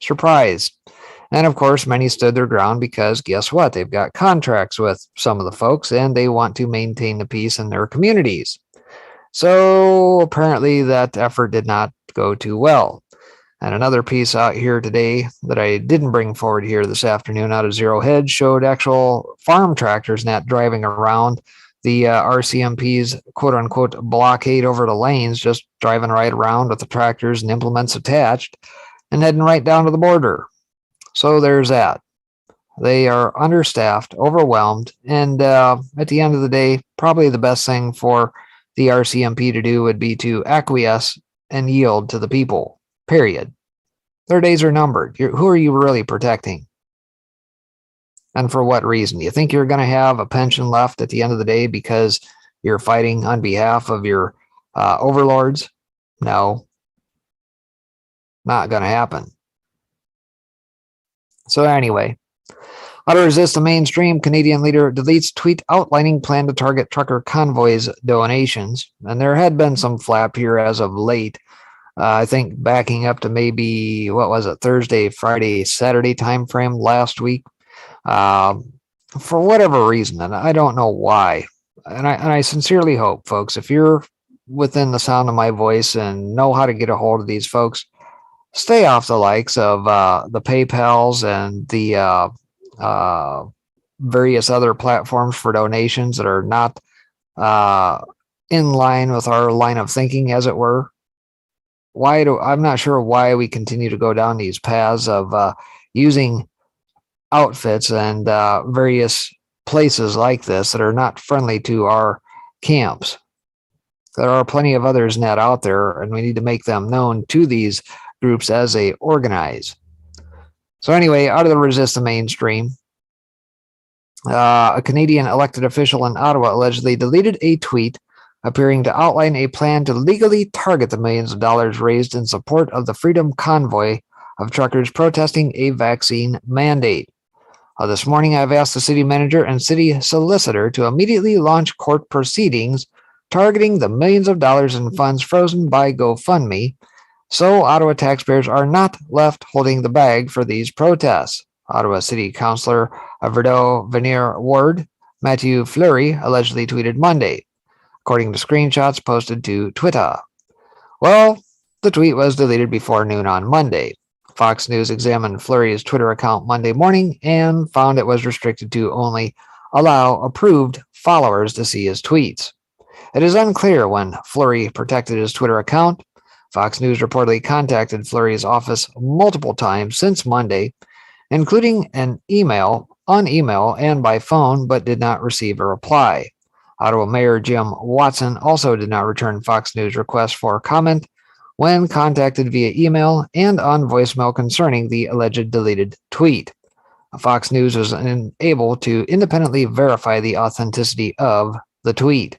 Surprise. And of course, many stood their ground because guess what? They've got contracts with some of the folks and they want to maintain the peace in their communities. So apparently that effort did not go too well. And another piece out here today that I didn't bring forward here this afternoon out of Zero Hedge showed actual farm tractors not driving around the RCMP's quote-unquote blockade over the lanes, just driving right around with the tractors and implements attached and heading right down to the border. So there's that. They are understaffed, overwhelmed, and at the end of the day, probably the best thing for the RCMP to do would be to acquiesce and yield to the people, period. Their days are numbered. Who are you really protecting? And for what reason? Do you think you're going to have a pension left at the end of the day because you're fighting on behalf of your overlords? No. Not going to happen. So anyway, how to resist the mainstream, Canadian leader deletes tweet outlining plan to target trucker convoys donations. And there had been some flap here as of late I think backing up to maybe, what was it, Thursday, Friday, Saturday timeframe last week. For whatever reason, and I don't know why. And I sincerely hope, folks, if you're within the sound of my voice and know how to get a hold of these folks, stay off the likes of the PayPals and the various other platforms for donations that are not in line with our line of thinking, as it were. I'm not sure why we continue to go down these paths of using outfits and various places like this that are not friendly to our camps. There are plenty of others net out there, and we need to make them known to these groups as they organize. So anyway, out of the resist the mainstream, a Canadian elected official in Ottawa allegedly deleted a tweet appearing to outline a plan to legally target the millions of dollars raised in support of the Freedom Convoy of truckers protesting a vaccine mandate. This morning, I've asked the city manager and city solicitor to immediately launch court proceedings targeting the millions of dollars in funds frozen by GoFundMe, so Ottawa taxpayers are not left holding the bag for these protests. Ottawa City Councillor Verdo Venier Ward, Matthew Fleury, allegedly tweeted Monday, according to screenshots posted to Twitter. Well, the tweet was deleted before noon on Monday. Fox News examined Fleury's Twitter account Monday morning and found it was restricted to only allow approved followers to see his tweets. It is unclear when Fleury protected his Twitter account. Fox News reportedly contacted Fleury's office multiple times since Monday, including on email and by phone, but did not receive a reply. Ottawa Mayor Jim Watson also did not return Fox News requests for comment when contacted via email and on voicemail concerning the alleged deleted tweet. Fox News was unable to independently verify the authenticity of the tweet.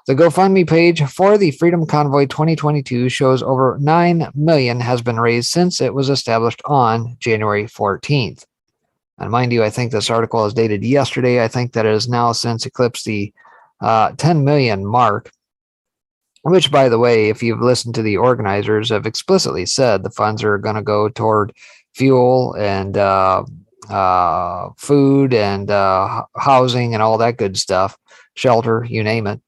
The GoFundMe page for the Freedom Convoy 2022 shows over $9 million has been raised since it was established on January 14th. And mind you, I think this article is dated yesterday. I think that it has now since eclipsed the 10 million mark, which, by the way, if you've listened to the organizers, have explicitly said the funds are going to go toward fuel and food and housing and all that good stuff, shelter, you name it.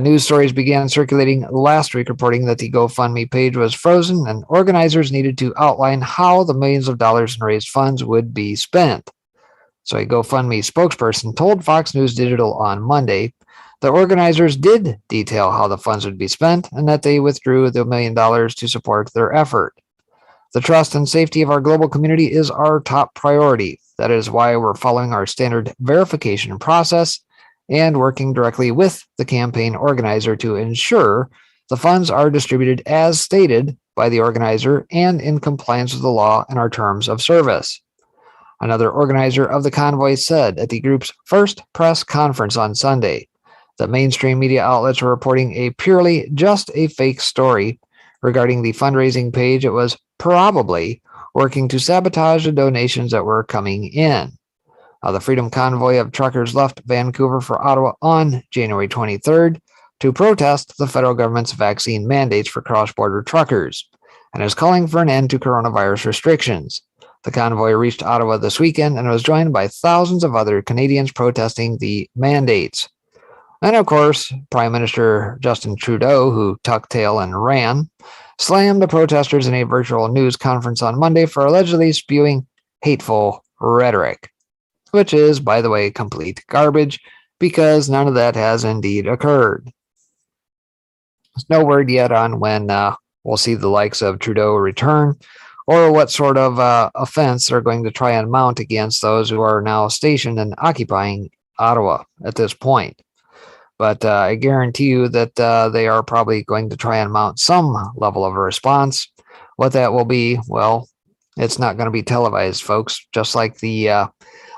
News stories began circulating last week reporting that the GoFundMe page was frozen and organizers needed to outline how the millions of dollars in raised funds would be spent. So a GoFundMe spokesperson told Fox News Digital on Monday the organizers did detail how the funds would be spent and that they withdrew the $1 million to support their effort. The trust and safety of our global community is our top priority. That is why we're following our standard verification process and working directly with the campaign organizer to ensure the funds are distributed as stated by the organizer and in compliance with the law and our terms of service. Another organizer of the convoy said at the group's first press conference on Sunday that mainstream media outlets were reporting just a fake story regarding the fundraising page. It was probably working to sabotage the donations that were coming in. The Freedom Convoy of truckers left Vancouver for Ottawa on January 23rd to protest the federal government's vaccine mandates for cross-border truckers and is calling for an end to coronavirus restrictions. The convoy reached Ottawa this weekend and was joined by thousands of other Canadians protesting the mandates. And of course, Prime Minister Justin Trudeau, who tucked tail and ran, slammed the protesters in a virtual news conference on Monday for allegedly spewing hateful rhetoric, which is, by the way, complete garbage because none of that has indeed occurred. There's no word yet on when we'll see the likes of Trudeau return or what sort of offense they're going to try and mount against those who are now stationed and occupying Ottawa at this point. But I guarantee you that they are probably going to try and mount some level of a response. What that will be, well, it's not going to be televised, folks. Just like the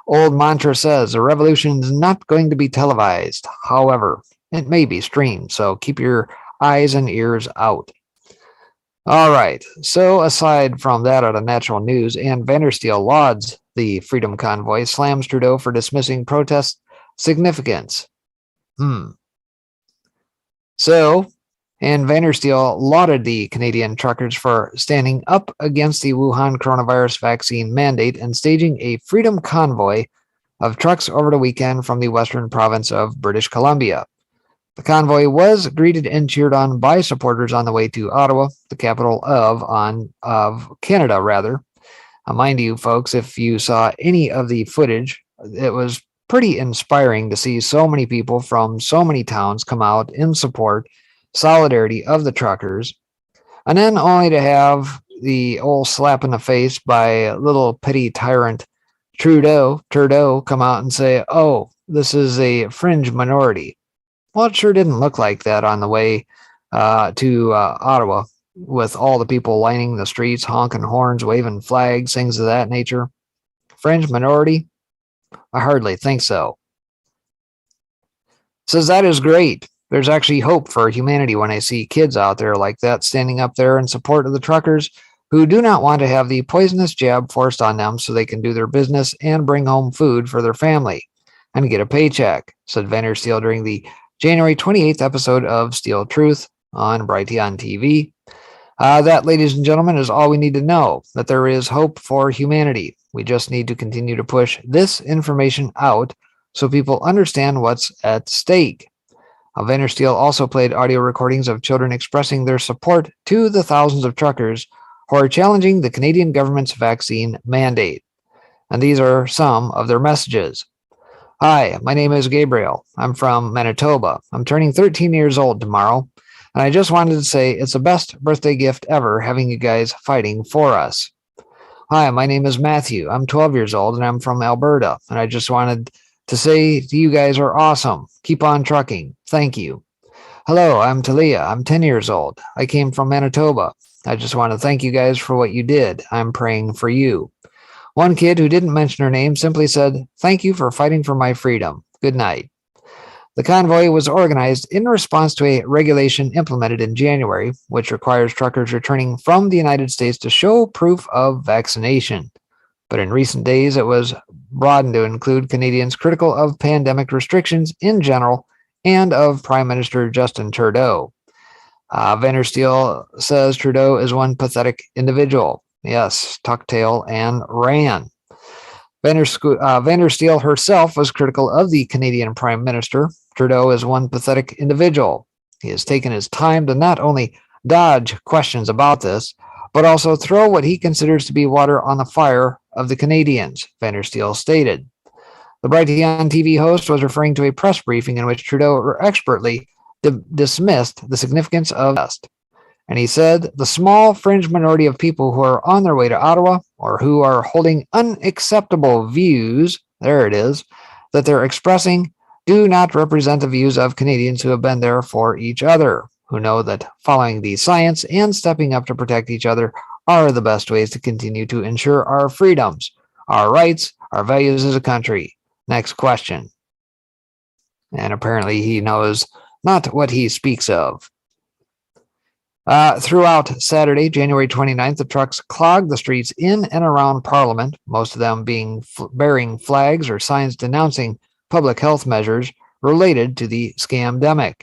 old mantra says, a revolution is not going to be televised. However, it may be streamed, so keep your eyes and ears out. All right, so aside from that out of natural news, Ann Vandersteel lauds the Freedom Convoy, slams Trudeau for dismissing protest significance. So, And Vandersteel lauded the Canadian truckers for standing up against the Wuhan coronavirus vaccine mandate and staging a freedom convoy of trucks over the weekend from the western province of British Columbia. The convoy was greeted and cheered on by supporters on the way to Ottawa, the capital of Canada, rather. Mind you, folks, if you saw any of the footage, it was pretty inspiring to see so many people from so many towns come out in support, solidarity of the truckers, and then only to have the old slap in the face by little petty tyrant Trudeau come out and say, oh, this is a fringe minority. Well, it sure didn't look like that on the way to Ottawa, with all the people lining the streets, honking horns, waving flags, things of that nature. Fringe minority? I hardly think so. Says that is great. There's actually hope for humanity when I see kids out there like that standing up there in support of the truckers who do not want to have the poisonous jab forced on them so they can do their business and bring home food for their family and get a paycheck, said Vandersteel during the January 28th episode of Steel Truth on Brighteon TV. That, ladies and gentlemen, is all we need to know, that there is hope for humanity. We just need to continue to push this information out so people understand what's at stake. Vandersteel also played audio recordings of children expressing their support to the thousands of truckers who are challenging the Canadian government's vaccine mandate. And these are some of their messages. Hi, my name is Gabriel. I'm from Manitoba. I'm turning 13 years old tomorrow. And I just wanted to say it's the best birthday gift ever having you guys fighting for us. Hi, my name is Matthew. I'm 12 years old and I'm from Alberta. And I just wanted to say you guys are awesome. Keep on trucking. Thank you. Hello, I'm Talia. I'm 10 years old. I came from Manitoba. I just want to thank you guys for what you did. I'm praying for you. One kid who didn't mention her name simply said, thank you for fighting for my freedom. Good night. The convoy was organized in response to a regulation implemented in January, which requires truckers returning from the United States to show proof of vaccination. But in recent days, it was broadened to include Canadians critical of pandemic restrictions in general and of Prime Minister Justin Trudeau. Vandersteel says Trudeau is one pathetic individual. Yes, tucked tail and ran. Vandersteel herself was critical of the Canadian Prime Minister. Trudeau is one pathetic individual. He has taken his time to not only dodge questions about this, but also throw what he considers to be water on the fire of the Canadians, Vandersteel stated. The Brighteon TV host was referring to a press briefing in which Trudeau expertly dismissed the significance of test. And he said, the small fringe minority of people who are on their way to Ottawa or who are holding unacceptable views, there it is, that they're expressing do not represent the views of Canadians who have been there for each other, who know that following the science and stepping up to protect each other are the best ways to continue to ensure our freedoms, our rights, our values as a country. Next question. And apparently he knows not what he speaks of. Throughout Saturday, January 29th, the trucks clogged the streets in and around Parliament, most of them bearing flags or signs denouncing public health measures related to the scamdemic.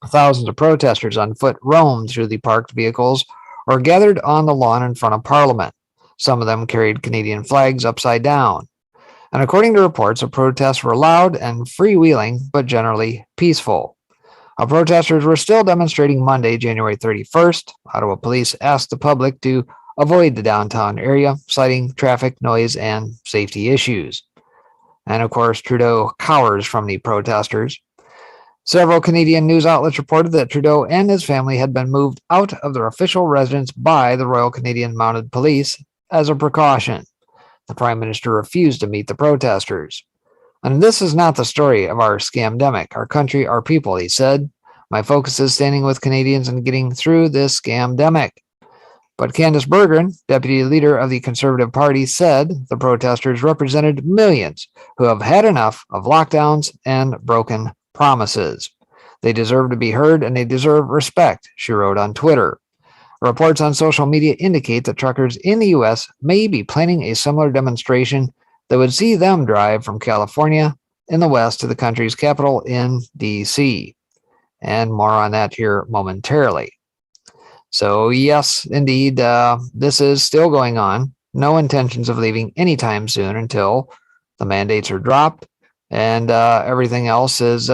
Thousands of protesters on foot roamed through the parked vehicles or gathered on the lawn in front of Parliament. Some of them carried Canadian flags upside down. And according to reports, the protests were loud and freewheeling, but generally peaceful. Protesters were still demonstrating Monday, January 31st. Ottawa police asked the public to avoid the downtown area, citing traffic noise and safety issues. And of course, Trudeau cowers from the protesters. Several Canadian news outlets reported that Trudeau and his family had been moved out of their official residence by the Royal Canadian Mounted Police as a precaution. The Prime Minister refused to meet the protesters. And this is not the story of our scamdemic, our country, our people, he said. My focus is standing with Canadians and getting through this scamdemic. But Candice Bergen, deputy leader of the Conservative Party, said the protesters represented millions who have had enough of lockdowns and broken promises. They deserve to be heard and they deserve respect, she wrote on Twitter. Reports on social media indicate that truckers in the U.S. may be planning a similar demonstration that would see them drive from California in the west to the country's capital in D.C. and more on that here momentarily. So yes, indeed, this is still going on. No intentions of leaving anytime soon until the mandates are dropped and everything else is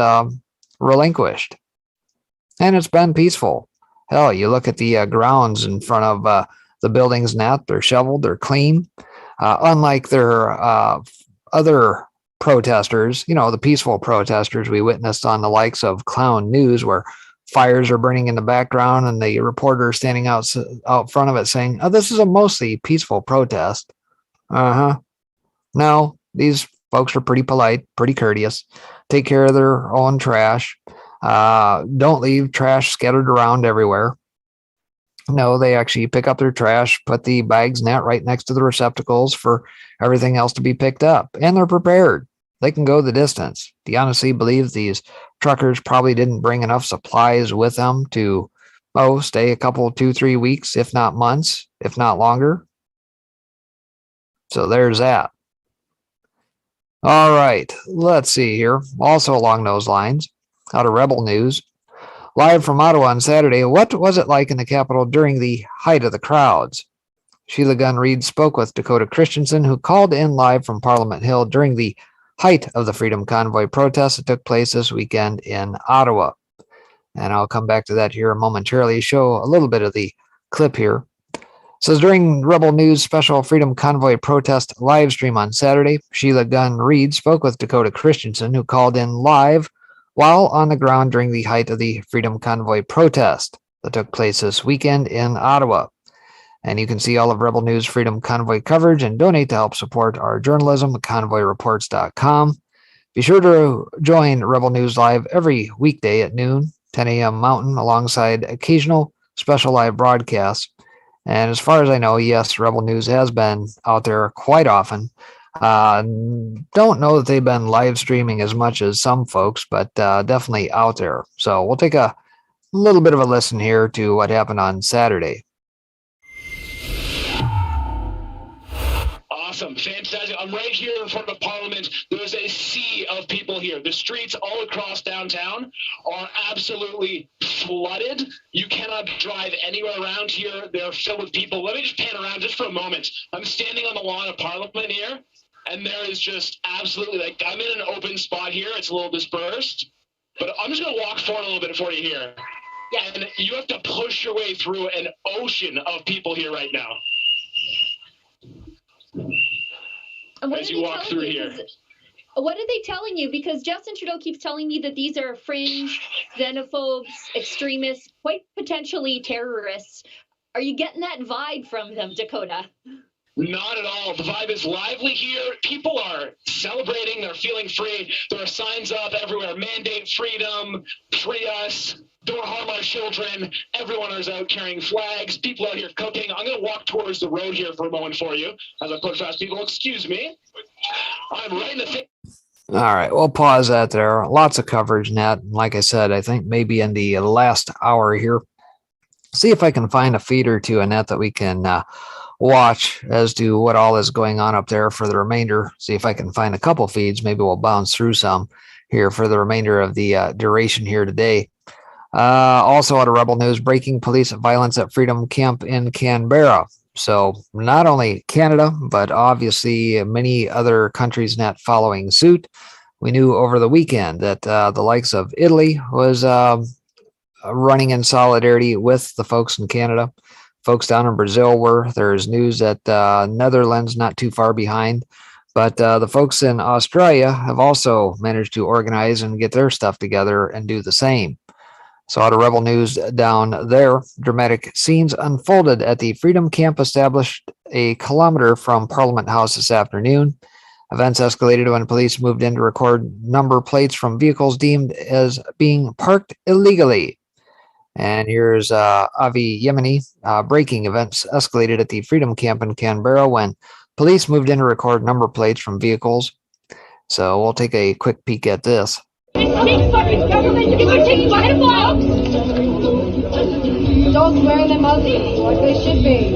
relinquished. And it's been peaceful. Hell, you look at the grounds in front of the buildings now, they're shoveled, they're clean. Unlike their other protesters, the peaceful protesters we witnessed on the likes of Clown News, where fires are burning in the background and the reporter standing out front of it saying, oh, this is a mostly peaceful protest. No, these folks are pretty polite, pretty courteous, take care of their own trash, don't leave trash scattered around everywhere. No, they actually pick up their trash, put the bags net right next to the receptacles for everything else to be picked up, and they're prepared. They can go the distance. Do you honestly believe these truckers probably didn't bring enough supplies with them to, stay a couple, 2-3 weeks, if not months, if not longer? So there's that. All right, let's see here. Also along those lines, out of Rebel News, live from Ottawa on Saturday, what was it like in the Capitol during the height of the crowds? Sheila Gunn Reid spoke with Dakota Christensen, who called in live from Parliament Hill during the height of the Freedom Convoy protests that took place this weekend in Ottawa. And I'll come back to that here momentarily, show a little bit of the clip here. It says, during Rebel News special Freedom Convoy protest live stream on Saturday, Sheila Gunn Reid spoke with Dakota Christensen, who called in live while on the ground during the height of the Freedom Convoy protest that took place this weekend in Ottawa. And you can see all of Rebel News Freedom Convoy coverage and donate to help support our journalism at convoyreports.com. Be sure to join Rebel News Live every weekday at noon, 10 a.m. Mountain, alongside occasional special live broadcasts. And as far as I know, yes, Rebel News has been out there quite often. Don't know that they've been live streaming as much as some folks, but definitely out there. So we'll take a little bit of a listen here to what happened on Saturday. Awesome. Fantastic. I'm right here in front of Parliament. There's a sea of people here. The streets all across downtown are absolutely flooded. You cannot drive anywhere around here. They're filled with people. Let me just pan around just for a moment. I'm standing on the lawn of Parliament here, and there is just absolutely, I'm in an open spot here. It's a little dispersed, but I'm just going to walk forward a little bit for you here. And you have to push your way through an ocean of people here right now. As you walk through here. What are they telling you? Because Justin Trudeau keeps telling me that these are fringe, xenophobes, extremists, quite potentially terrorists. Are you getting that vibe from them, Dakota? Not at all. The vibe is lively here. People are celebrating. They're feeling free. There are signs up everywhere. Mandate freedom, free us, don't harm our children. Everyone is out carrying flags. People out here cooking. I'm going to walk towards the road here for a moment for you as I push past people. Excuse me. I'm right in the thing. All right, we'll pause that there. Lots of coverage, Nat. Like I said, I think maybe in the last hour here, see if I can find a feed or two, Annette, that we can watch as to what all is going on up there for the remainder. See if I can find a couple feeds. Maybe we'll bounce through some here for the remainder of the duration here today. Also out of Rebel News, breaking police violence at Freedom Camp in Canberra. So not only Canada, but obviously many other countries not following suit. We knew over the weekend that the likes of Italy was running in solidarity with the folks in Canada. Folks down in Brazil were. There's news that Netherlands not too far behind. But the folks in Australia have also managed to organize and get their stuff together and do the same. So out of Rebel News down there, dramatic scenes unfolded at the Freedom Camp established a kilometer from Parliament House this afternoon. Events escalated when police moved in to record number plates from vehicles deemed as being parked illegally. And here's Avi Yemeni. Breaking events escalated at the Freedom Camp in Canberra when police moved in to record number plates from vehicles. So we'll take a quick peek at this. Big fucking government, you are taking my blocks. Dogs wearing them ugly, like they should be.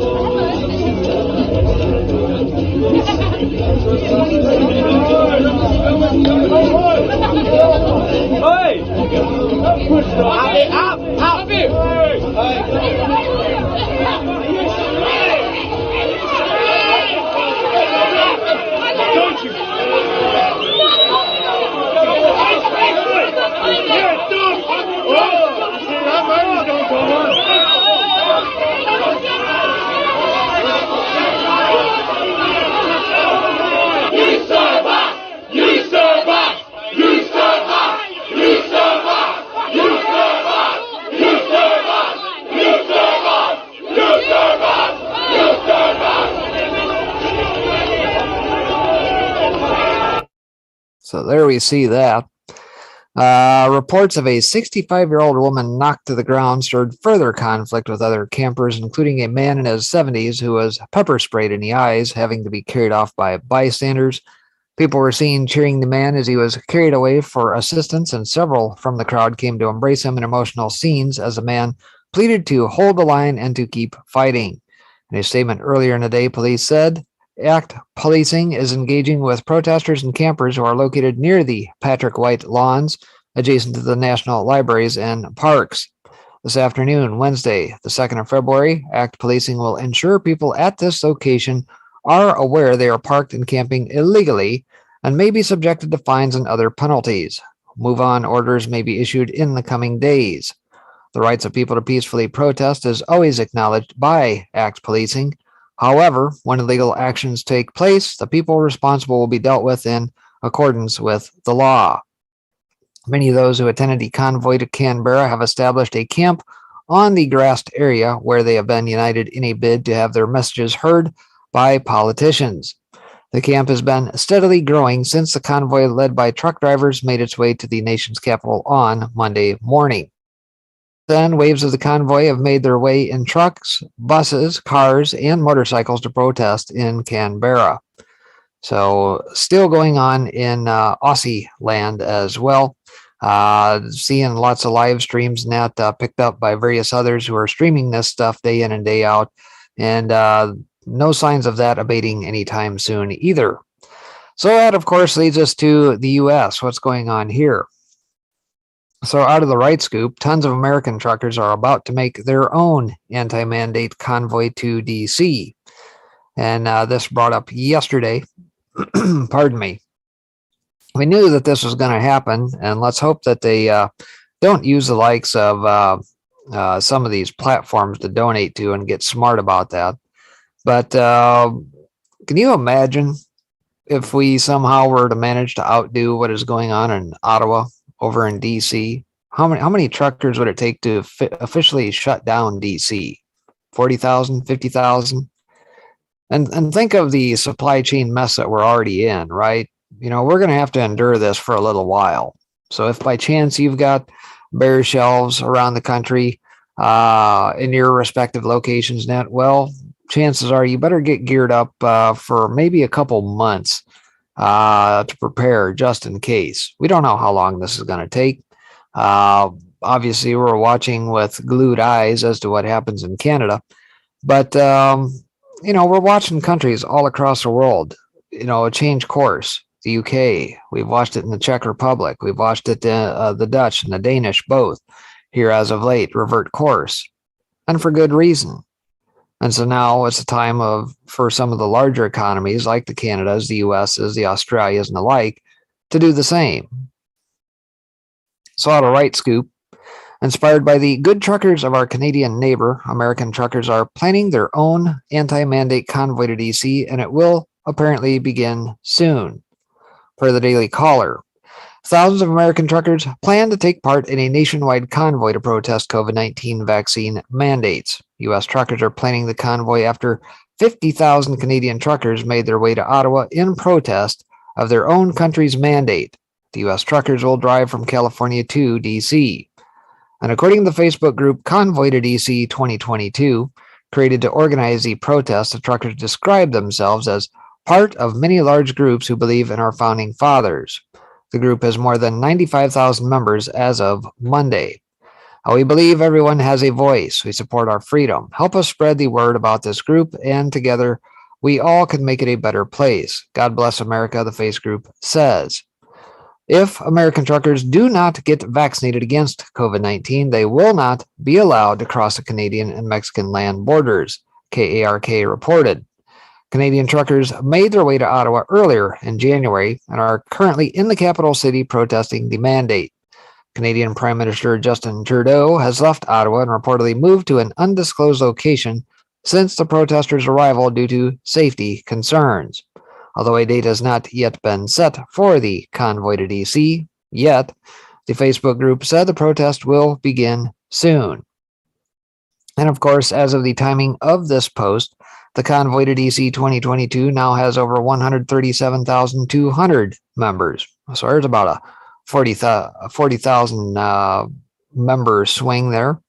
So there we see that. Reports of a 65-year-old woman knocked to the ground stirred further conflict with other campers, including a man in his 70s who was pepper sprayed in the eyes, having to be carried off by bystanders. People were seen cheering the man as he was carried away for assistance, and several from the crowd came to embrace him in emotional scenes as the man pleaded to hold the line and to keep fighting. In a statement earlier in the day, police said, ACT Policing is engaging with protesters and campers who are located near the Patrick White lawns, adjacent to the National Libraries and parks. This afternoon, Wednesday, the 2nd of February, ACT Policing will ensure people at this location are aware they are parked and camping illegally and may be subjected to fines and other penalties. Move-on orders may be issued in the coming days. The rights of people to peacefully protest is always acknowledged by ACT Policing. However, when illegal actions take place, the people responsible will be dealt with in accordance with the law. Many of those who attended the convoy to Canberra have established a camp on the grassed area where they have been united in a bid to have their messages heard by politicians. The camp has been steadily growing since the convoy led by truck drivers made its way to the nation's capital on Monday morning. Then, waves of the convoy have made their way in trucks, buses, cars, and motorcycles to protest in Canberra. So, still going on in Aussie land as well. Seeing lots of live streams and that picked up by various others who are streaming this stuff day in and day out. And no signs of that abating anytime soon either. So that, of course, leads us to the U.S. What's going on here? So out of the right scoop, tons of American truckers are about to make their own anti-mandate convoy to D.C. And this brought up yesterday. Pardon me. We knew that this was going to happen, and let's hope that they don't use the likes of some of these platforms to donate to and get smart about that. But can you imagine if we somehow were to manage to outdo what is going on in Ottawa over in DC? How many truckers would it take to officially shut down DC? 40,000, 50,000? And think of the supply chain mess that we're already in, right? You know, we're going to have to endure this for a little while. So if by chance you've got bare shelves around the country in your respective locations, well, chances are you better get geared up for maybe a couple months to prepare just in case. We don't know how long this is going to take. Obviously, we're watching with glued eyes as to what happens in Canada. But, we're watching countries all across the world, change course. The UK, we've watched it in the Czech Republic. We've watched it the Dutch and the Danish both here as of late revert course, and for good reason. And so now it's a time for some of the larger economies like the Canadas, the USs, the Australias, and the like to do the same. So out of right scoop, inspired by the good truckers of our Canadian neighbor, American truckers are planning their own anti-mandate convoy to DC, and it will apparently begin soon. Per the Daily Caller, thousands of American truckers plan to take part in a nationwide convoy to protest COVID-19 vaccine mandates. U.S. truckers are planning the convoy after 50,000 Canadian truckers made their way to Ottawa in protest of their own country's mandate. The U.S. truckers will drive from California to D.C. And according to the Facebook group Convoy to D.C. 2022, created to organize the protest, the truckers describe themselves as part of many large groups who believe in our founding fathers. The group has more than 95,000 members as of Monday. We believe everyone has a voice. We support our freedom. Help us spread the word about this group, and together We all can make it a better place. God bless America, the Face Group says. If American truckers do not get vaccinated against COVID-19, they will not be allowed to cross the Canadian and Mexican land borders, KARK reported. Canadian truckers made their way to Ottawa earlier in January and are currently in the capital city protesting the mandate. Canadian Prime Minister Justin Trudeau has left Ottawa and reportedly moved to an undisclosed location since the protesters' arrival due to safety concerns. Although a date has not yet been set for the convoy to DC, yet, the Facebook group said the protest will begin soon. And of course, as of the timing of this post, the convoy to DC 2022 now has over 137,200 members. So there's about a 40,000 member swing there.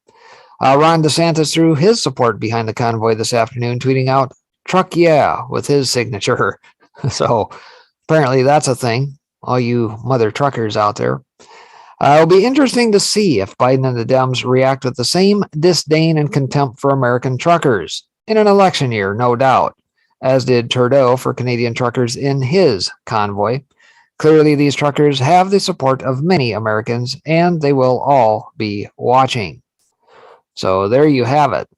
Ron DeSantis threw his support behind the convoy this afternoon, tweeting out, "Truck yeah," with his signature. So apparently that's a thing, all you mother truckers out there. It'll be interesting to see if Biden and the Dems react with the same disdain and contempt for American truckers in an election year, no doubt, as did Trudeau for Canadian truckers in his convoy. Clearly, these truckers have the support of many Americans, and they will all be watching. So there you have it.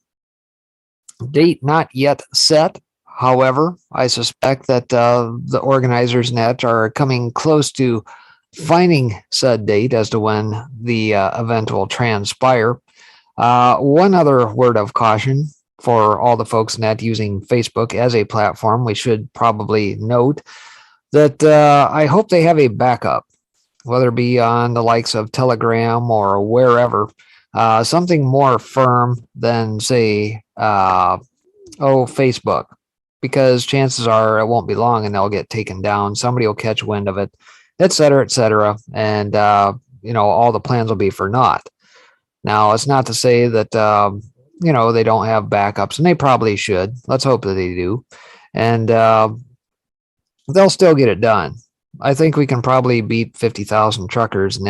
Date not yet set. However, I suspect that the organizers net are coming close to finding said date as to when the event will transpire. One other word of caution for all the folks net using Facebook as a platform, we should probably note that I hope they have a backup, whether it be on the likes of Telegram or wherever, something more firm than, say, Facebook, because chances are it won't be long and they'll get taken down. Somebody will catch wind of it, et cetera, and all the plans will be for naught. Now, it's not to say that they don't have backups, and they probably should. Let's hope that they do, and they'll still get it done. I think we can probably beat 50,000 truckers in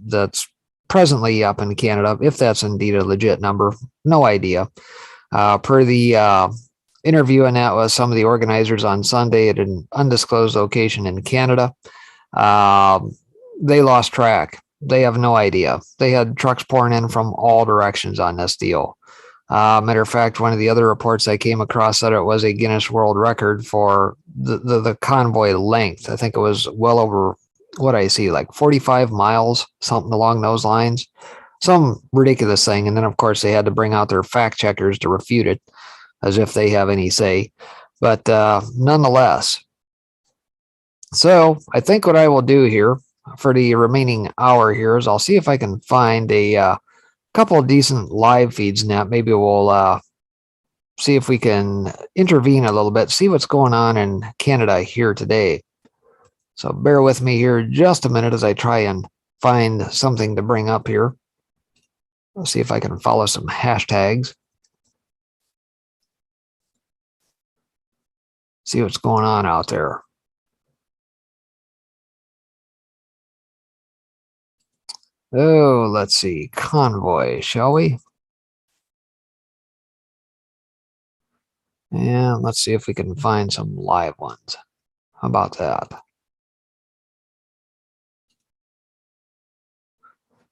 that's presently up in Canada, if that's indeed a legit number. No idea. Per the interview and that with some of the organizers on Sunday at an undisclosed location in Canada, they lost track. They have no idea. They had trucks pouring in from all directions on this deal. Matter of fact, one of the other reports I came across said it was a Guinness World Record for the convoy length. I think it was well over, what I see, like 45 miles, something along those lines. Some ridiculous thing. And then, of course, they had to bring out their fact checkers to refute it, as if they have any say. But nonetheless, so I think what I will do here for the remaining hour here is I'll see if I can find a couple of decent live feeds in that. Maybe we'll see if we can intervene a little bit, see what's going on in Canada here today. So bear with me here just a minute as I try and find something to bring up here. I'll see if I can follow some hashtags. See what's going on out there. Oh, let's see. Convoy, shall we? And let's see if we can find some live ones. How about that?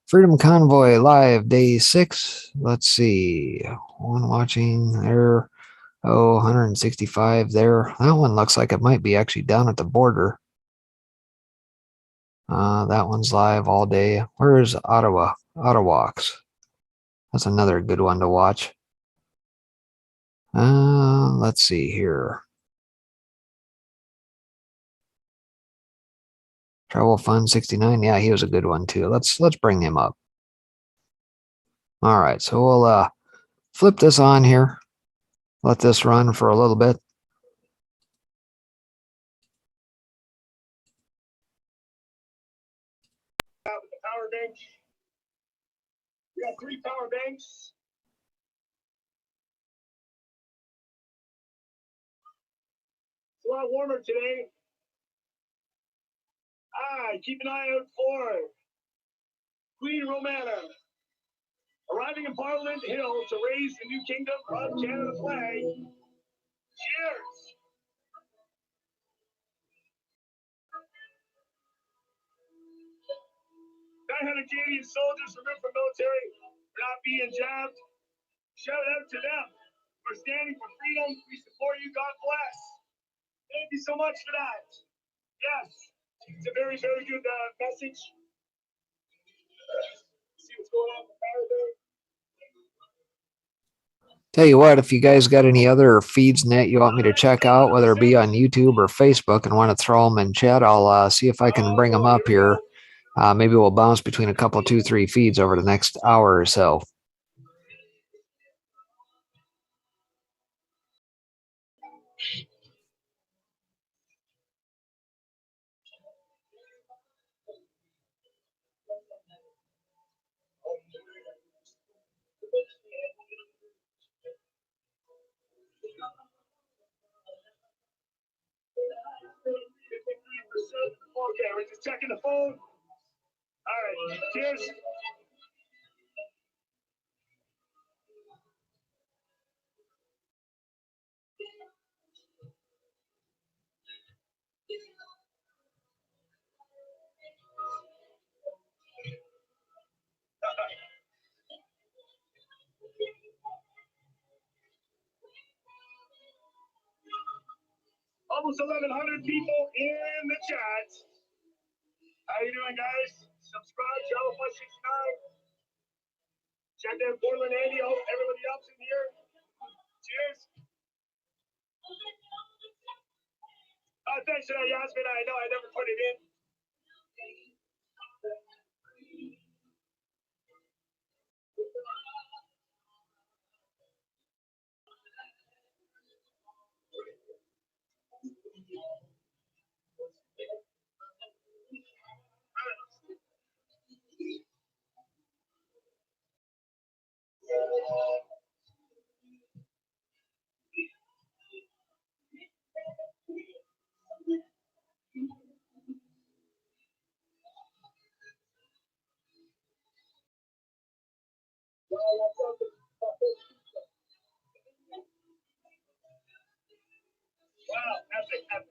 Freedom Convoy live day 6. Let's see. One watching there. Oh, 165 there. That one looks like it might be actually down at the border. That one's live all day. Where's Ottawa? Ottawaks. That's another good one to watch. Let's see here. Travel Fun 69. Yeah, he was a good one too. Let's bring him up. All right, so we'll flip this on here. Let this run for a little bit. With the power bank. We got 3 power banks. It's a lot warmer today. Keep an eye out for Queen Romana arriving in Parliament Hill to raise the new Kingdom of Canada flag. Cheers! 900 Canadian soldiers removed from military for not being jabbed. Shout out to them. We're standing for freedom. We support you. God bless. Thank you so much for that. Yes, it's a very, very good message. See what's going on with fire there. Tell you what, if you guys got any other feeds net you want me to check out, whether it be on YouTube or Facebook, and want to throw them in chat, I'll see if I can bring them up here. Maybe we'll bounce between a couple, 2, 3 feeds over the next hour or so. Okay, we're just checking the phone. All right, cheers. Almost 1,100 people in the chat. How you doing, guys? Subscribe, Channel 569. Check out Portland Andy. I hope everybody else in here. Cheers. Thanks for that, Yasmin. I know I never put it in. Wow, epic, epic.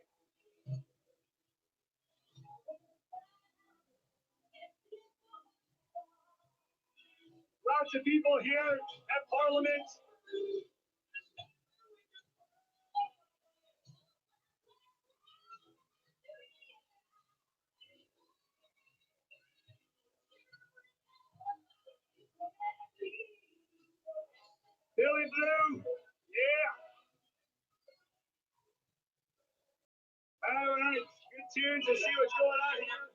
Lots of people here at Parliament. Billy Blue, yeah. All right, good tunes to see what's going on here.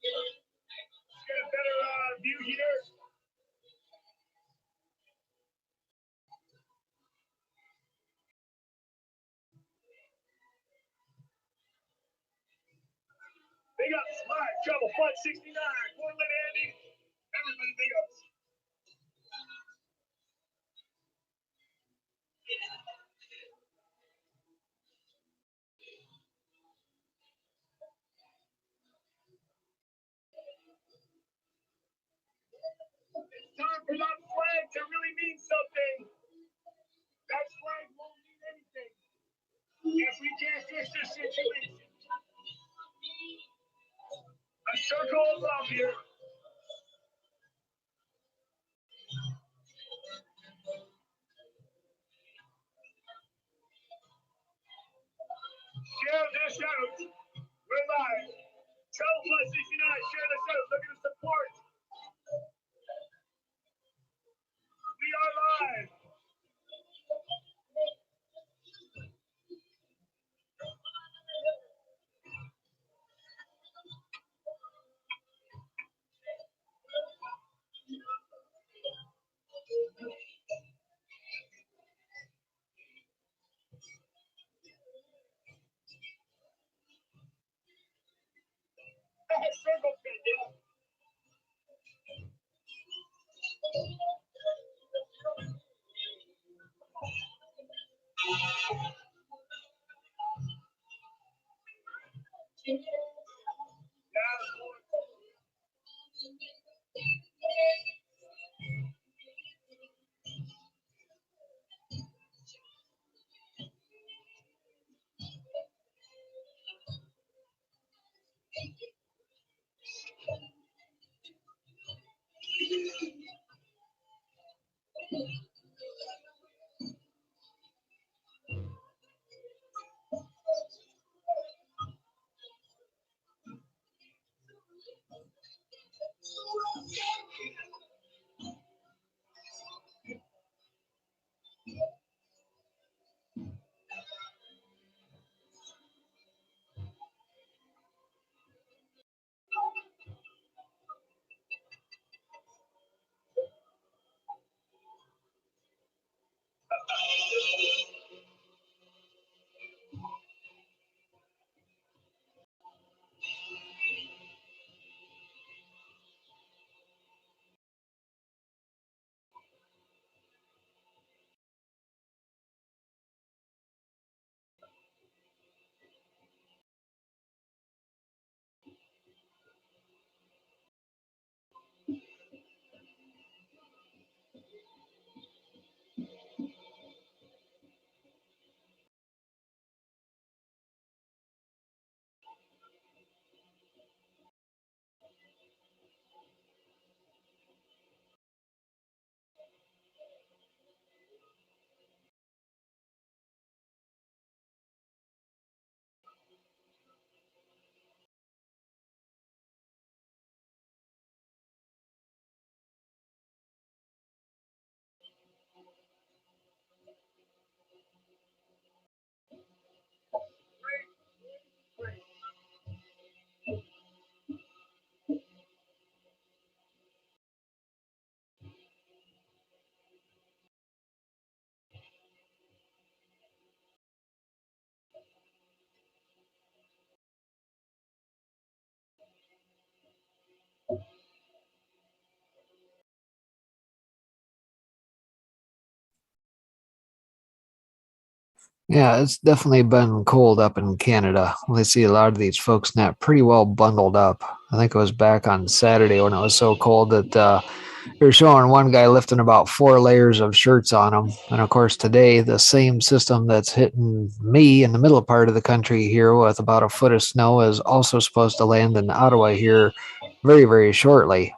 Let's get a better view here. Big ups, live, Trouble Fun 69, Portland Andy. Everybody big ups. It's time for that flag to really mean something. That flag won't mean anything if we can't fix this situation. A circle of love here. Share this out. We're live. Trouble Plus 69, share this out. Look at the support. We are live. Circle pit, yeah. Yeah, it's definitely been cold up in Canada. We see a lot of these folks now pretty well bundled up. I think it was back on Saturday when it was so cold that they were showing one guy lifting about 4 layers of shirts on him. And of course, today, the same system that's hitting me in the middle part of the country here with about a foot of snow is also supposed to land in Ottawa here very, very shortly.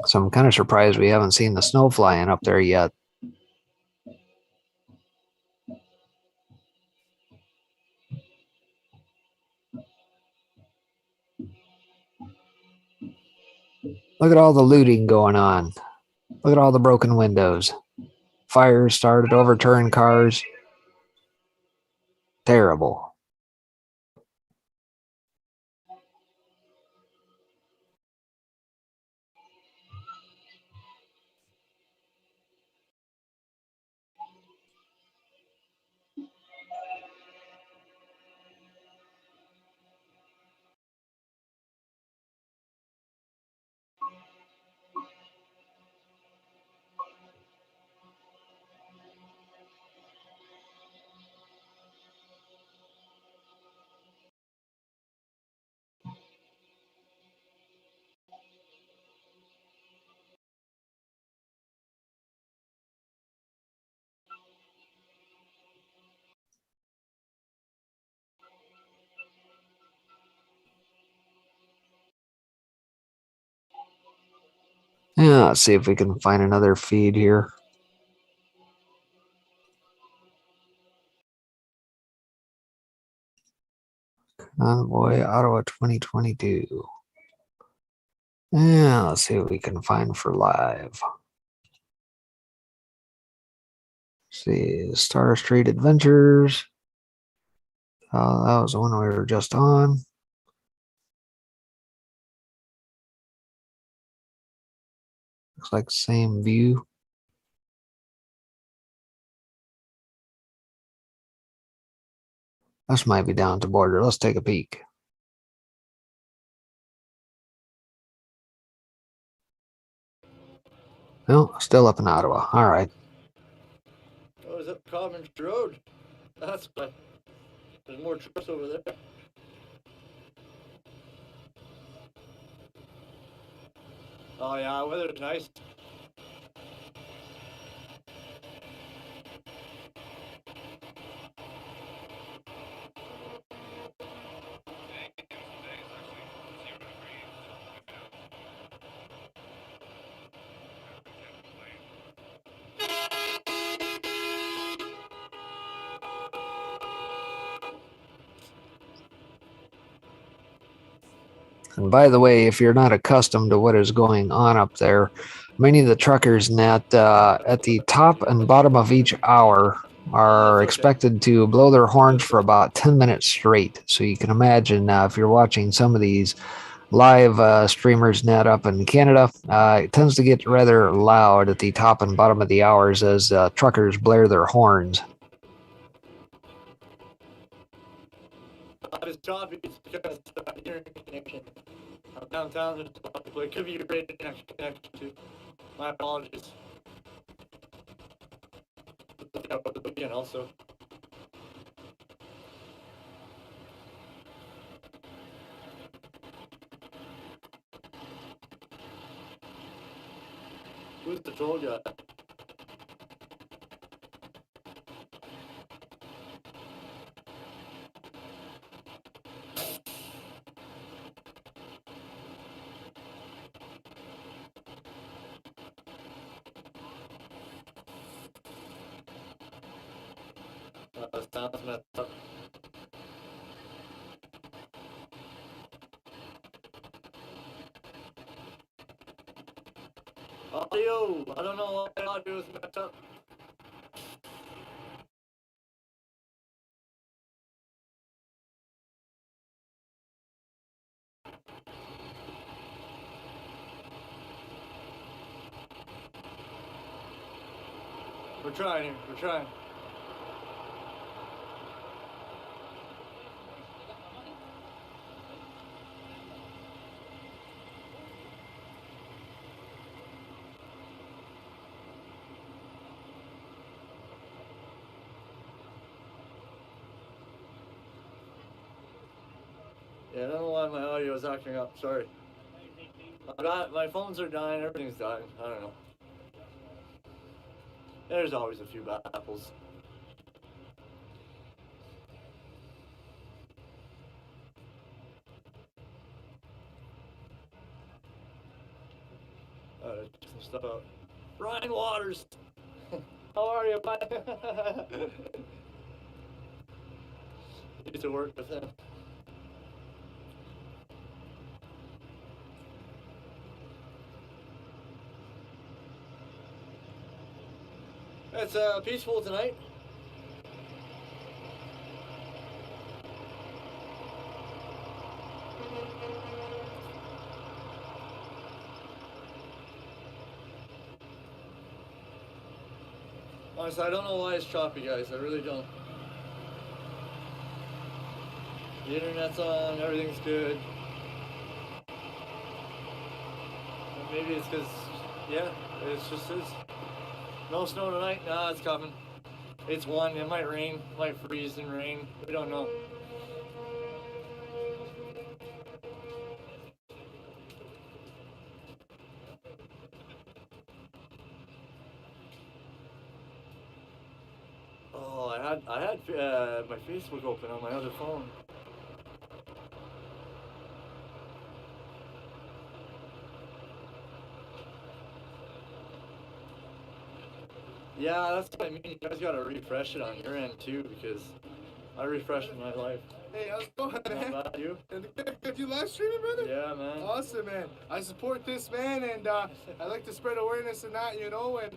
So I'm kind of surprised we haven't seen the snow flying up there yet. Look at all the looting going on. Look at all the broken windows. Fires started, overturned cars. Terrible. Yeah, let's see if we can find another feed here. Convoy, Ottawa 2022. Yeah, let's see what we can find for live. Let's see, Star Street Adventures. That was the one we were just on. Looks like same view. This might be down at the border. Let's take a peek. No, still up in Ottawa. All right. Oh, is that Commons Road? That's good. There's more trucks over there. Oh yeah, weather's nice. And by the way, if you're not accustomed to what is going on up there, many of the truckers at the top and bottom of each hour are expected to blow their horns for about 10 minutes straight. So you can imagine if you're watching some of these live streamers net up in Canada, it tends to get rather loud at the top and bottom of the hours as truckers blare their horns. His job is because internet connection. Downtown, there's a lot of people. It could be your radio connection too. My apologies. Again, also. Who's the troll guy? Sounds messed up. Audio! I don't know why audio is messed up. We're trying here. We're trying. Yeah, I don't know why my audio is acting up. Sorry. My phones are dying. Everything's dying. I don't know. There's always a few bad apples. Check some stuff out. Ryan Waters. How are you, bud? Used to work with him. It's peaceful tonight. Honestly, I don't know why it's choppy, guys. I really don't. The internet's on, everything's good. Maybe it's because, yeah, it's just is. No snow tonight? Nah, it's coming. It's one. It might rain, might freeze and rain. We don't know. Oh, I had my Facebook open on my other phone. Yeah, that's what I mean. You guys gotta refresh it on your end too, because I refreshed my life. Hey, how's it going, man? Not bad, you? Good, you live streaming, brother? Yeah, man. Awesome, man. I support this, man, and I like to spread awareness and that, you know, and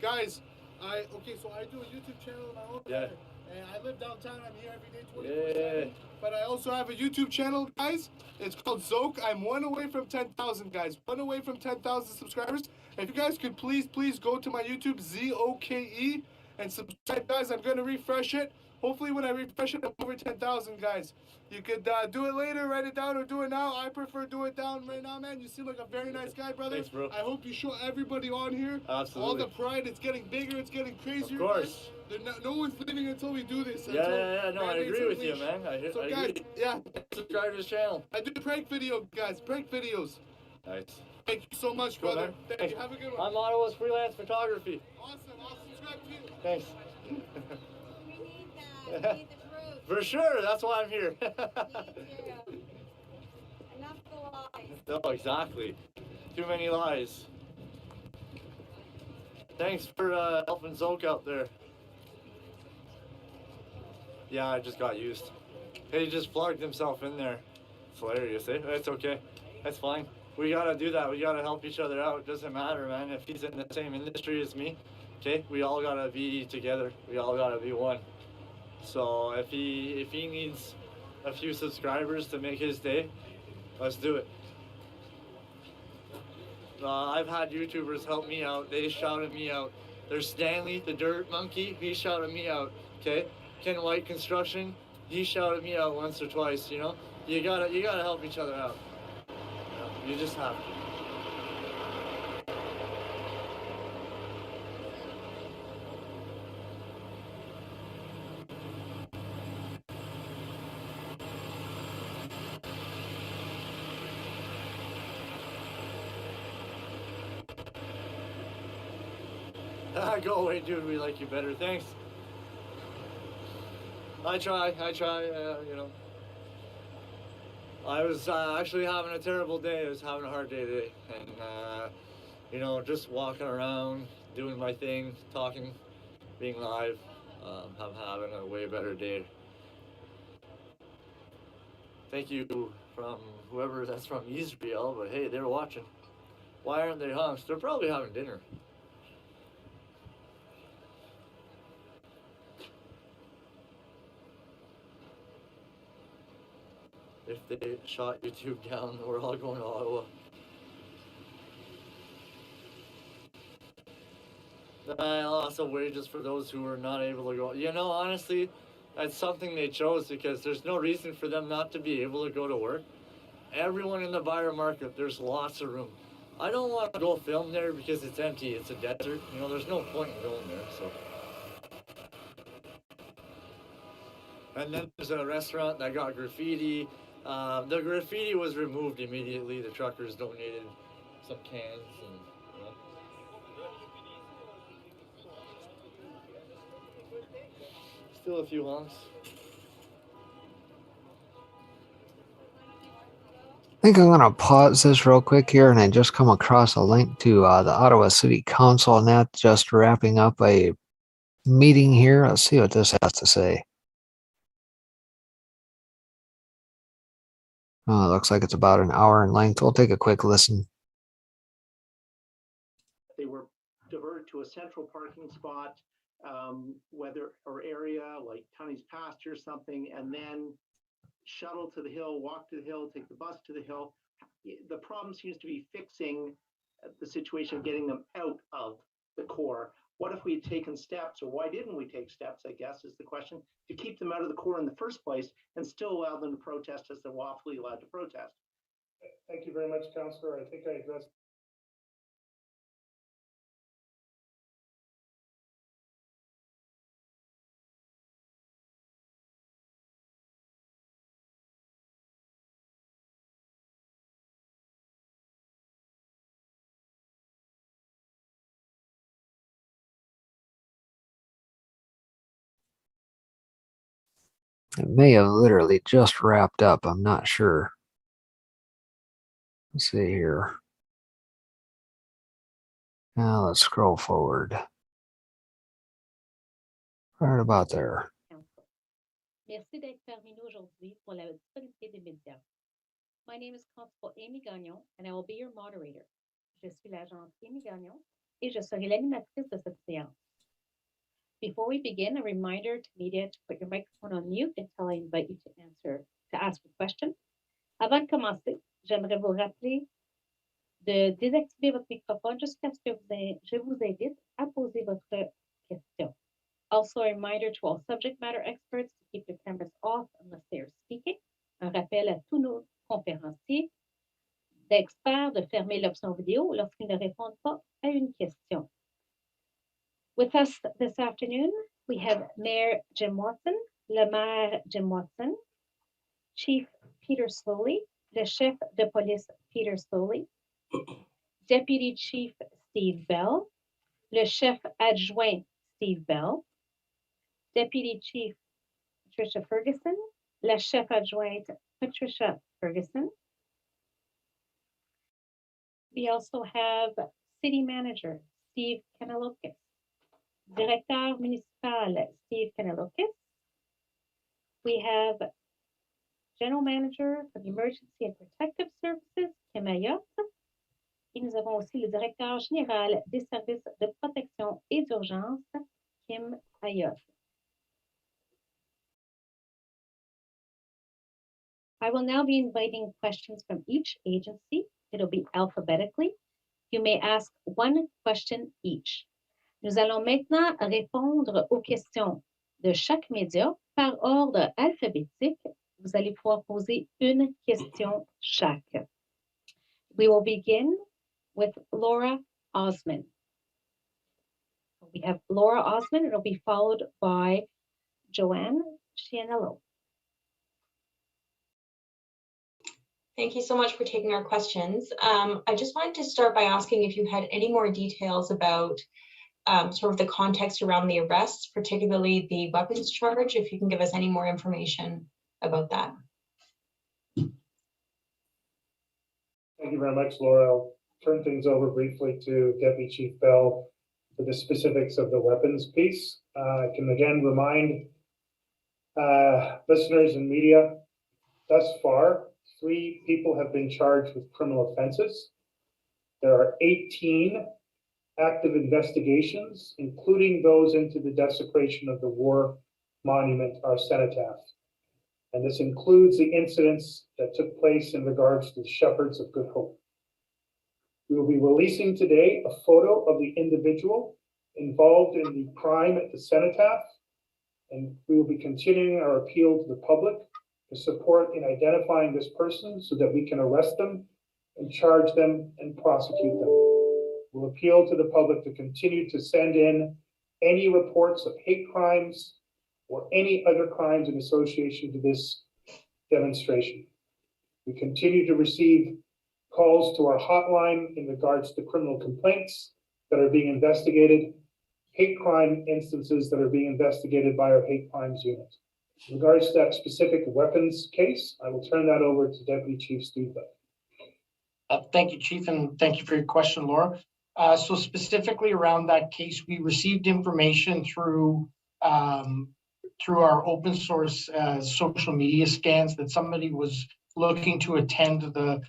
guys, so I do a YouTube channel of my own. Yeah. And I live downtown. I'm here every day, 24/7. Yeah. But I also have a YouTube channel, guys. It's called Zoke. I'm one away from 10,000, guys. One away from 10,000 subscribers. If you guys could please go to my YouTube, ZOKE, and subscribe, guys. I'm going to refresh it. Hopefully when I refresh it, I'm over 10,000, guys. You could do it later, write it down, or do it now. I prefer do it down right now, man. You seem like a very nice guy, brother. Thanks, bro. I hope you show everybody on here Absolutely. all the pride. It's getting bigger. It's getting crazier. Of course. No one's leaving until we do this. Yeah. No, I agree with you, man. I guys, agree. yeah. Subscribe to this channel. I do prank video, guys. Prank videos. Nice. Thank you so much, Cool, brother. man. Thank you. Have a good one. I'm Ottawa's freelance photography. Awesome. I'll subscribe to you. Thanks. We need that. We need the proof. For sure. That's why I'm here. Me too. Enough the lies. No, exactly. Too many lies. Thanks for helping Zoke out there. Yeah, I just got used. He just plugged himself in there. It's hilarious, eh? It's okay. That's fine. We gotta do that. We gotta help each other out. It doesn't matter, man. If he's in the same industry as me, okay? We all gotta be together. We all gotta be one. So if he needs a few subscribers to make his day, let's do it. I've had YouTubers help me out. They shouted me out. There's Stanley, the dirt monkey. He shouted me out. Okay. Ken White Construction. He shouted me out once or twice. You know. You gotta help each other out. You just have to. Go away, dude. We like you better. Thanks. I try, you know. I was actually having a terrible day. I was having a hard day today. And, you know, just walking around, doing my thing, talking, being live. I'm having a way better day. Thank you from whoever that's from Israel, but hey, they're watching. Why aren't they hungry? They're probably having dinner. If they shot YouTube down, we're all going to Ottawa. I lost wages for those who were not able to go. You know, honestly, that's something they chose because there's no reason for them not to be able to go to work. Everyone in the buyer market, there's lots of room. I don't want to go film there because it's empty. It's a desert. You know, there's no point in going there. So. And then there's a restaurant that got graffiti. The graffiti was removed immediately. The truckers donated some cans and still a few honks. I think I'm going to pause this real quick here, and I just come across a link to the Ottawa City Council, and that's just wrapping up a meeting here. Let's see what this has to say. Looks like it's about an hour in length. We'll take a quick listen. They were diverted to a central parking spot, whether or area like Tunney's pasture or something, and then shuttle to the hill, walk to the hill, take the bus to the hill. The problem seems to be fixing the situation of getting them out of the core. What if we had taken steps, or why didn't we take steps, I guess, is the question, to keep them out of the core in the first place and still allow them to protest as they're lawfully allowed to protest? Thank you very much, Councillor. I think I addressed. It may have literally just wrapped up. I'm not sure. Let's see here. Now let's scroll forward. Right about there. Merci d'être parmi nous aujourd'hui pour la disponibilité des médias. My name is Constable Amy Gagnon, and I will be your moderator. Je suis l'agente Amy Gagnon, et je serai l'animatrice de cette séance. Before we begin, a reminder to media to put your microphone on mute until I invite you to ask a question. Avant de commencer, j'aimerais vous rappeler de désactiver votre microphone jusqu'à ce que je vous invite à poser votre question. Also, a reminder to all subject matter experts to keep their cameras off unless they are speaking. Un rappel à tous nos conférenciers d'experts de fermer l'option vidéo lorsqu'ils ne répondent pas à une question. With us this afternoon, we have Mayor Jim Watson, le maire Jim Watson, Chief Peter Slowly, le chef de police Peter Slowly, Deputy Chief Steve Bell, le chef adjoint Steve Bell, Deputy Chief Patricia Ferguson, la chef adjointe Patricia Ferguson. We also have City Manager Steve Kanalokis, Directeur Municipal Steve Kanalokis. We have General Manager for the Emergency and Protective Services, Kim Ayotte. Et nous avons aussi le Directeur Général des Services de Protection et d'Urgence, Kim Ayotte. I will now be inviting questions from each agency. It'll be alphabetically. You may ask one question each. Nous allons maintenant répondre aux questions de chaque média par ordre alphabétique. Vous allez pouvoir poser une question chaque. We will begin with Laura Osman. We have Laura Osman. It'll be followed by Joanne Chianello. Thank you so much for taking our questions. I just wanted to start by asking if you had any more details about sort of the context around the arrests, particularly the weapons charge, if you can give us any more information about that. Thank you very much, Laura. I'll turn things over briefly to Deputy Chief Bell for the specifics of the weapons piece. I can again remind listeners and media, thus far, 3 people have been charged with criminal offenses. There are 18 active investigations, including those into the desecration of the war monument, our cenotaph. And this includes the incidents that took place in regards to the Shepherds of Good Hope. We will be releasing today a photo of the individual involved in the crime at the cenotaph, and we will be continuing our appeal to the public to support in identifying this person so that we can arrest them and charge them and prosecute them. We'll appeal to the public to continue to send in any reports of hate crimes or any other crimes in association to this demonstration. We continue to receive calls to our hotline in regards to criminal complaints that are being investigated, hate crime instances that are being investigated by our hate crimes unit. In regards to that specific weapons case, I will turn that over to Deputy Chief Steve Buck. Thank you, Chief, and thank you for your question, Laura. So specifically around that case, we received information through our open source social media scans that somebody was looking to attend the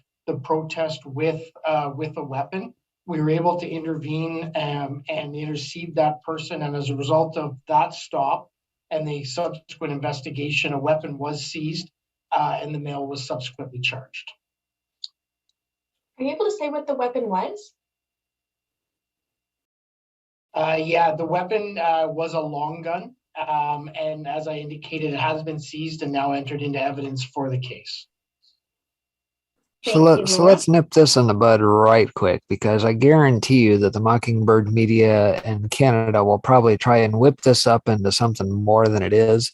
protest with a weapon. We were able to intervene and intercede that person, and as a result of that stop and the subsequent investigation, a weapon was seized and the male was subsequently charged. Are you able to say what the weapon was? Yeah, the weapon was a long gun, and as I indicated, it has been seized and now entered into evidence for the case. So let's nip this in the bud right quick, because I guarantee you that the Mockingbird media in Canada will probably try and whip this up into something more than it is.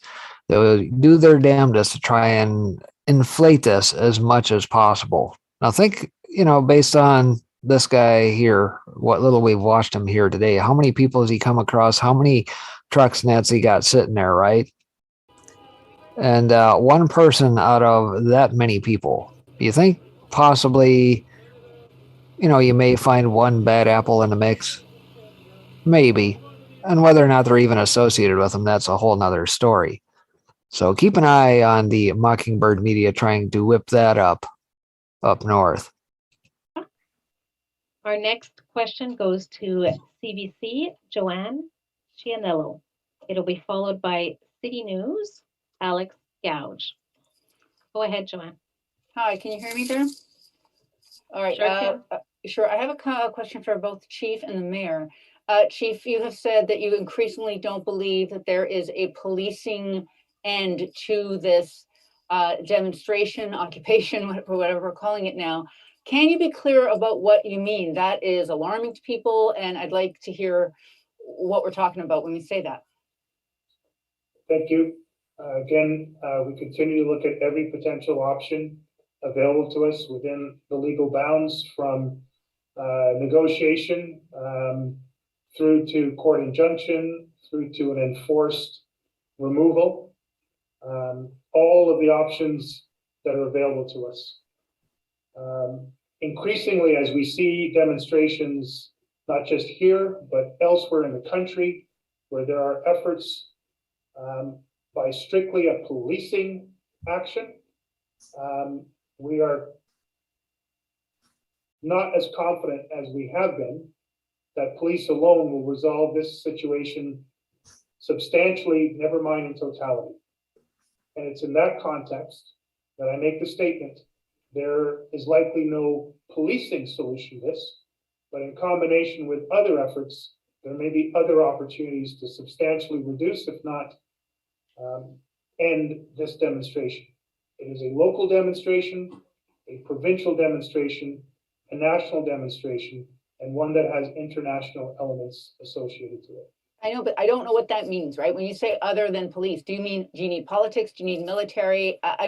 They'll do their damnedest to try and inflate this as much as possible. Now think, based on this guy here, what little we've watched him here today, how many people has he come across? How many trucks nets he got sitting there, right? And one person out of that many people, you think possibly, you may find one bad apple in the mix? Maybe. And whether or not they're even associated with them, that's a whole nother story. So keep an eye on the Mockingbird media trying to whip that up north. Our next question goes to CBC, Joanne Chianello. It'll be followed by City News, Alex Gouge. Go ahead, Joanne. Hi, can you hear me there? All right. Sure, sure. I have a question for both the Chief and the Mayor. Chief, you have said that you increasingly don't believe that there is a policing end to this demonstration, occupation, whatever we're calling it now. Can you be clear about what you mean? That is alarming to people, and I'd like to hear what we're talking about when we say that. Thank you. Again, we continue to look at every potential option available to us within the legal bounds, from negotiation through to court injunction, through to an enforced removal. All of the options that are available to us. Increasingly, as we see demonstrations, not just here, but elsewhere in the country, where there are efforts by strictly a policing action, we are not as confident as we have been that police alone will resolve this situation substantially, never mind in totality. And it's in that context that I make the statement: there is likely no policing solution to this, but in combination with other efforts, there may be other opportunities to substantially reduce, if not end, this demonstration. It is a local demonstration, a provincial demonstration, a national demonstration, and one that has international elements associated to it. I know, but I don't know what that means, right? When you say other than police, do you need politics? Do you need military? I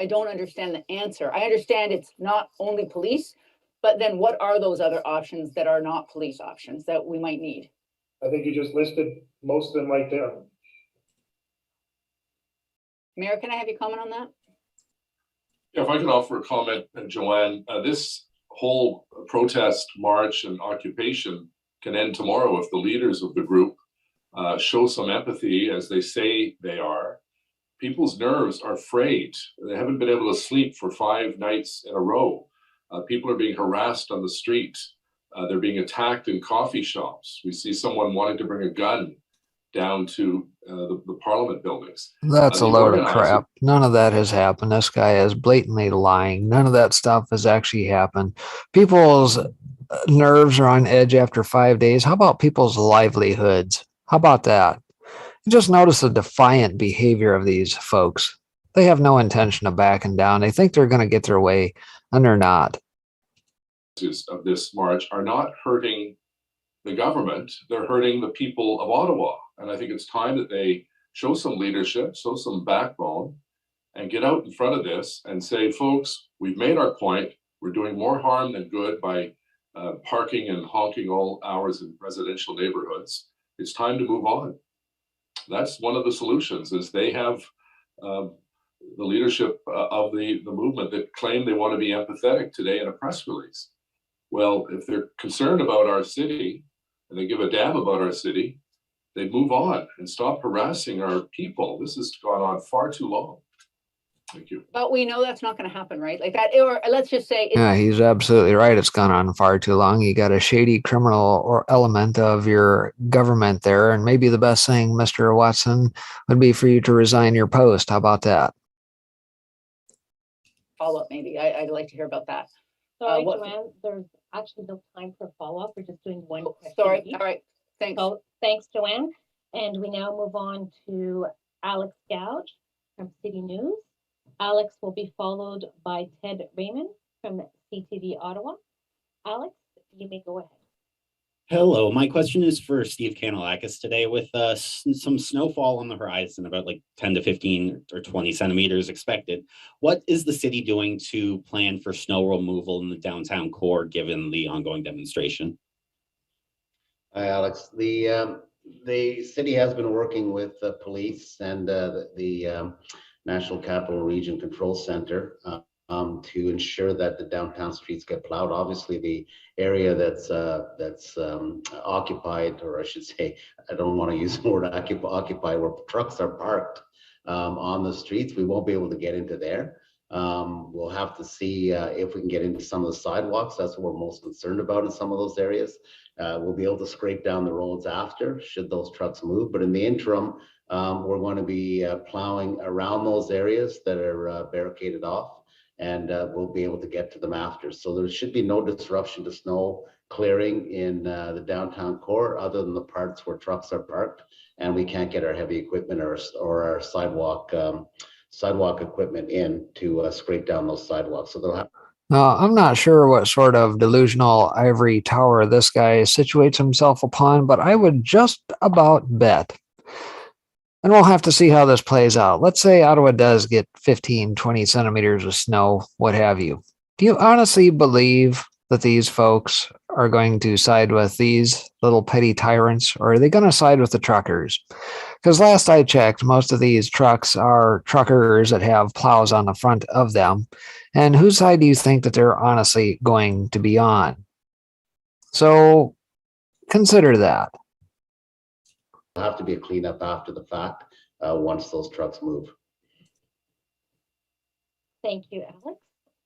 don't understand the answer. I understand it's not only police, but then what are those other options that are not police options that we might need? I think you just listed most of them right there. Mayor, can I have you comment on that? Yeah, if I can offer a comment, Joanne, this whole protest, march, and occupation can end tomorrow if the leaders of the group show some empathy, as they say they are. People's nerves are frayed. They haven't been able to sleep for 5 nights in a row. People are being harassed on the street. They're being attacked in coffee shops. We see someone wanting to bring a gun down to the Parliament buildings. That's a load of crap. None of that has happened. This guy is blatantly lying. None of that stuff has actually happened. People's nerves are on edge after 5 days. How about people's livelihoods? How about that? You just notice the defiant behavior of these folks. They have no intention of backing down. They think they're going to get their way, and they're not. Of this march are not hurting the government, they're hurting the people of Ottawa. And I think it's time that they show some leadership, show some backbone, and get out in front of this and say, folks, we've made our point. We're doing more harm than good by parking and honking all hours in residential neighborhoods. It's time to move on. That's one of the solutions, is they have the leadership of the movement that claim they want to be empathetic today in a press release. Well, if they're concerned about our city and they give a damn about our city, they move on and stop harassing our people. This has gone on far too long. Thank you. But we know that's not going to happen, right? Like that, or let's just say. Yeah, he's absolutely right. It's gone on far too long. You got a shady criminal or element of your government there. And maybe the best thing, Mr. Watson, would be for you to resign your post. How about that? Follow up, maybe. I'd like to hear about that. Sorry, Joanne, there's actually no time for follow-up. We're just doing one question. Sorry. All right. Thanks. So thanks, Joanne. And we now move on to Alex Gouge from City News. Alex will be followed by Ted Raymond from CTV Ottawa. Alex, you may go ahead. Hello, my question is for Steve Kanalakis today. With some snowfall on the horizon, about like 10 to 15 or 20 centimeters expected, what is the city doing to plan for snow removal in the downtown core given the ongoing demonstration? Hi, Alex. The city has been working with the police and the National Capital Region Control Center to ensure that the downtown streets get plowed. Obviously, the area that's occupied, or I should say, I don't want to use the word occupy, where trucks are parked on the streets, we won't be able to get into there. We'll have to see if we can get into some of the sidewalks. That's what we're most concerned about in some of those areas. We'll be able to scrape down the roads after, should those trucks move. But in the interim, we're going to be plowing around those areas that are barricaded off, and we'll be able to get to them after. So there should be no disruption to snow clearing in the downtown core, other than the parts where trucks are parked and we can't get our heavy equipment or our sidewalk equipment in to scrape down those sidewalks. So they'll have. Now, I'm not sure what sort of delusional ivory tower this guy situates himself upon, but I would just about bet. And we'll have to see how this plays out. Let's say Ottawa does get 15, 20 centimeters of snow, what have you. Do you honestly believe that these folks are going to side with these little petty tyrants, or are they going to side with the truckers? Because last I checked, most of these trucks are truckers that have plows on the front of them. And whose side do you think that they're honestly going to be on? So consider that. There'll have to be a cleanup after the fact once those trucks move. Thank you, Alex.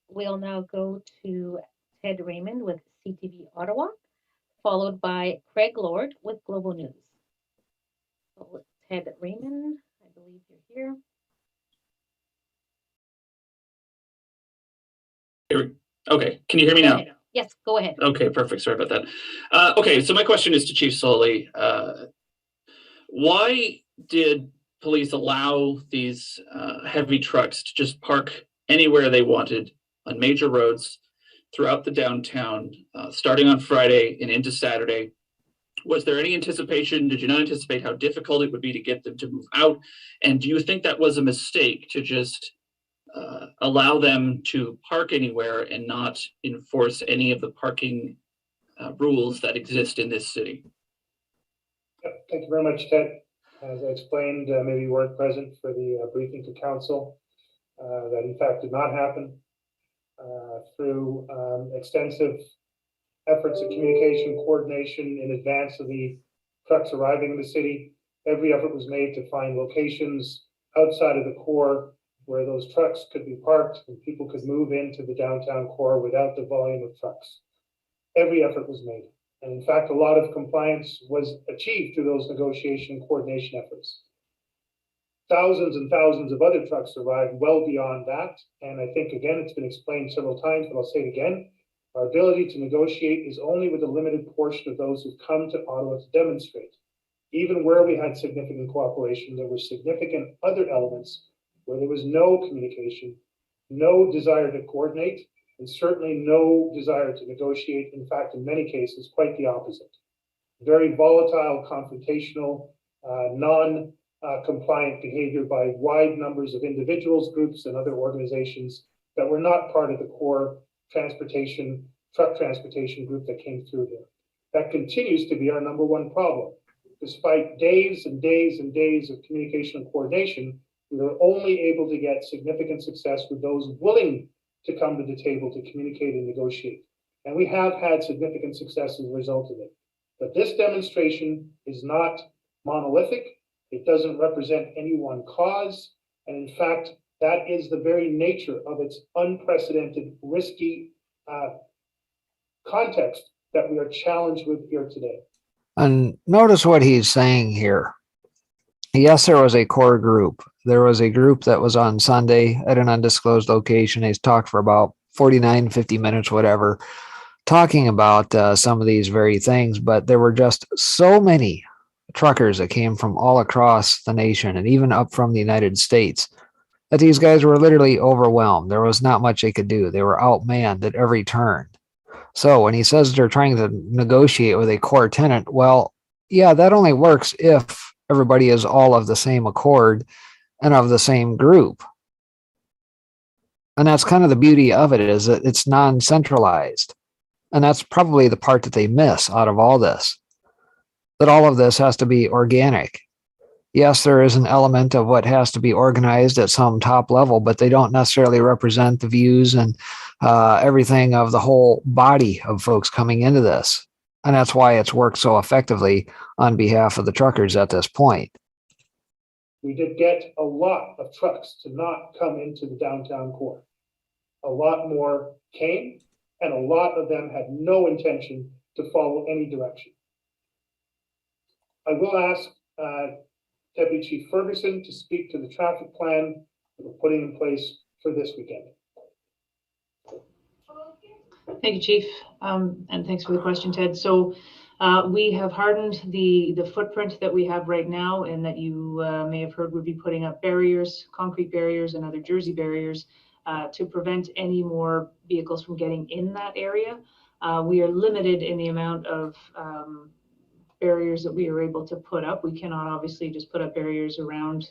We'll now go to Ted Raymond with CTV Ottawa, followed by Craig Lord with Global News. So Ted Raymond, I believe you're here. Okay, can you hear me now? Yes, go ahead. Okay, perfect. Sorry about that. Okay, so my question is to Chief Soley. Why did police allow these heavy trucks to just park anywhere they wanted on major roads throughout the downtown, starting on Friday and into Saturday? Was there any anticipation? Did you not anticipate how difficult it would be to get them to move out? And do you think that was a mistake to just allow them to park anywhere and not enforce any of the parking rules that exist in this city? Thank you very much, Ted. As I explained, maybe you weren't present for the briefing to council. That in fact did not happen. Through extensive efforts of communication, coordination in advance of the trucks arriving in the city, every effort was made to find locations outside of the core where those trucks could be parked and people could move into the downtown core without the volume of trucks. Every effort was made. And in fact, a lot of compliance was achieved through those negotiation and coordination efforts. Thousands and thousands of other trucks arrived well beyond that. And I think, again, it's been explained several times, but I'll say it again. Our ability to negotiate is only with a limited portion of those who've come to Ottawa to demonstrate. Even where we had significant cooperation, there were significant other elements where there was no communication, no desire to coordinate, and certainly no desire to negotiate. In fact, in many cases, quite the opposite. Very volatile, confrontational, compliant behavior by wide numbers of individuals, groups, and other organizations that were not part of the core transportation, truck transportation group that came through here. That continues to be our number one problem. Despite days and days and days of communication and coordination, we were only able to get significant success with those willing to come to the table to communicate and negotiate. And we have had significant success as a result of it. But this demonstration is not monolithic. It doesn't represent any one cause. And in fact, that is the very nature of its unprecedented, risky context that we are challenged with here today. And notice what he's saying here. Yes, there was a core group. There was a group that was on Sunday at an undisclosed location. They talked for about 49, 50 minutes, whatever, talking about some of these very things. But there were just so many truckers that came from all across the nation and even up from the United States that these guys were literally overwhelmed. There was not much they could do. They were outmanned at every turn. So when he says they're trying to negotiate with a core tenant, well, yeah, that only works if everybody is all of the same accord and of the same group. And that's kind of the beauty of it, is that it's non-centralized. And that's probably the part that they miss out of all this, that all of this has to be organic. Yes, there is an element of what has to be organized at some top level, but they don't necessarily represent the views and everything of the whole body of folks coming into this. And that's why it's worked so effectively on behalf of the truckers at this point. We did get a lot of trucks to not come into the downtown core. A lot more came, and a lot of them had no intention to follow any direction. I will ask Deputy Chief Ferguson to speak to the traffic plan that we're putting in place for this weekend. Thank you, Chief, and thanks for the question, Ted. So we have hardened the footprint that we have right now, and that you may have heard we'll be putting up barriers, concrete barriers and other jersey barriers to prevent any more vehicles from getting in that area. We are limited in the amount of barriers that we are able to put up. We cannot obviously just put up barriers around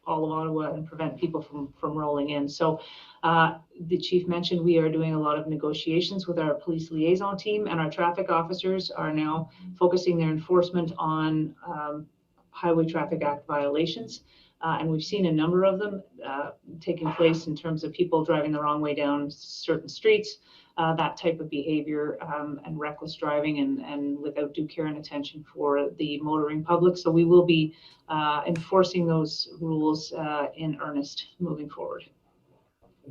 all of Ottawa and prevent people from rolling in. So the chief mentioned we are doing a lot of negotiations with our police liaison team, and our traffic officers are now focusing their enforcement on Highway Traffic Act violations. And we've seen a number of them taking place in terms of people driving the wrong way down certain streets, that type of behavior, and reckless driving and without due care and attention for the motoring public. So we will be enforcing those rules in earnest moving forward.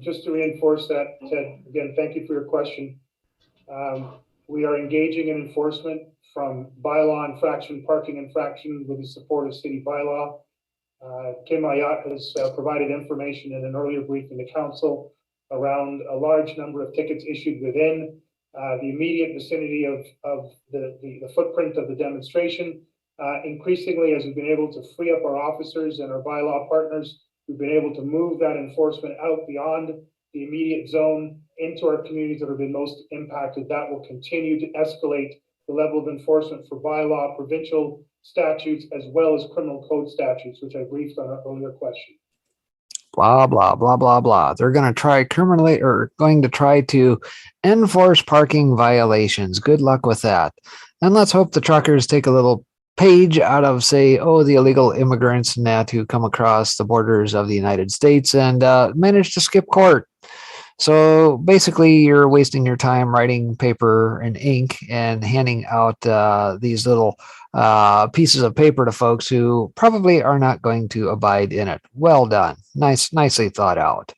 Just to reinforce that, Ted, again, thank you for your question. We are engaging in enforcement from bylaw infraction, parking infraction with the support of city bylaw. Kim Ayat has provided information in an earlier briefing to council around a large number of tickets issued within the immediate vicinity of the footprint of the demonstration. Increasingly, as we've been able to free up our officers and our bylaw partners, we've been able to move that enforcement out beyond the immediate zone into our communities that have been most impacted. That will continue to escalate the level of enforcement for bylaw, provincial statutes, as well as criminal code statutes, which I briefed on our earlier question. Blah, blah, blah, blah, blah. They're going to try to enforce parking violations. Good luck with that. And let's hope the truckers take a little page out of, say, the illegal immigrants and that who come across the borders of the United States and manage to skip court. So basically, you're wasting your time writing paper and ink and handing out these little pieces of paper to folks who probably are not going to abide in it. Well done. Nicely thought out.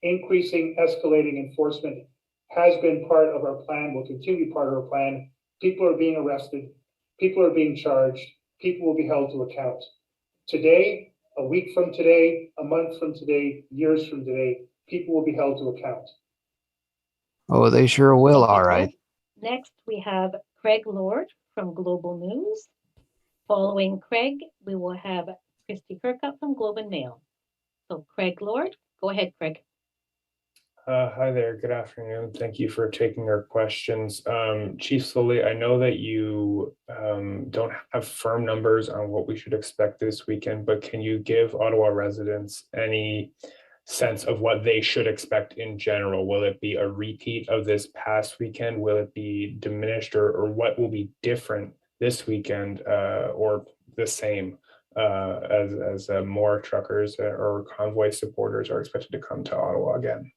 Increasing, escalating enforcement has been part of our plan, will continue part of our plan. People are being arrested. People are being charged. People will be held to account. Today, a week from today, a month from today, years from today, people will be held to account. Oh, they sure will. All right. Next, we have Craig Lord from Global News. Following Craig, we will have Christy Kirkup from Globe and Mail. So Craig Lord, go ahead, Craig. Hi there. Good afternoon. Thank you for taking our questions. Chief Slowly, I know that you don't have firm numbers on what we should expect this weekend, but can you give Ottawa residents any sense of what they should expect in general? Will it be a repeat of this past weekend? Will it be diminished, or what will be different this weekend, or the same as more truckers or convoy supporters are expected to come to Ottawa again?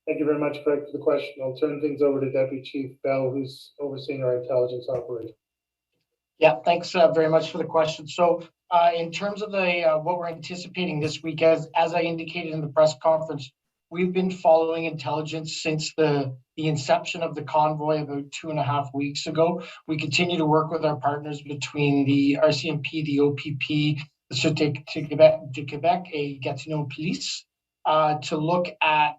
Thank you very much, Craig, for the question. I'll turn things over to Deputy Chief Bell, who's overseeing our intelligence operation. Yeah, thanks very much for the question. So in terms of the what we're anticipating this week, as I indicated in the press conference, we've been following intelligence since the inception of the convoy about 2.5 weeks ago. We continue to work with our partners between the RCMP, the OPP, the Sûreté de Québec, et Gatineau Police, to look at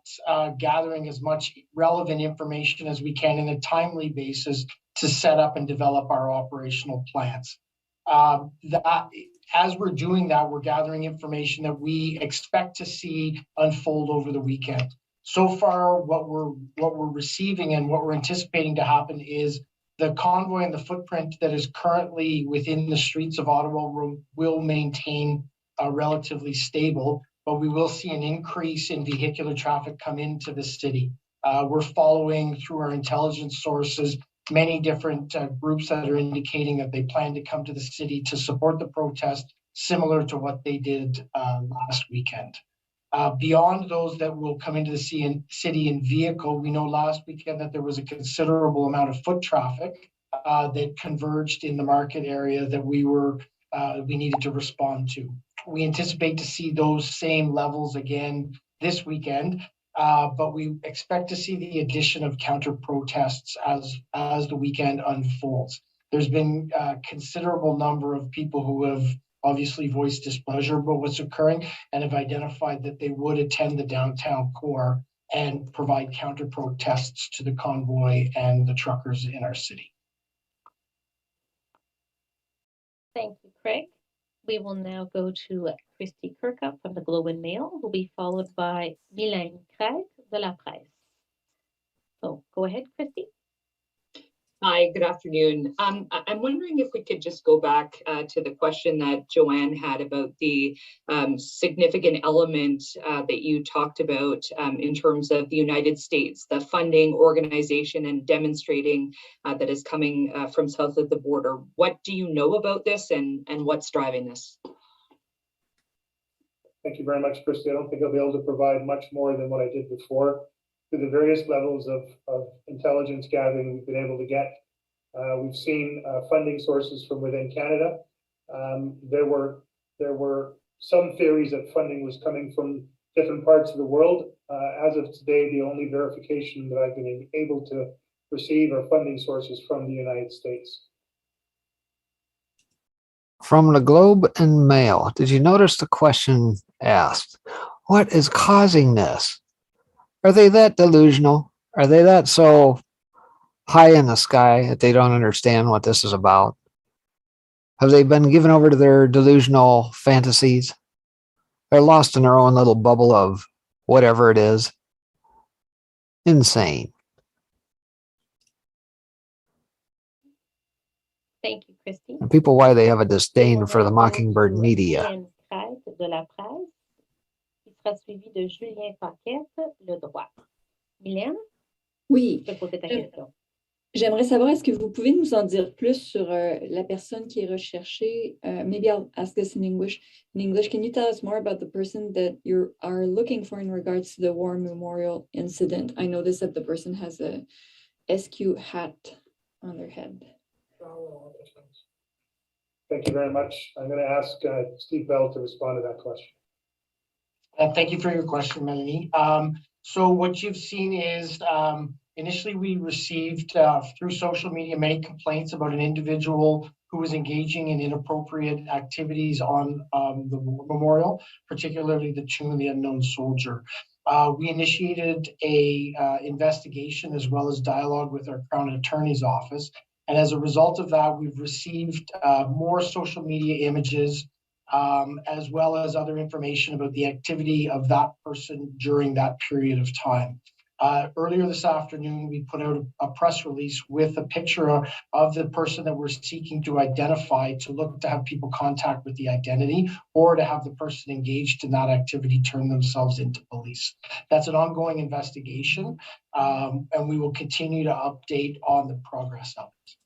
gathering as much relevant information as we can in a timely basis to set up and develop our operational plans. As we're doing that, we're gathering information that we expect to see unfold over the weekend. So far, what we're receiving and what we're anticipating to happen is the convoy and the footprint that is currently within the streets of Ottawa will maintain relatively stable, but we will see an increase in vehicular traffic come into the city. We're following through our intelligence sources many different groups that are indicating that they plan to come to the city to support the protest, similar to what they did last weekend. Beyond those that will come into the city in vehicle, we know last weekend that there was a considerable amount of foot traffic that converged in the market area that we needed to respond to. We anticipate to see those same levels again this weekend, but we expect to see the addition of counter protests as the weekend unfolds. There's been a considerable number of people who have obviously voiced displeasure about what's occurring and have identified that they would attend the downtown core and provide counter protests to the convoy and the truckers in our city. Thank you, Craig. We will now go to Christy Kirkup from the Globe and Mail, who will be followed by Mylène Craig de la Presse. So go ahead, Christy. Hi, good afternoon. I'm wondering if we could just go back to the question that Joanne had about the significant element that you talked about in terms of the United States, the funding, organization, and demonstrating that is coming from south of the border. What do you know about this, and what's driving this? Thank you very much, Christy. I don't think I'll be able to provide much more than what I did before. Through the various levels of intelligence gathering we've been able to get. We've seen funding sources from within Canada. There were some theories that funding was coming from different parts of the world. As of today, the only verification that I've been able to receive are funding sources from the United States. From the Globe and Mail, did you notice the question asked? What is causing this? Are they that delusional? Are they that so high in the sky that they don't understand what this is about? Have they been given over to their delusional fantasies? They're lost in their own little bubble of whatever it is. Insane. Thank you, Christy. And people, why they have a disdain for the Mockingbird media. Mylène Craig de la Presse, qui sera suivi de Julien Paquette, Le Droit. Mylène? Oui. Tu peux poser ta question. J'aimerais savoir, est-ce que vous pouvez nous en dire plus sur la personne qui est recherchée? Maybe I'll ask this in English. Can you tell us more about the person that you are looking for in regards to the War Memorial incident? I noticed that the person has a SQ hat on their head. Thank you very much. I'm going to ask Steve Bell to respond to that question. Thank you for your question, Melanie. So what you've seen is initially we received through social media many complaints about an individual who was engaging in inappropriate activities on the War Memorial, particularly the Tomb of the Unknown Soldier. We initiated a investigation as well as dialogue with our Crown Attorney's Office. And as a result of that, we've received more social media images as well as other information about the activity of that person during that period of time. Earlier this afternoon, we put out a press release with a picture of the person that we're seeking to identify, to look to have people contact with the identity, or to have the person engaged in that activity turn themselves into police. That's an ongoing investigation, and we will continue to update on the progress of it.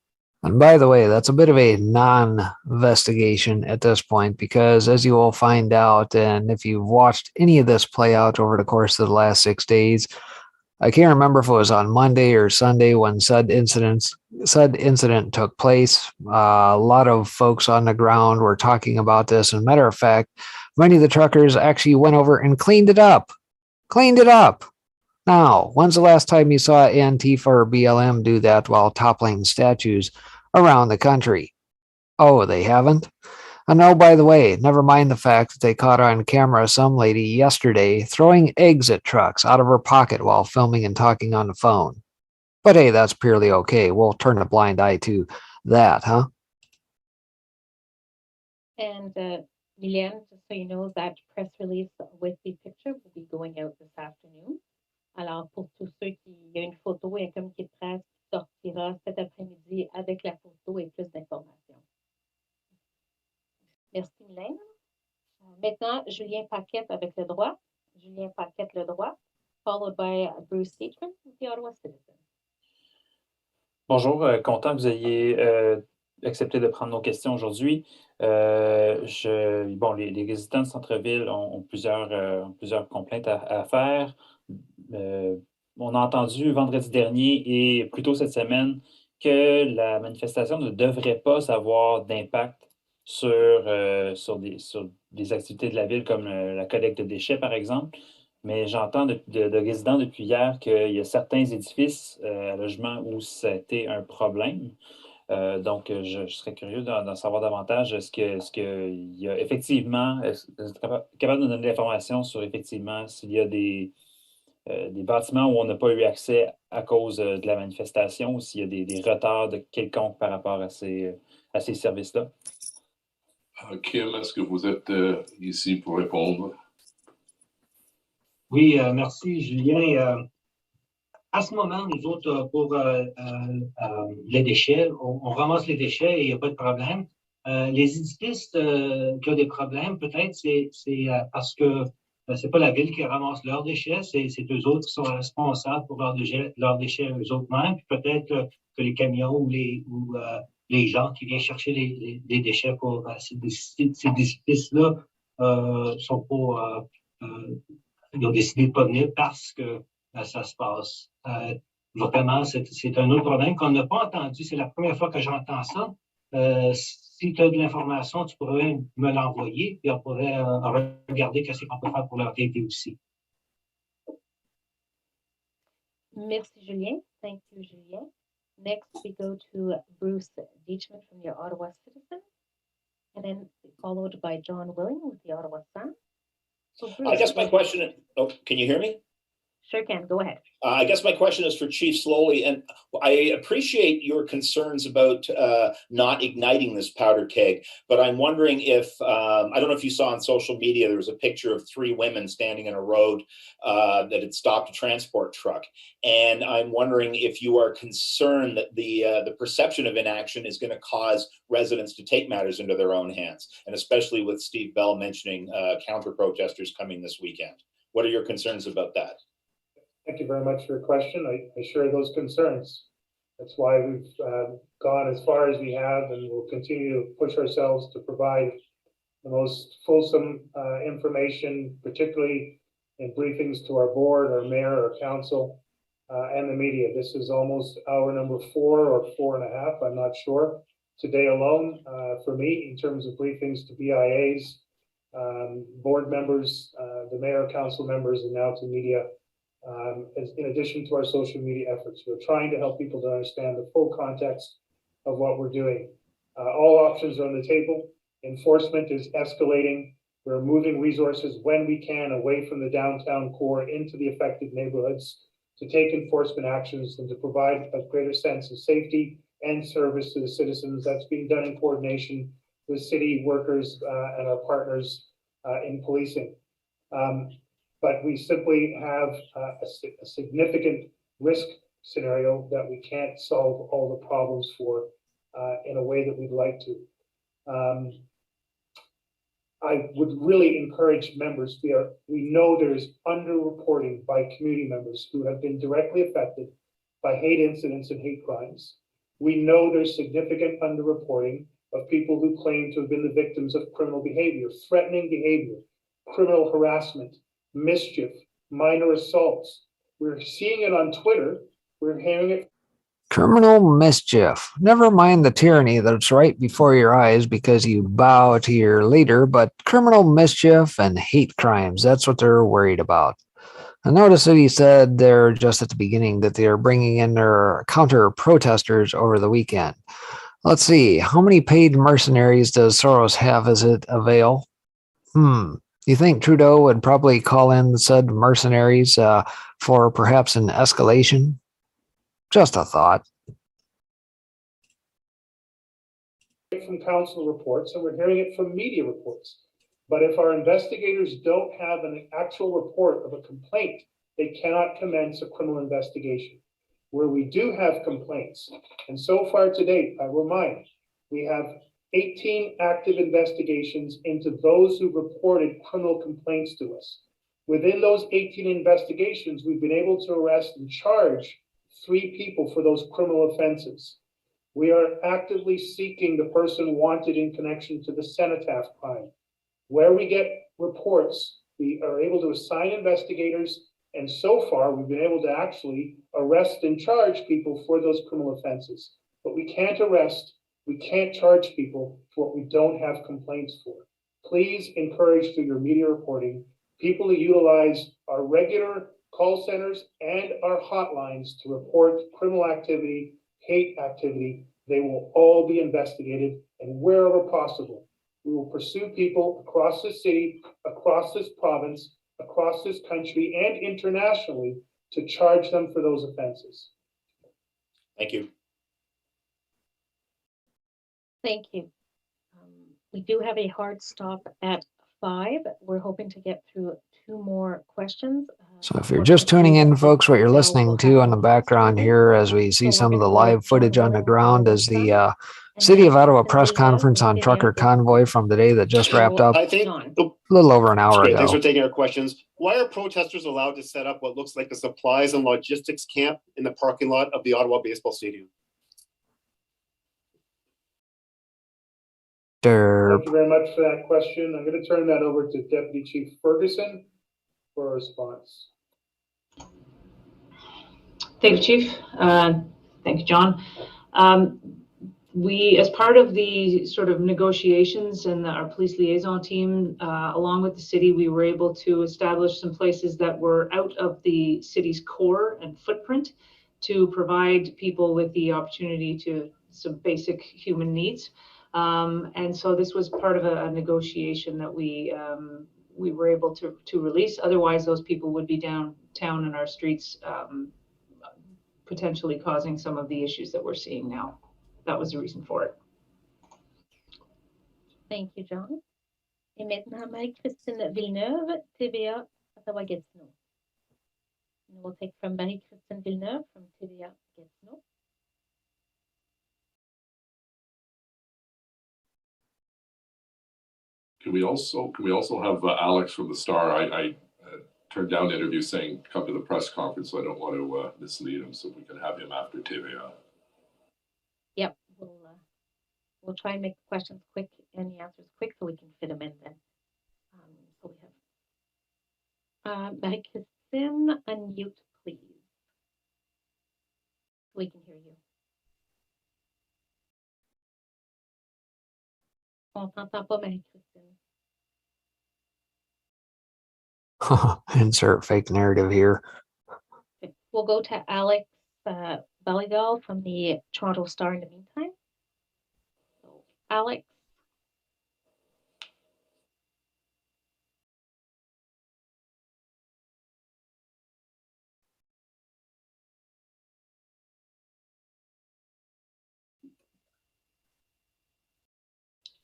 And by the way, that's a bit of a non-investigation at this point, because as you will find out, and if you've watched any of this play out over the course of the last 6 days, I can't remember if it was on Monday or Sunday when said incident took place. A lot of folks on the ground were talking about this. And matter of fact, many of the truckers actually went over and cleaned it up. Now, when's the last time you saw Antifa or BLM do that while toppling statues around the country? Oh, they haven't? And oh, by the way, never mind the fact that they caught on camera some lady yesterday throwing eggs at trucks out of her pocket while filming and talking on the phone. But hey, that's purely okay. We'll turn a blind eye to that, huh? And Liliane, just so you know, that press release with the picture will be going out this afternoon. Alors, pour tous ceux qui, il y a une photo et un communiqué de presse qui sortira cet après-midi avec la photo et plus d'informations. Merci, Mylène. Maintenant, Julien Paquette avec le droit. Julien Paquette, le droit, followed by Bruce Dietrich with the Ottawa Citizen. Bonjour, content que vous ayez accepté de prendre nos questions aujourd'hui. Bon, les résidents de centre-ville ont plusieurs complaintes à faire. On a entendu vendredi dernier et plus tôt cette semaine que la manifestation ne devrait pas avoir d'impact sur des activités de la ville comme la collecte de déchets, par exemple. Mais j'entends de résidents depuis hier qu'il y a certains édifices à logement où c'était un problème. Donc, je serais curieux d'en savoir davantage. Est-ce qu'il y a effectivement, est-ce que vous êtes capable de nous donner l'information sur effectivement s'il y a des bâtiments où on n'a pas eu accès à cause de la manifestation ou s'il y a des retards quelconques par rapport à ces services-là? Kim, est-ce que vous êtes ici pour répondre? Oui, merci, Julien. À ce moment, nous autres, pour les déchets, on ramasse les déchets et il n'y a pas de problème. Les édifices qui ont des problèmes, peut-être, c'est parce que c'est pas la ville qui ramasse leurs déchets, c'est eux autres qui sont responsables pour leurs déchets eux autres mêmes. Puis peut-être que les camions ou les gens qui viennent chercher les déchets pour ces édifices-là sont pas... ils ont décidé de ne pas venir parce que ça se passe. Vraiment, c'est un autre problème qu'on n'a pas entendu. C'est la première fois que j'entends ça. Si tu as de l'information, tu pourrais me l'envoyer et on pourrait regarder qu'est-ce qu'on peut faire pour leur aider aussi. Merci, Julien. Thank you, Julien. Next, we go to Bruce Dietrich from the Ottawa Citizen, and then followed by John Willing with the Ottawa Sun. So Bruce, I guess my question, can you hear me? Sure can, go ahead. I guess my question is for Chief Slowly, and I appreciate your concerns about not igniting this powder keg, but I'm wondering if, I don't know if you saw on social media, there was a picture of 3 women standing in a road that had stopped a transport truck. And I'm wondering if you are concerned that the perception of inaction is going to cause residents to take matters into their own hands, and especially with Steve Bell mentioning counter-protesters coming this weekend. What are your concerns about that? Thank you very much for your question. I share those concerns. That's why we've gone as far as we have, and we'll continue to push ourselves to provide the most fulsome information, particularly in briefings to our board, our mayor, our council, and the media. This is almost hour number 4 or 4.5, I'm not sure. Today alone, for me, in terms of briefings to BIAs, board members, the mayor, council members, and now to media. In addition to our social media efforts, we're trying to help people to understand the full context of what we're doing. All options are on the table. Enforcement is escalating. We're moving resources when we can away from the downtown core into the affected neighborhoods to take enforcement actions and to provide a greater sense of safety and service to the citizens. That's being done in coordination the city workers and our partners in policing. But we simply have a significant risk scenario that we can't solve all the problems for in a way that we'd like to. I would really encourage members, we know there's underreporting by community members who have been directly affected by hate incidents and hate crimes. We know there's significant underreporting of people who claim to have been the victims of criminal behavior, threatening behavior, criminal harassment, mischief, minor assaults. We're seeing it on Twitter. We're hearing it. Criminal mischief. Never mind the tyranny that's right before your eyes because you bow to your leader, but criminal mischief and hate crimes, that's what they're worried about. I noticed that he said there just at the beginning that they're bringing in their counter protesters over the weekend. Let's see, how many paid mercenaries does Soros have as it avail? You think Trudeau would probably call in said mercenaries for perhaps an escalation? Just a thought. From council reports, and we're hearing it from media reports. But if our investigators don't have an actual report of a complaint, they cannot commence a criminal investigation. Where we do have complaints, and so far to date, I remind, we have 18 active investigations into those who reported criminal complaints to us. Within those 18 investigations, we've been able to arrest and charge 3 people for those criminal offenses. We are actively seeking the person wanted in connection to the cenotaph crime. Where we get reports, we are able to assign investigators, and so far we've been able to actually arrest and charge people for those criminal offenses. But we can't arrest, we can't charge people for what we don't have complaints for. Please encourage through your media reporting people to utilize our regular call centers and our hotlines to report criminal activity, hate activity. They will all be investigated, and wherever possible, we will pursue people across the city, across this province, across this country, and internationally to charge them for those offenses. Thank you. Thank you. We do have a hard stop at 5. We're hoping to get through 2 more questions. So if you're just tuning in, folks, what you're listening to on the background here as we see some of the live footage on the ground is the City of Ottawa press conference on trucker convoy from the day that just wrapped up I think a little over an hour great. ago. Thanks for taking our questions. Why are protesters allowed to set up what looks like a supplies and logistics camp in the parking lot of the Ottawa Baseball Stadium? Thank you very much for that question. I'm going to turn that over to Deputy Chief Ferguson for a response. Thank you, Chief. Thank you, John. We, as part of the sort of negotiations and our police liaison team, along with the city, we were able to establish some places that were out of the city's core and footprint to provide people with the opportunity to some basic human needs. And so this was part of a negotiation that we were able to release. Otherwise, those people would be downtown in our streets, potentially causing some of the issues that we're seeing now. That was the reason for it. Thank you, John. Et maintenant, Marie-Christine Villeneuve, TVA, Ottawa-Gatineau. We'll take from Marie-Christine Villeneuve from TVA, Gatineau. Can we also have Alex from the Star? I turned down the interview saying come to the press conference, so I don't want to mislead him. So we can have him after TVA. Yep, we'll try and make the questions quick and the answers quick so we can fit them in then. So we have Marie-Christine, unmute, please. We can hear you. On t'entend pas, Marie-Christine. Insert fake narrative here. Okay. We'll go to Alex Baligal from the Toronto Star in the meantime. So, Alex.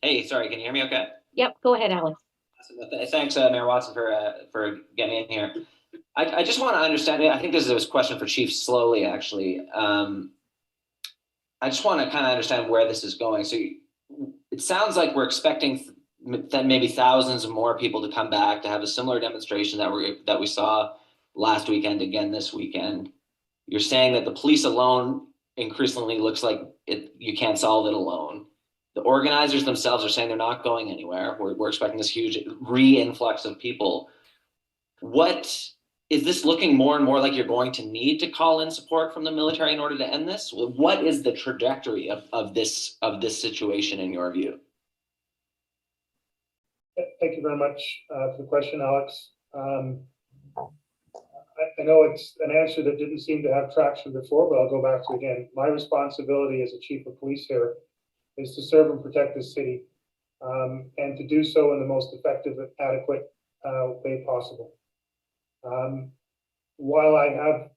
Hey, sorry, can you hear me okay? Yep, go ahead, Alex. Thanks, Mayor Watson, for getting in here. I just want to understand, I think this is a question for Chief Slowly, actually. I just want to kind of understand where this is going. So it sounds like we're expecting maybe thousands of more people to come back to have a similar demonstration that we saw last weekend, again this weekend. You're saying that the police alone increasingly looks like you can't solve it alone. The organizers themselves are saying they're not going anywhere. We're expecting this huge re-influx of people. What is this looking more and more like you're going to need to call in support from the military in order to end this? What is the trajectory of this situation in your view? Thank you very much for the question, Alex. I know it's an answer that didn't seem to have traction before, but I'll go back to it again. My responsibility as a chief of police here is to serve and protect this city, and to do so in the most effective and adequate way possible. While I have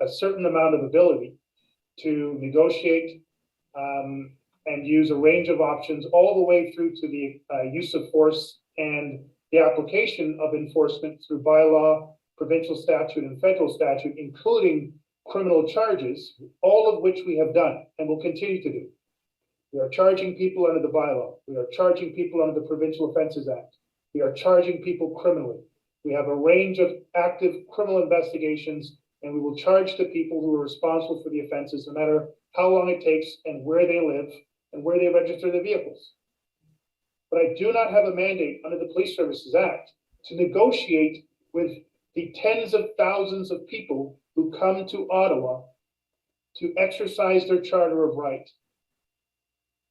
a certain amount of ability to negotiate and use a range of options all the way through to the use of force and the application of enforcement through bylaw, provincial statute, and federal statute, including criminal charges, all of which we have done and will continue to do. We are charging people under the bylaw. We are charging people under the Provincial Offences Act. We are charging people criminally. We have a range of active criminal investigations, and we will charge the people who are responsible for the offenses, no matter how long it takes and where they live and where they register their vehicles. But I do not have a mandate under the Police Services Act to negotiate with the tens of thousands of people who come to Ottawa to exercise their charter of right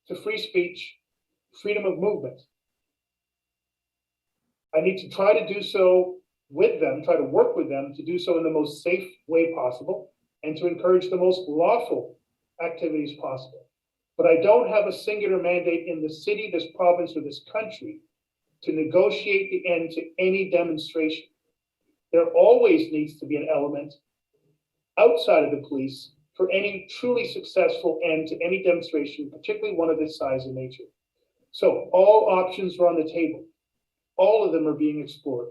to free speech, freedom of movement. I need to try to do so with them, try to work with them to do so in the most safe way possible and to encourage the most lawful activities possible. But I don't have a singular mandate in the city, this province, or this country to negotiate the end to any demonstration. There always needs to be an element outside of the police for any truly successful end to any demonstration, particularly one of this size and nature. So all options are on the table. All of them are being explored,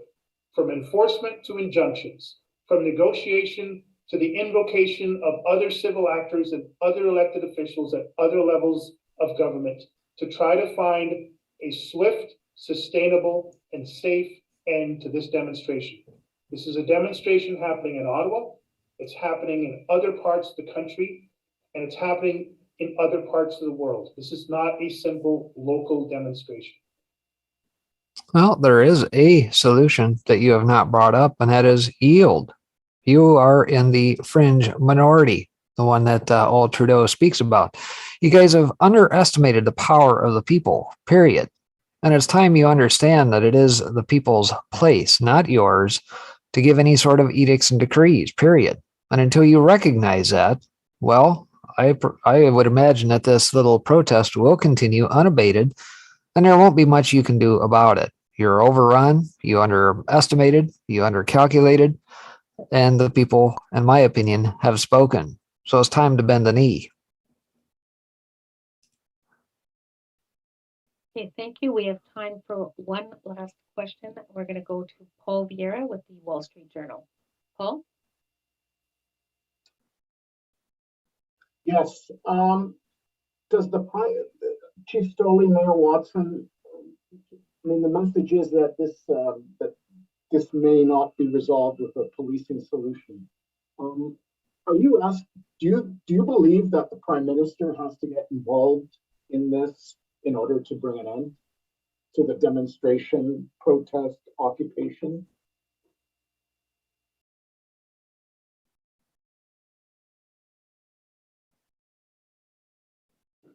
from enforcement to injunctions, from negotiation to the invocation of other civil actors and other elected officials at other levels of government to try to find a swift, sustainable, and safe end to this demonstration. This is a demonstration happening in Ottawa. It's happening in other parts of the country, and it's happening in other parts of the world. This is not a simple local demonstration. Well, there is a solution that you have not brought up, and that is yield. You are in the fringe minority, the one that old Trudeau speaks about. You guys have underestimated the power of the people, period. And it's time you understand that it is the people's place, not yours, to give any sort of edicts and decrees, period. And until you recognize that, well, I would imagine that this little protest will continue unabated, and there won't be much you can do about it. You're overrun, you underestimated, you undercalculated, and the people, in my opinion, have spoken. So it's time to bend the knee. Okay, thank you. We have time for one last question. We're going to go to Paul Vieira with the Wall Street Journal. Paul? Yes. Does Chief Stoley, Mayor Watson, I mean, the message is that this may not be resolved with a policing solution. Are you asked? Do you believe that the Prime Minister has to get involved in this in order to bring an end to the demonstration, protest, occupation?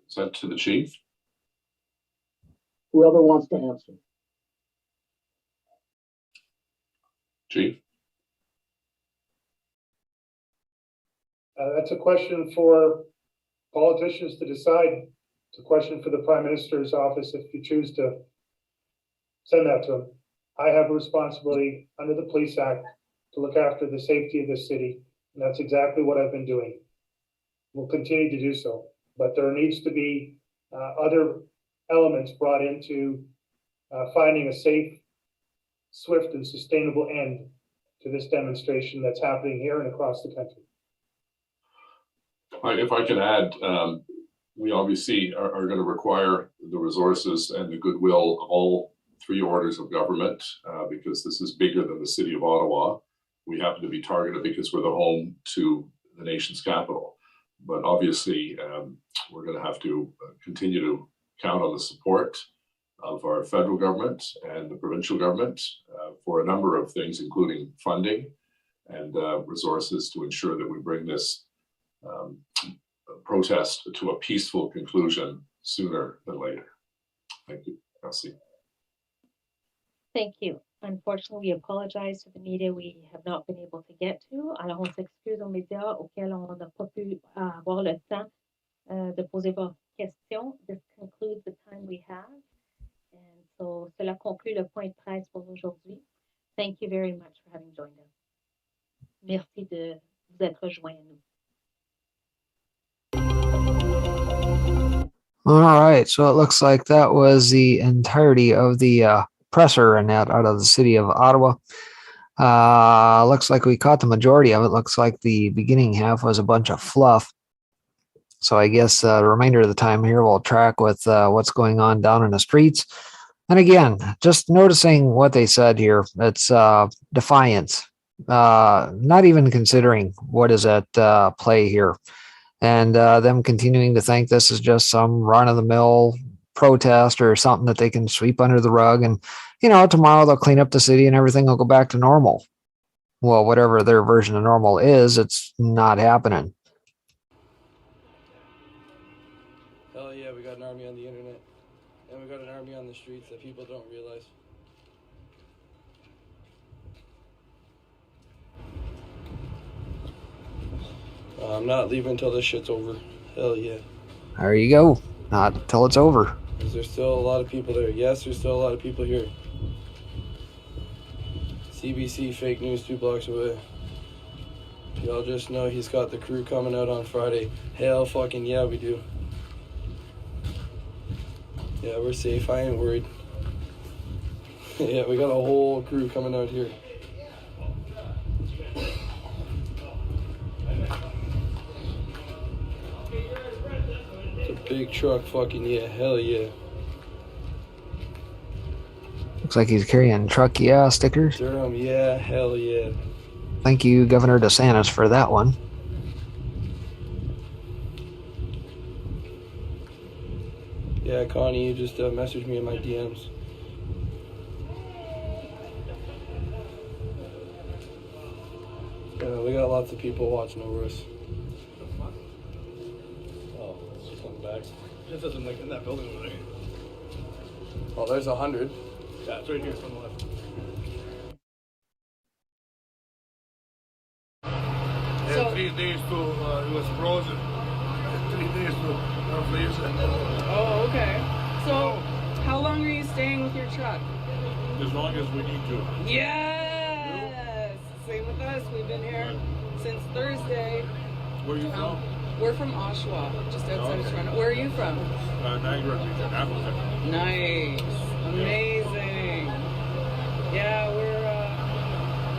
Is that to the chief? Whoever wants to answer. Chief? That's a question for politicians to decide. It's a question for the Prime Minister's office if you choose to send that to him. I have a responsibility under the Police Act to look after the safety of the city, and that's exactly what I've been doing. We'll continue to do so, but there needs to be other elements brought into finding a safe, swift, and sustainable end to this demonstration that's happening here and across the country. If I can add, we obviously are going to require the resources and the goodwill of all three orders of government because this is bigger than the city of Ottawa. We happen to be targeted because we're the home to the nation's capital. But obviously, we're going to have to continue to count on the support of our federal government and the provincial government for a number of things, including funding and resources to ensure that we bring this protest to a peaceful conclusion sooner than later. Thank you. Merci. Thank you. Unfortunately, we apologize to the media we have not been able to get to. Alors, on s'excuse aux médias auxquels on n'a pas pu avoir le temps de poser vos questions. This concludes the time we have. And so, cela conclut le point de presse pour aujourd'hui. Thank you very much for having joined us. Merci de vous être rejoints à nous. All right, so it looks like that was the entirety of the presser and that out of the city of Ottawa. Looks like we caught the majority of it. Looks like the beginning half was a bunch of fluff. So I guess the remainder of the time here we'll track with what's going on down in the streets. And again, just noticing what they said here, it's defiance, not even considering what is at play here. And them continuing to think this is just some run-of-the-mill protest or something that they can sweep under the rug. And, you know, tomorrow they'll clean up the city and everything will go back to normal. Well, whatever their version of normal is, it's not happening. Hell yeah, we got an army on the internet. And we got an army on the streets that people don't realize. I'm not leaving until this shit's over. Hell yeah. There you go. Not until it's over. Is there still a lot of people there? Yes, there's still a lot of people here. CBC fake news 2 blocks away. Y'all just know he's got the crew coming out on Friday. Hell fucking yeah, we do. Yeah, we're safe. I ain't worried. Yeah, we got a whole crew coming out here. Big truck, fucking yeah, hell yeah. Looks like he's carrying truck yeah stickers. Durham, yeah, hell yeah. Thank you, Governor DeSantis, for that one. Yeah, Connie, you just messaged me in my DMs. We got lots of people watching over us. Back. It doesn't like in that building over there. Oh, there's 100. Yeah, it's right here from the left. So, 3 days to it was frozen. 3 days to freeze. Oh, okay. So, how long are you staying with your truck? As long as we need to. Yes. Same with us. We've been here since Thursday. Where are you from? We're from Oshawa, just outside of Toronto. Where are you from? Niagara region, Appleton. Nice, amazing. Yeah,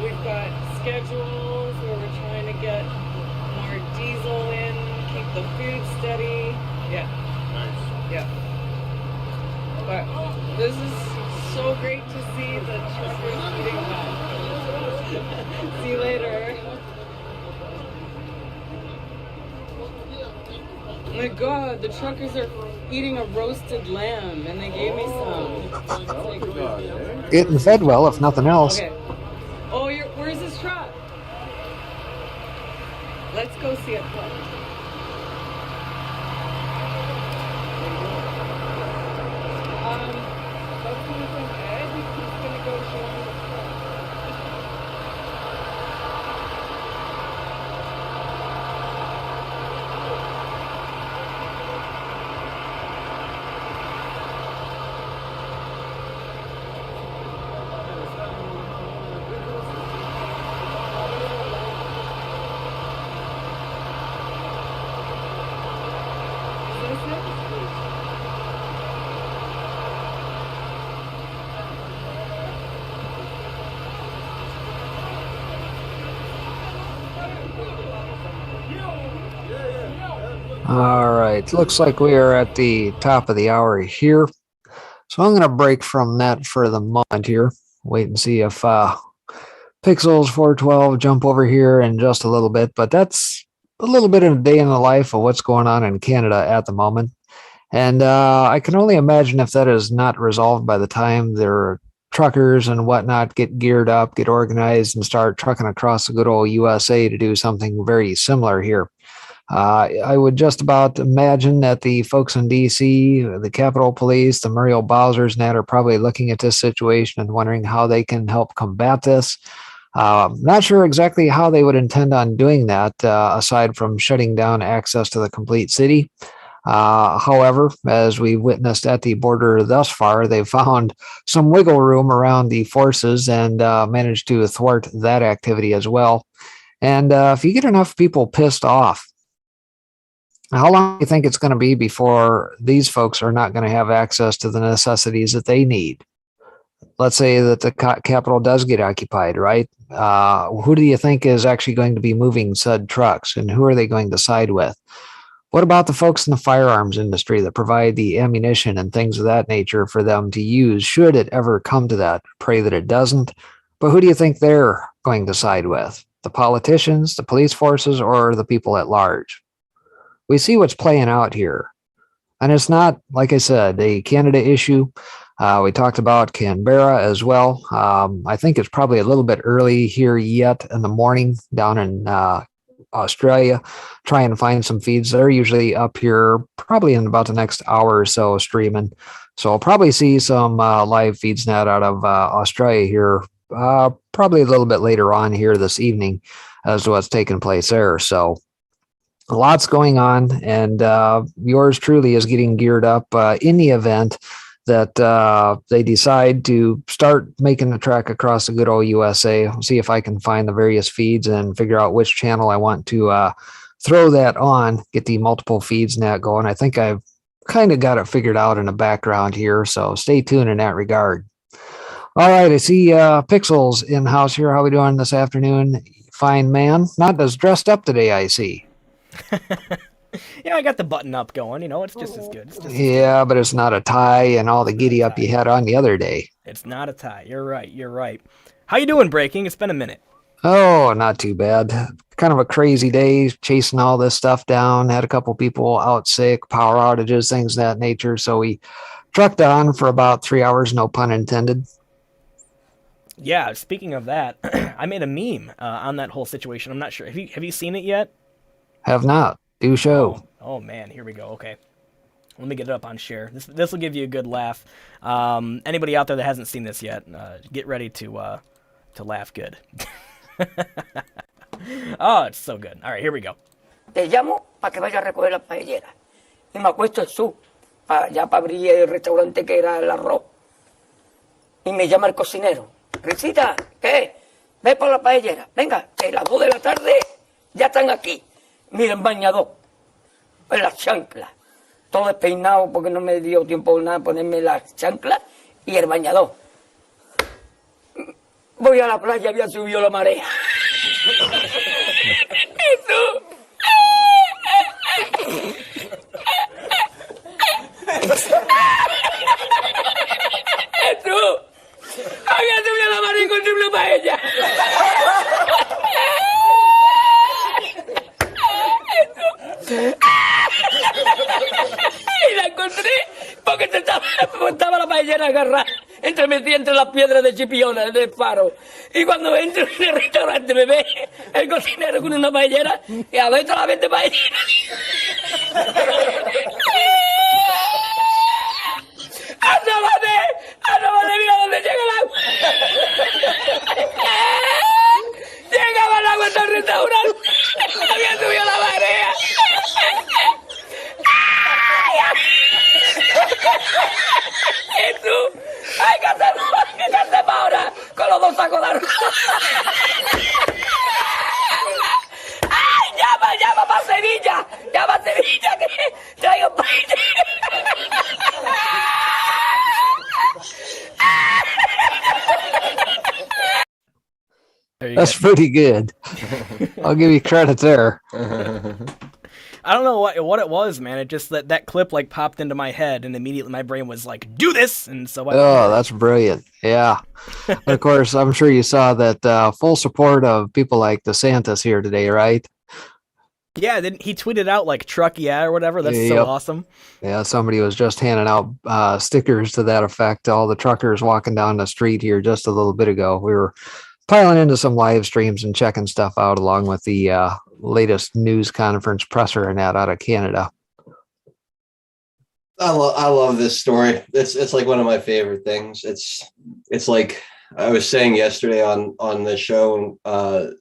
we've got schedules where we're trying to get more diesel in, keep the food steady. Yeah. Nice. Yeah. But this is so great to see the truckers eating that. See you later. Oh my God, the truckers are eating a roasted lamb, and they gave me some. Getting fed well, if nothing else. Okay. Oh, where's this truck? Let's go see it. That's coming from Ed. He's gonna go show me the truck. All right, looks like we are at the top of the hour here. So I'm going to break from that for the moment here. Wait and see if Pixels 412 jump over here in just a little bit. But that's a little bit of a day in the life of what's going on in Canada at the moment. And I can only imagine if that is not resolved by the time their truckers and whatnot get geared up, get organized, and start trucking across the good old USA to do something very similar here. I would just about imagine that the folks in DC, the Capitol Police, the Muriel Bowsers, and that are probably looking at this situation and wondering how they can help combat this. Not sure exactly how they would intend on doing that, aside from shutting down access to the complete city. However, as we witnessed at the border thus far, they've found some wiggle room around the forces and managed to thwart that activity as well. And if you get enough people pissed off, how long do you think it's going to be before these folks are not going to have access to the necessities that they need? Let's say that the Capitol does get occupied, right? Who do you think is actually going to be moving said trucks, and who are they going to side with? What about the folks in the firearms industry that provide the ammunition and things of that nature for them to use should it ever come to that? Pray that it doesn't. But who do you think they're going to side with? The politicians, the police forces, or the people at large? We see what's playing out here. And it's not, like I said, a Canada issue. We talked about Canberra as well. I think it's probably a little bit early here yet in the morning down in Australia. Try and find some feeds. They're usually up here probably in about the next hour or so streaming. So I'll probably see some live feeds net out of Australia here probably a little bit later on here this evening as to what's taking place there. So lots going on, and yours truly is getting geared up in the event that they decide to start making the trek across the good old USA. I'll see if I can find the various feeds and figure out which channel I want to throw that on, get the multiple feeds net going. I think I've kind of got it figured out in the background here, so stay tuned in that regard. All right, I see Pixels in-house here. How are we doing this afternoon? Fine, man. Not as dressed up today, I see. Yeah, I got the button up going, it's just as good. Yeah, but it's not a tie and all the giddy up you had on the other day. It's not a tie. You're right. How you doing, Breaking? It's been a minute. Oh, not too bad. Kind of a crazy day, chasing all this stuff down. Had a couple people out sick, power outages, things of that nature. So we trucked on for about 3 hours, no pun intended. Yeah, speaking of that, I made a meme on that whole situation. I'm not sure. Have you seen it yet? Have not. Do show. Oh man, here we go. Okay. Let me get it up on share. This will give you a good laugh. Anybody out there that hasn't seen this yet, get ready to laugh good. Oh, it's so good. All right, here we go. Te llamo para que vaya a recoger las paelleras. Y me acuesto en su, ya para abrir el restaurante que era el arroz. Y me llama el cocinero. Risita, ¿qué? Ve por la paellera. Venga, que las 2 de la tarde ya están aquí. Miren, bañador, en las chanclas, todo despeinado porque no me dio tiempo nada ponerme las chanclas y el bañador. Voy a la playa, había subido la marea. Jesús. Jesús. Había subido la marea y encontré una paella. Y la encontré porque estaba la paellera agarrada metida entre las piedras de Chipiona del faro. Y cuando entro en el restaurante me ve el cocinero con una paellera y adentro la vende paellera. ¡Asómate! ¡Mira dónde llega el agua! Llegaba el agua hasta el restaurante. Había subido la marea. Jesús, hay que hacer ahora con los 2 sacos de arroz. ¡Ay, llama para Sevilla! ¡Llama a Sevilla que traigo paella! That's pretty good. I'll give you credit there. I don't know what it was, man. It just that clip like popped into my head, and immediately my brain was like, "Do this!" And so Oh, that's brilliant. Yeah. Of course, I'm sure you saw that full support of people like DeSantis here today, right? Yeah, then he tweeted out like "truck yeah" or whatever. That's so Yep. awesome. Yeah, somebody was just handing out stickers to that effect to all the truckers walking down the street here just a little bit ago. We were piling into some live streams and checking stuff out along with the latest news conference presser and that out of Canada. I love this story. It's like one of my favorite things. It's like I was saying yesterday on the show that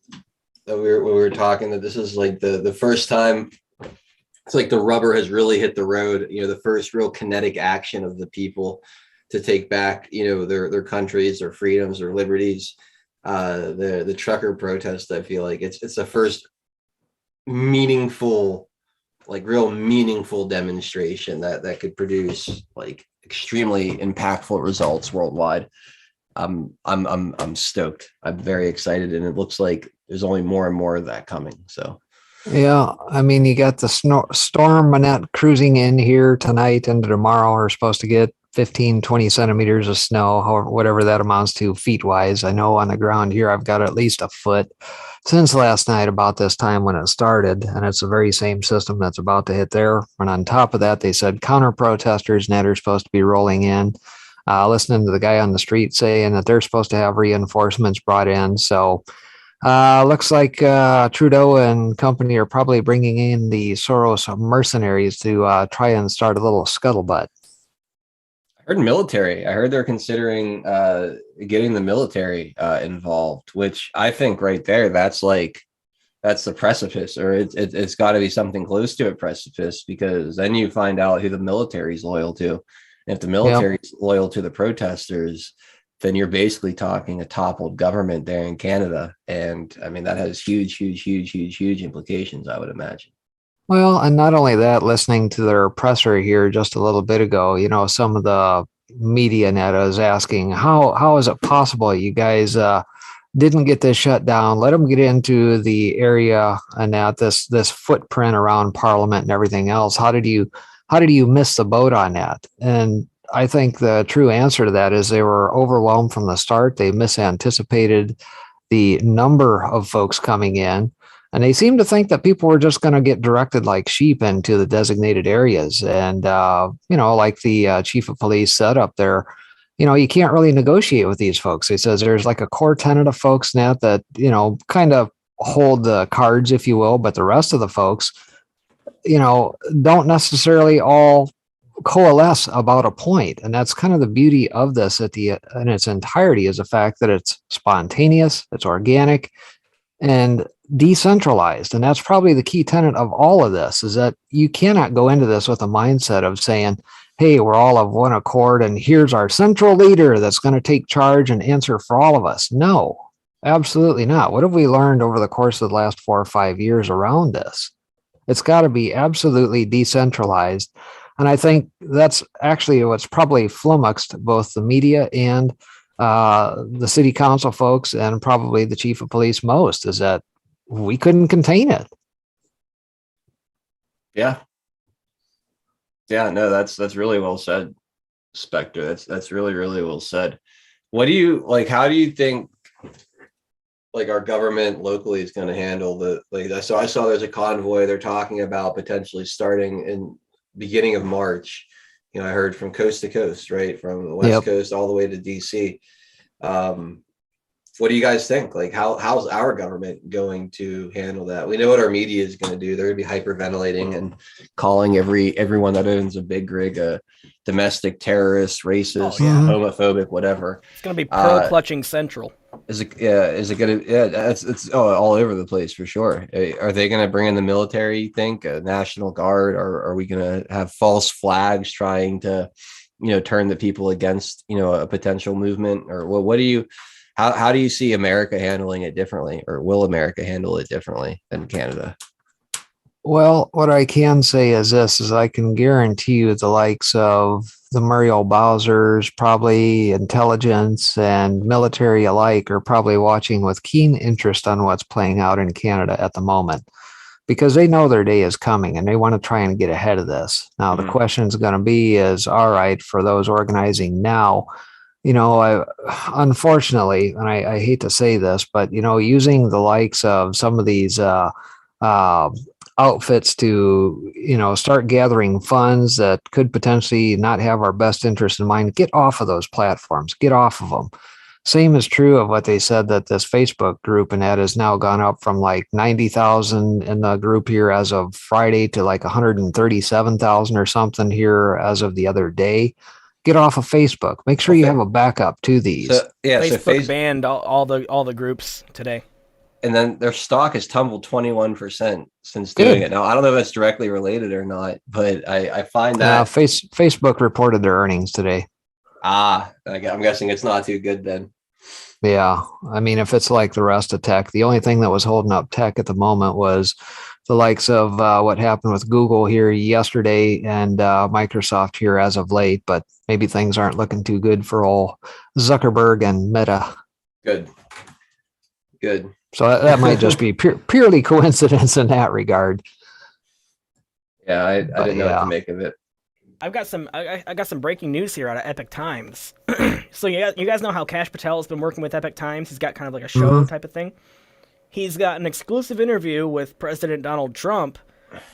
we were talking, that this is like the first time it's like the rubber has really hit the road. You know, the first real kinetic action of the people to take back, you know, their countries, their freedoms, their liberties. The trucker protest, I feel like it's the first meaningful, like real meaningful demonstration that could produce like extremely impactful results worldwide. I'm stoked. I'm very excited, and it looks like there's only more and more of that coming. So yeah, I mean, you got the storm Manette cruising in here tonight into tomorrow. We're supposed to get 15, 20 centimeters of snow, however, whatever that amounts to feet wise. I know on the ground here, I've got at least a foot since last night about this time when it started. And it's the very same system that's about to hit there. And on top of that, they said counter protesters net are supposed to be rolling in. Listening to the guy on the street saying that they're supposed to have reinforcements brought in. So looks like Trudeau and company are probably bringing in the Soros mercenaries to try and start a little scuttlebutt. I heard military. I heard they're considering getting the military involved, which I think right there, that's the precipice, or it's got to be something close to a precipice, because then you find out who the military is loyal to. And if the military is loyal to the protesters, then you're basically talking a toppled government there in Canada. And I mean, that has huge implications, I would imagine. Well, and not only that, listening to their presser here just a little bit ago, you know, some of the media net is asking, how is it possible you guys didn't get this shut down? Let them get into the area and that this footprint around Parliament and everything else. How did you miss the boat on that? And I think the true answer to that is they were overwhelmed from the start. They misanticipated the number of folks coming in, and they seemed to think that people were just going to get directed like sheep into the designated areas. And, you know, like the chief of police said up there, you know, you can't really negotiate with these folks. He says there's like a core tenet of folks now that, you know, kind of hold the cards, if you will, but the rest of the folks, you know, don't necessarily all coalesce about a point. And that's kind of the beauty of this in its entirety, is the fact that it's spontaneous, it's organic, and decentralized. And that's probably the key tenet of all of this, is that you cannot go into this with a mindset of saying, hey, we're all of one accord and here's our central leader that's going to take charge and answer for all of us. No, absolutely not. What have we learned over the course of the last 4 or 5 years around this? It's got to be absolutely decentralized. And I think that's actually what's probably flummoxed both the media and the city council folks and probably the chief of police most, is that we couldn't contain it. Yeah. Yeah, no, that's really well said, Spectre. That's really well said. What do you like? How do you think like our government locally is going to handle so I saw there's a convoy they're talking about potentially starting in beginning of March. You know, I heard from coast to coast, right? From the West Coast all the way to DC. What do you guys think? Like, how's our government going to handle that? We know what our media is going to do. They're going to be hyperventilating and calling everyone that owns a big rig a domestic terrorist, racist, homophobic, whatever. It's going to be pearl clutching central. Is it going to? Yeah, it's all over the place for sure. Are they going to bring in the military? You think a National Guard, or are we going to have false flags trying to, you know, turn the people against, you know, a potential movement? Or what do you? How do you see America handling it differently, or will America handle it differently than Canada? Well, what I can say is this, is I can guarantee you the likes of the Muriel Bowsers, probably intelligence and military alike, are probably watching with keen interest on what's playing out in Canada at the moment. because they know their day is coming and they want to try and get ahead of this. Now, the question is going to be is, all right, for those organizing now, unfortunately, and I hate to say this, but, using the likes of some of these outfits to, start gathering funds that could potentially not have our best interest in mind, get off of those platforms, get off of them. Same is true of what they said that this Facebook group and that has now gone up from like 90,000 in the group here as of Friday to like 137,000 or something here as of the other day. Get off of Facebook. Make sure you have a backup to these. Facebook banned all the groups today. And then their stock has tumbled 21% since doing it. Now, I don't know if that's directly related or not, but I find that Facebook reported their earnings today. I'm guessing it's not too good then. Yeah. I mean, if it's like the rest of tech, the only thing that was holding up tech at the moment was the likes of what happened with Google here yesterday and Microsoft here as of late, but maybe things aren't looking too good for old Zuckerberg and Meta. Good. So that might just be purely coincidence in that regard. Yeah, I didn't know what to make of it. I got some breaking news here out of Epic Times. So you guys know how Kash Patel has been working with Epic Times. He's got kind of like a show type of thing. He's got an exclusive interview with President Donald Trump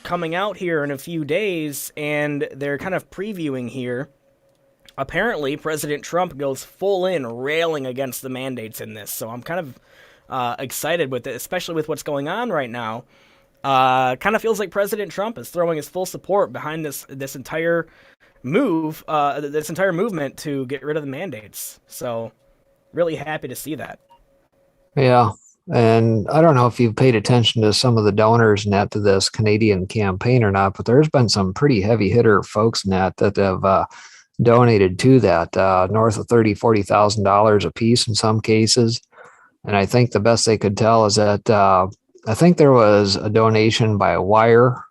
coming out here in a few days, and they're kind of previewing here. Apparently, President Trump goes full in railing against the mandates in this. So I'm kind of excited with it, especially with what's going on right now. Kind of feels like President Trump is throwing his full support behind this entire move, this entire movement to get rid of the mandates. So really happy to see that. Yeah. And I don't know if you've paid attention to some of the donors net to this Canadian campaign or not, but there's been some pretty heavy hitter folks net that have donated to that, north of $30,000, $40,000 a piece in some cases. And I think the best they could tell is that I think there was a donation by Wire,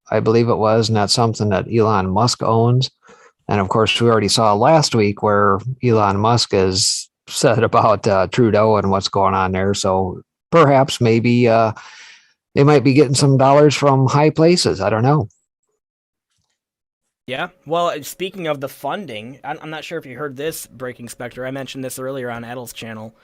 I believe it was, and that's something that Elon Musk owns. And of course, we already saw last week where Elon Musk has said about Trudeau and what's going on there. So perhaps maybe they might be getting some dollars from high places. I don't know. Yeah. Well, speaking of the funding, I'm not sure if you heard this, Breaking Spectre. I mentioned this earlier on Edel's channel.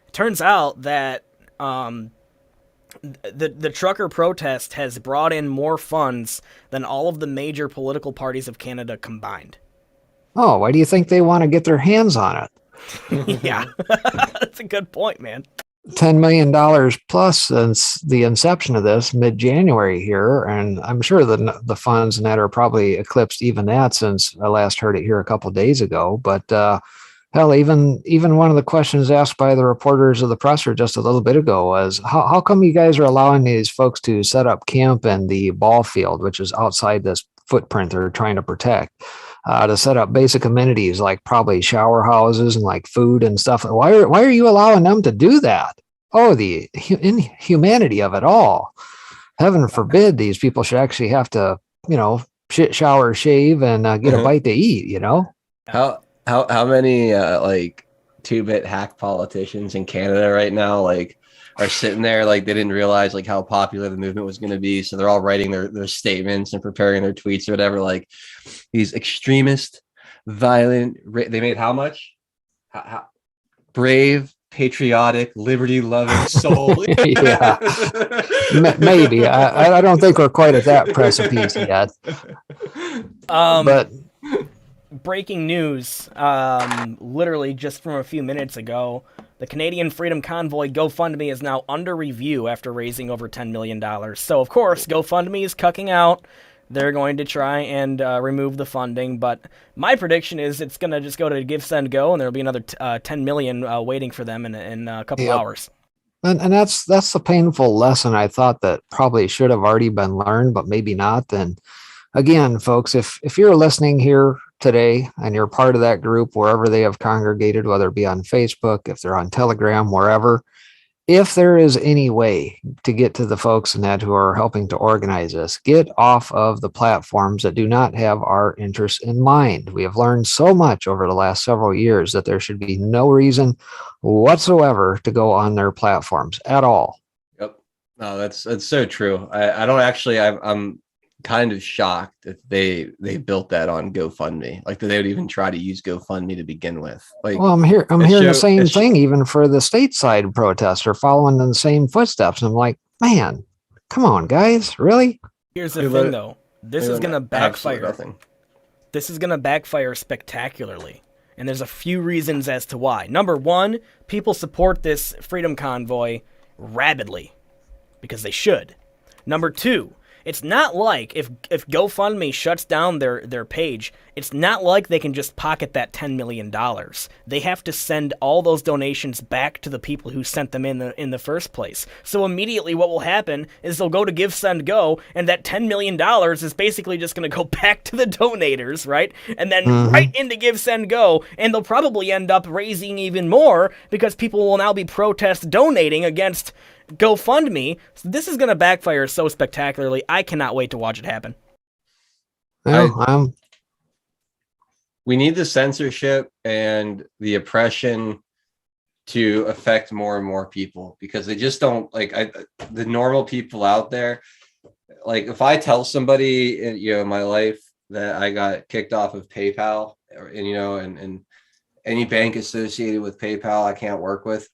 It turns out that the trucker protest has brought in more funds than all of the major political parties of Canada combined. Oh, why do you think they want to get their hands on it? Yeah, that's a good point, man. $10 million plus since the inception of this mid-January here. And I'm sure the funds in that are probably eclipsed even that since I last heard it here a couple of days ago. But hell, even one of the questions asked by the reporters of the presser just a little bit ago was, how come you guys are allowing these folks to set up camp in the ball field, which is outside this footprint they're trying to protect? To set up basic amenities like probably shower houses and like food and stuff. Why are you allowing them to do that? Oh, the inhumanity of it all. Heaven forbid these people should actually have to, shit, shower, shave, and get a bite to eat, How many like 2-bit hack politicians in Canada right now are sitting there like they didn't realize like how popular the movement was going to be, so they're all writing their statements and preparing their tweets or whatever, like these extremist, violent, they made how much? How brave, patriotic, liberty-loving soul. Yeah, maybe. I don't think we're quite at that precipice yet. But breaking news, literally just from a few minutes ago, the Canadian Freedom Convoy GoFundMe is now under review after raising over $10 million. So, of course, GoFundMe is cucking out. They're going to try and remove the funding. But my prediction is it's going to just go to Give, Send, Go, and there'll be another $10 million waiting for them in a couple hours. And that's the painful lesson I thought that probably should have already been learned, but maybe not. And again, folks, if you're listening here today and you're part of that group wherever they have congregated, whether it be on Facebook, if they're on Telegram, wherever, if there is any way to get to the folks in that who are helping to organize this, get off of the platforms that do not have our interests in mind. We have learned so much over the last several years that there should be no reason whatsoever to go on their platforms at all. Yep. No, that's so true. I don't actually. I'm kind of shocked that they built that on GoFundMe. Like that they would even try to use GoFundMe to begin with. Like, well, I'm hearing the same thing even for the stateside protester following in the same footsteps. And I'm like, man, come on, guys, really? Here's the thing, though. This is going to backfire. This is going to backfire spectacularly. And there's a few reasons as to why. Number one, people support this freedom convoy rabidly because they should. Number two, it's not like if GoFundMe shuts down their page, it's not like they can just pocket that $10 million. They have to send all those donations back to the people who sent them in the first place. So immediately what will happen is they'll go to Give, Send, Go, and that $10 million is basically just going to go back to the donators, right? And then right into Give, Send, Go, and they'll probably end up raising even more because people will now be donating against GoFundMe. So this is going to backfire so spectacularly. I cannot wait to watch it happen. We need the censorship and the oppression to affect more and more people because they just don't like the normal people out there. Like if I tell somebody in my life that I got kicked off of PayPal and any bank associated with PayPal I can't work with,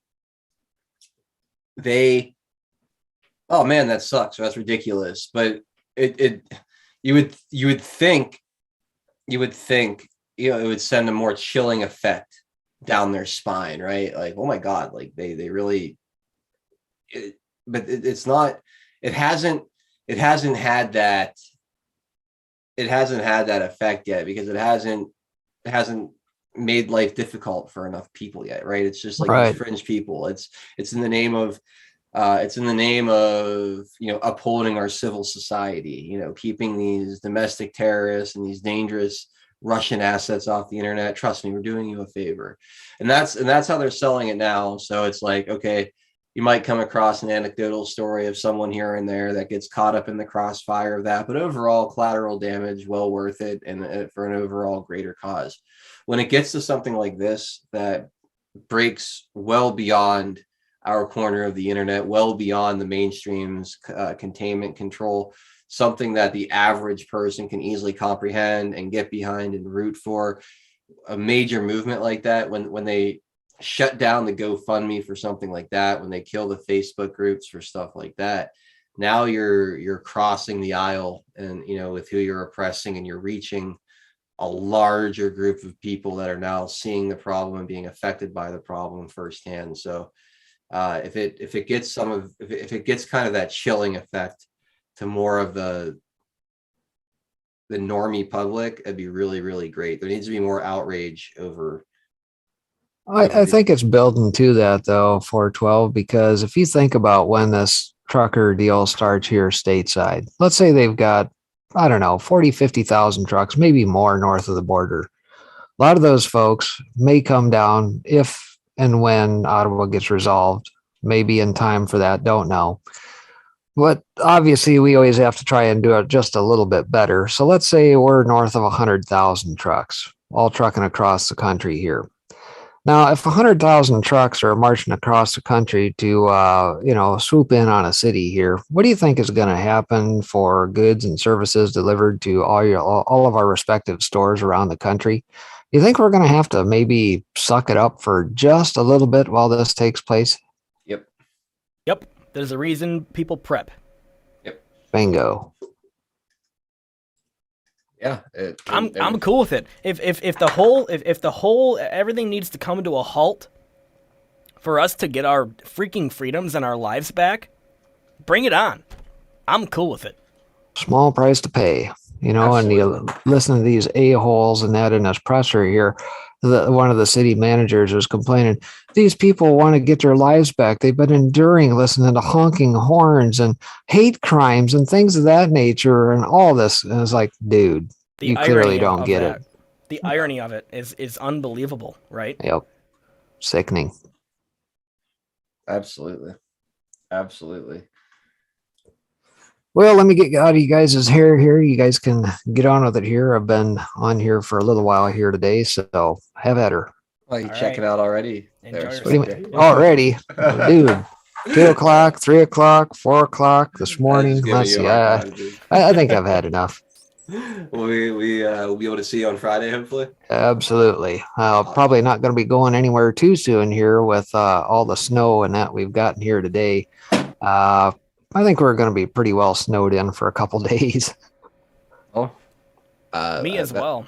oh man, that sucks. That's ridiculous. But you would think it would send a more chilling effect down their spine, right? Like, oh my God, like they really, but it's not, it hasn't had that effect yet because it hasn't made life difficult for enough people yet, right? It's just like these fringe people. It's in the name of upholding our civil society, keeping these domestic terrorists and these dangerous Russian assets off the internet. Trust me, we're doing you a favor. And that's how they're selling it now. So it's like, okay, you might come across an anecdotal story of someone here and there that gets caught up in the crossfire of that, but overall collateral damage, well worth it, and for an overall greater cause. When it gets to something like this that breaks well beyond our corner of the internet, well beyond the mainstream's containment control, something that the average person can easily comprehend and get behind and root for, a major movement like that, when they shut down the GoFundMe for something like that, when they kill the Facebook groups for stuff like that, now you're crossing the aisle and with who you're oppressing, and you're reaching a larger group of people that are now seeing the problem and being affected by the problem firsthand. So if it gets kind of that chilling effect to more of the normie public, it'd be really, really great. There needs to be more outrage over. I think it's building to that though, 412, because if you think about when this trucker deal starts here stateside, let's say they've got, I don't know, 40, 50,000 trucks, maybe more north of the border. A lot of those folks may come down if and when Ottawa gets resolved, maybe in time for that, don't know. But obviously we always have to try and do it just a little bit better. So let's say we're north of 100,000 trucks, all trucking across the country here. Now, if 100,000 trucks are marching across the country to, swoop in on a city here, what do you think is going to happen for goods and services delivered to all of our respective stores around the country? You think we're going to have to maybe suck it up for just a little bit while this takes place? Yep. There's a reason people prep. Yep. Bingo. Yeah, I'm cool with it. If the whole everything needs to come to a halt for us to get our freaking freedoms and our lives back, bring it on. I'm cool with it. Small price to pay, and you listen to these a-holes and that in this presser here. One of the city managers was complaining, these people want to get their lives back. They've been enduring listening to honking horns and hate crimes and things of that nature and all this. And it's like, dude, you clearly don't get it. The irony of it is unbelievable, right? Yep. Sickening. Absolutely. Well, let me get out of you guys' hair here. You guys can get on with it here. I've been on here for a little while here today, so have at her. Oh, you checking out already? Enjoy Already? Dude, 2 o'clock, 3 o'clock, 4 o'clock this morning. Just giving Let's you see. a hard time, dude. I think I've had enough. We'll be able to see you on Friday, hopefully. Absolutely. Probably not going to be going anywhere too soon here with all the snow and that we've gotten here today. I think we're going to be pretty well snowed in for a couple days. Oh, Me as well.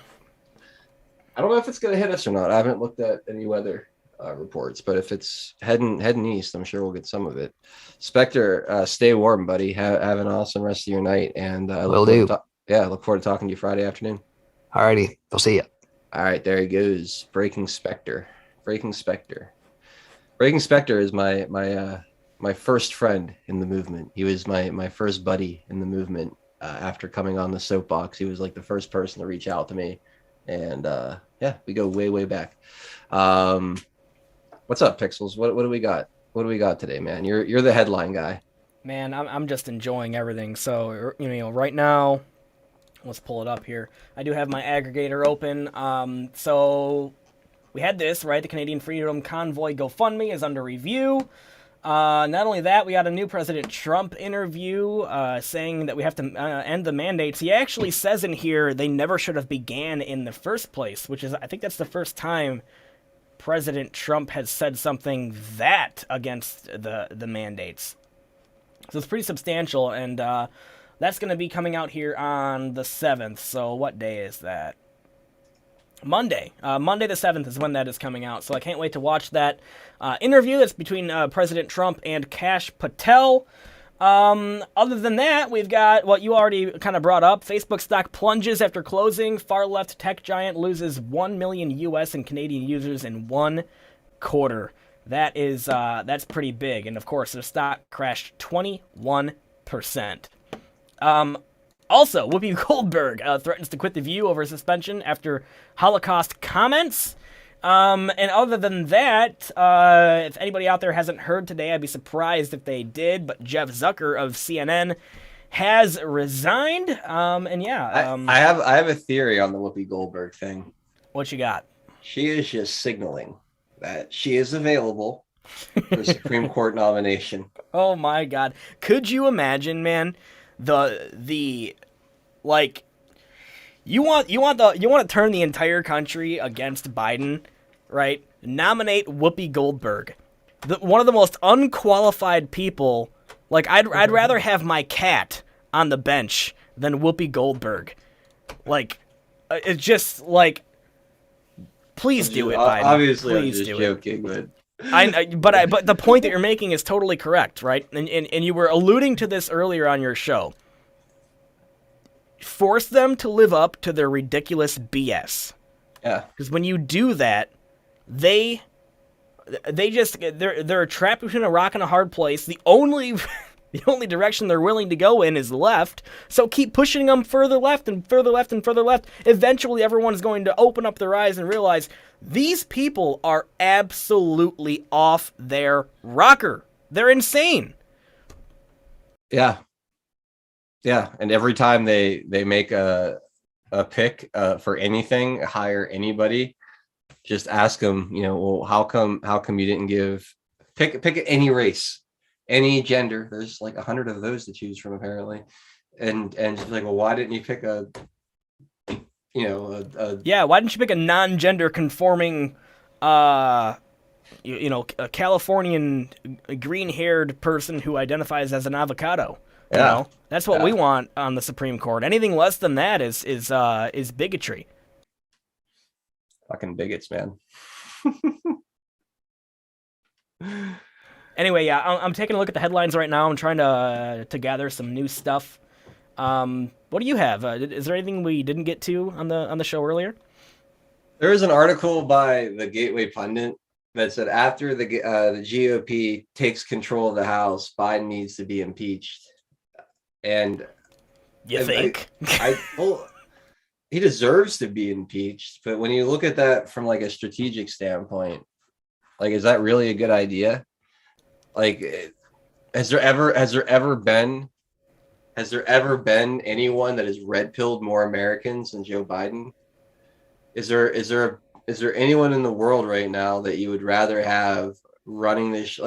I don't know if it's going to hit us or not. I haven't looked at any weather reports, but if it's heading east, I'm sure we'll get some of it. Spectre, stay warm, buddy. Have an awesome rest of your night, and Will do. Look forward to talking to you Friday afternoon. Alrighty, we'll see you. All right, there he goes. Breaking Spectre is my first friend in the movement. He was my first buddy in the movement. After coming on the soapbox, he was like the first person to reach out to me, and we go way back. What's up, Pixels? What do we got? What do we got today, man? You're the headline guy. Man, I'm just enjoying everything. So right now, let's pull it up here. I do have my aggregator open. So we had this, right? The Canadian Freedom Convoy GoFundMe is under review. Not only that, we got a new President Trump interview saying that we have to end the mandates. He actually says in here they never should have began in the first place, which is, I think that's the first time President Trump has said something that against the mandates. So it's pretty substantial, and that's going to be coming out here on the 7th. So what day is that? Monday. Monday the 7th is when that is coming out. So I can't wait to watch that interview that's between President Trump and Kash Patel. Other than that, we've got what you already kind of brought up. Facebook stock plunges after closing. Far left tech giant loses 1 million US and Canadian users in 1 quarter. That is that's pretty big. And of course, the stock crashed 21%. Also, Whoopi Goldberg threatens to quit The View over suspension after Holocaust comments. And other than that, if anybody out there hasn't heard today, I'd be surprised if they did, but Jeff Zucker of CNN has resigned. I have a theory on the Whoopi Goldberg thing. What you got? She is just signaling that she is available for the Supreme Court nomination. Oh my God. Could you imagine, man? The like you want to turn the entire country against Biden, right? Nominate Whoopi Goldberg, one of the most unqualified people. Like I'd rather have my cat on the bench than Whoopi Goldberg. Like it's just like, please do it, Biden. Obviously, please I'm just joking, but. But the point that you're making is totally correct, right? And you were alluding to this earlier on your show. Force them to live up to their ridiculous BS. Yeah. Because when you do that, they're trapped between a rock and a hard place. The only direction they're willing to go in is left. So keep pushing them further left and further left and further left. Eventually, everyone's going to open up their eyes and realize these people are absolutely off their rocker. They're insane. Yeah. Yeah, and every time they make a pick for anything, hire anybody, just ask them, well, how come you didn't pick any race, any gender? There's like 100 of those to choose from apparently, and just like, well, why didn't you pick why didn't you pick a non-gender conforming a Californian green-haired person who identifies as an avocado? Yeah. That's what we want on the Supreme Court. Anything less than that is bigotry. Fucking bigots, man. Anyway, I'm taking a look at the headlines right now. I'm trying to gather some new stuff. What do you have? Is there anything we didn't get to on the show earlier? There was an article by the Gateway Pundit that said after the GOP takes control of the House, Biden needs to be impeached. And you think? Well, he deserves to be impeached, but when you look at that from like a strategic standpoint, like, is that really a good idea? Like, has there ever been anyone that has red-pilled more Americans than Joe Biden? Is there anyone in the world right now that you would rather have running this?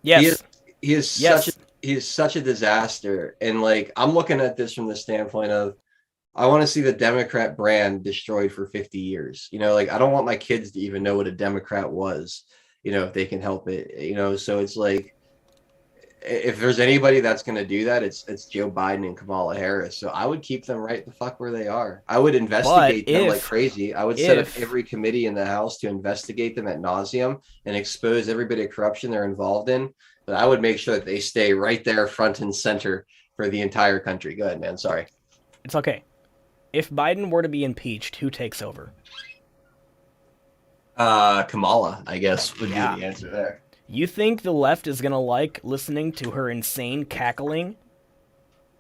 Yes. he is such a disaster. And like, I'm looking at this from the standpoint of, I want to see the Democrat brand destroyed for 50 years. You know, like, I don't want my kids to even know what a Democrat was, you know, if they can help it, you know. So it's like, if there's anybody that's going to do that, it's Joe Biden and Kamala Harris. So I would keep them right the fuck where they are. I would investigate them like crazy. I would set up every committee in the House to investigate them ad nauseum and expose every bit of corruption they're involved in. But I would make sure that they stay right there front and center for the entire country. Go ahead, man. Sorry. It's okay. If Biden were to be impeached, who takes over? Kamala, I guess, would be the answer there. You think the left is going to like listening to her insane cackling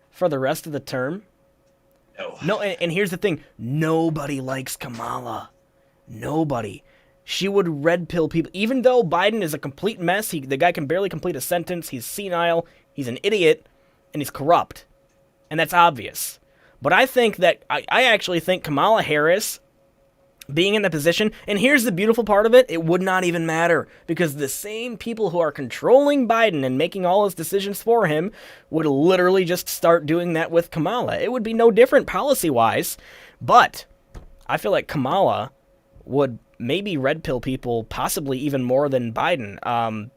for the rest of the term? No, and here's the thing. Nobody likes Kamala. Nobody. She would red pill people. Even though Biden is a complete mess, the guy can barely complete a sentence, he's senile, he's an idiot, and he's corrupt. And that's obvious. But I think that, I actually think Kamala Harris being in the position, and here's the beautiful part of it, it would not even matter, because the same people who are controlling Biden and making all his decisions for him would literally just start doing that with Kamala. It would be no different policy-wise, but I feel like Kamala would maybe red pill people possibly even more than Biden.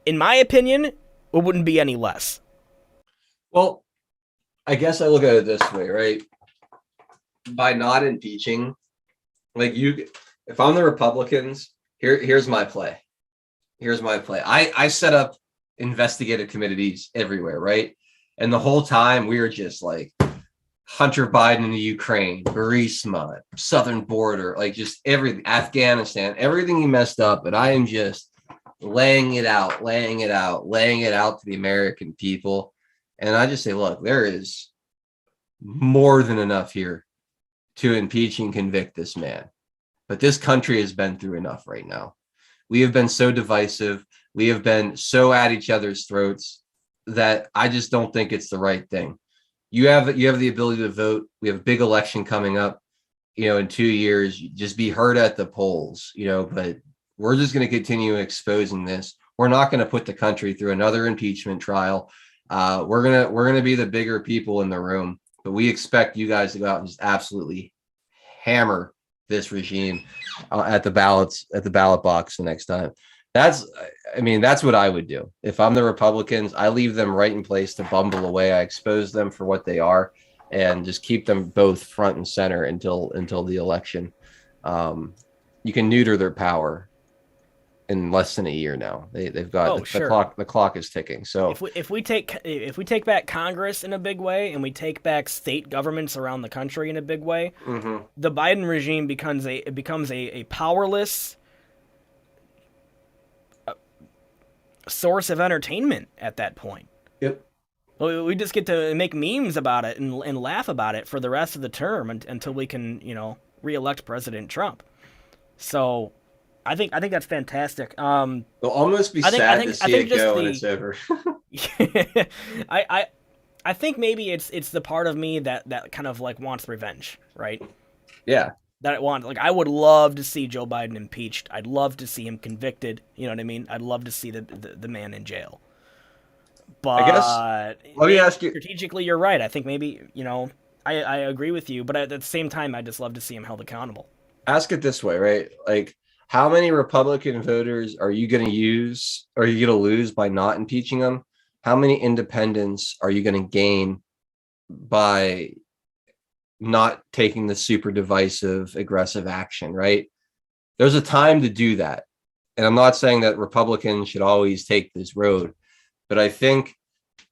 In my opinion, it wouldn't be any less. Well, I guess I look at it this way, right? By not impeaching, like, if I'm the Republicans, here's my play. I set up investigative committees everywhere, right? And the whole time we were just like Hunter Biden in the Ukraine, Burisma, southern border, like just everything, Afghanistan, everything he messed up. But I am just laying it out to the American people. And I just say, look, there is more than enough here to impeach and convict this man. But this country has been through enough right now. We have been so divisive. We have been so at each other's throats that I just don't think it's the right thing. You have the ability to vote. We have a big election coming up, you know, in 2 years. Just be heard at the polls, you know, but we're just going to continue exposing this. We're not going to put the country through another impeachment trial. We're going to be the bigger people in the room. But we expect you guys to go out and just absolutely hammer this regime at the ballot box the next time. That's what I would do. If I'm the Republicans, I leave them right in place to bumble away. I expose them for what they are and just keep them both front and center until the election. You can neuter their power in less than a year now. They've got the clock is ticking. So if we take back Congress in a big way and we take back state governments around the country in a big way, the Biden regime becomes a powerless source of entertainment at that point. Yep. We just get to make memes about it and laugh about it for the rest of the term until we can, you know, reelect President Trump. So I think that's fantastic. It'll almost be sad to see it go when it's over. I think maybe it's the part of me that kind of like wants revenge, right? Yeah. That I would love to see Joe Biden impeached. I'd love to see him convicted. You know what I mean? I'd love to see the man in jail. But I guess, let me ask you. Strategically, you're right. I think maybe, you know, I agree with you, but at the same time, I just love to see him held accountable. Ask it this way, right? Like, how many Republican voters are you going to use, or are you going to lose by not impeaching them? How many independents are you going to gain by not taking the super divisive, aggressive action, right? There's a time to do that. And I'm not saying that Republicans should always take this road, but I think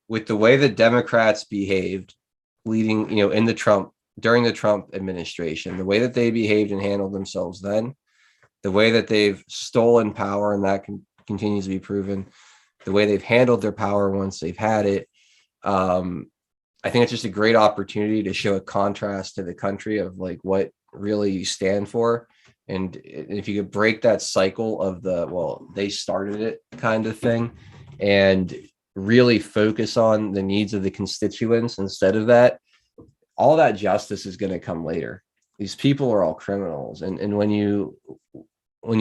with the way that Democrats behaved leading, you know, during the Trump administration, the way that they behaved and handled themselves then, the way that they've stolen power, and that continues to be proven, the way they've handled their power once they've had it. I think it's just a great opportunity to show a contrast to the country of like what really you stand for. And if you could break that cycle of they started it kind of thing and really focus on the needs of the constituents instead of that, all that justice is going to come later. These people are all criminals. And when you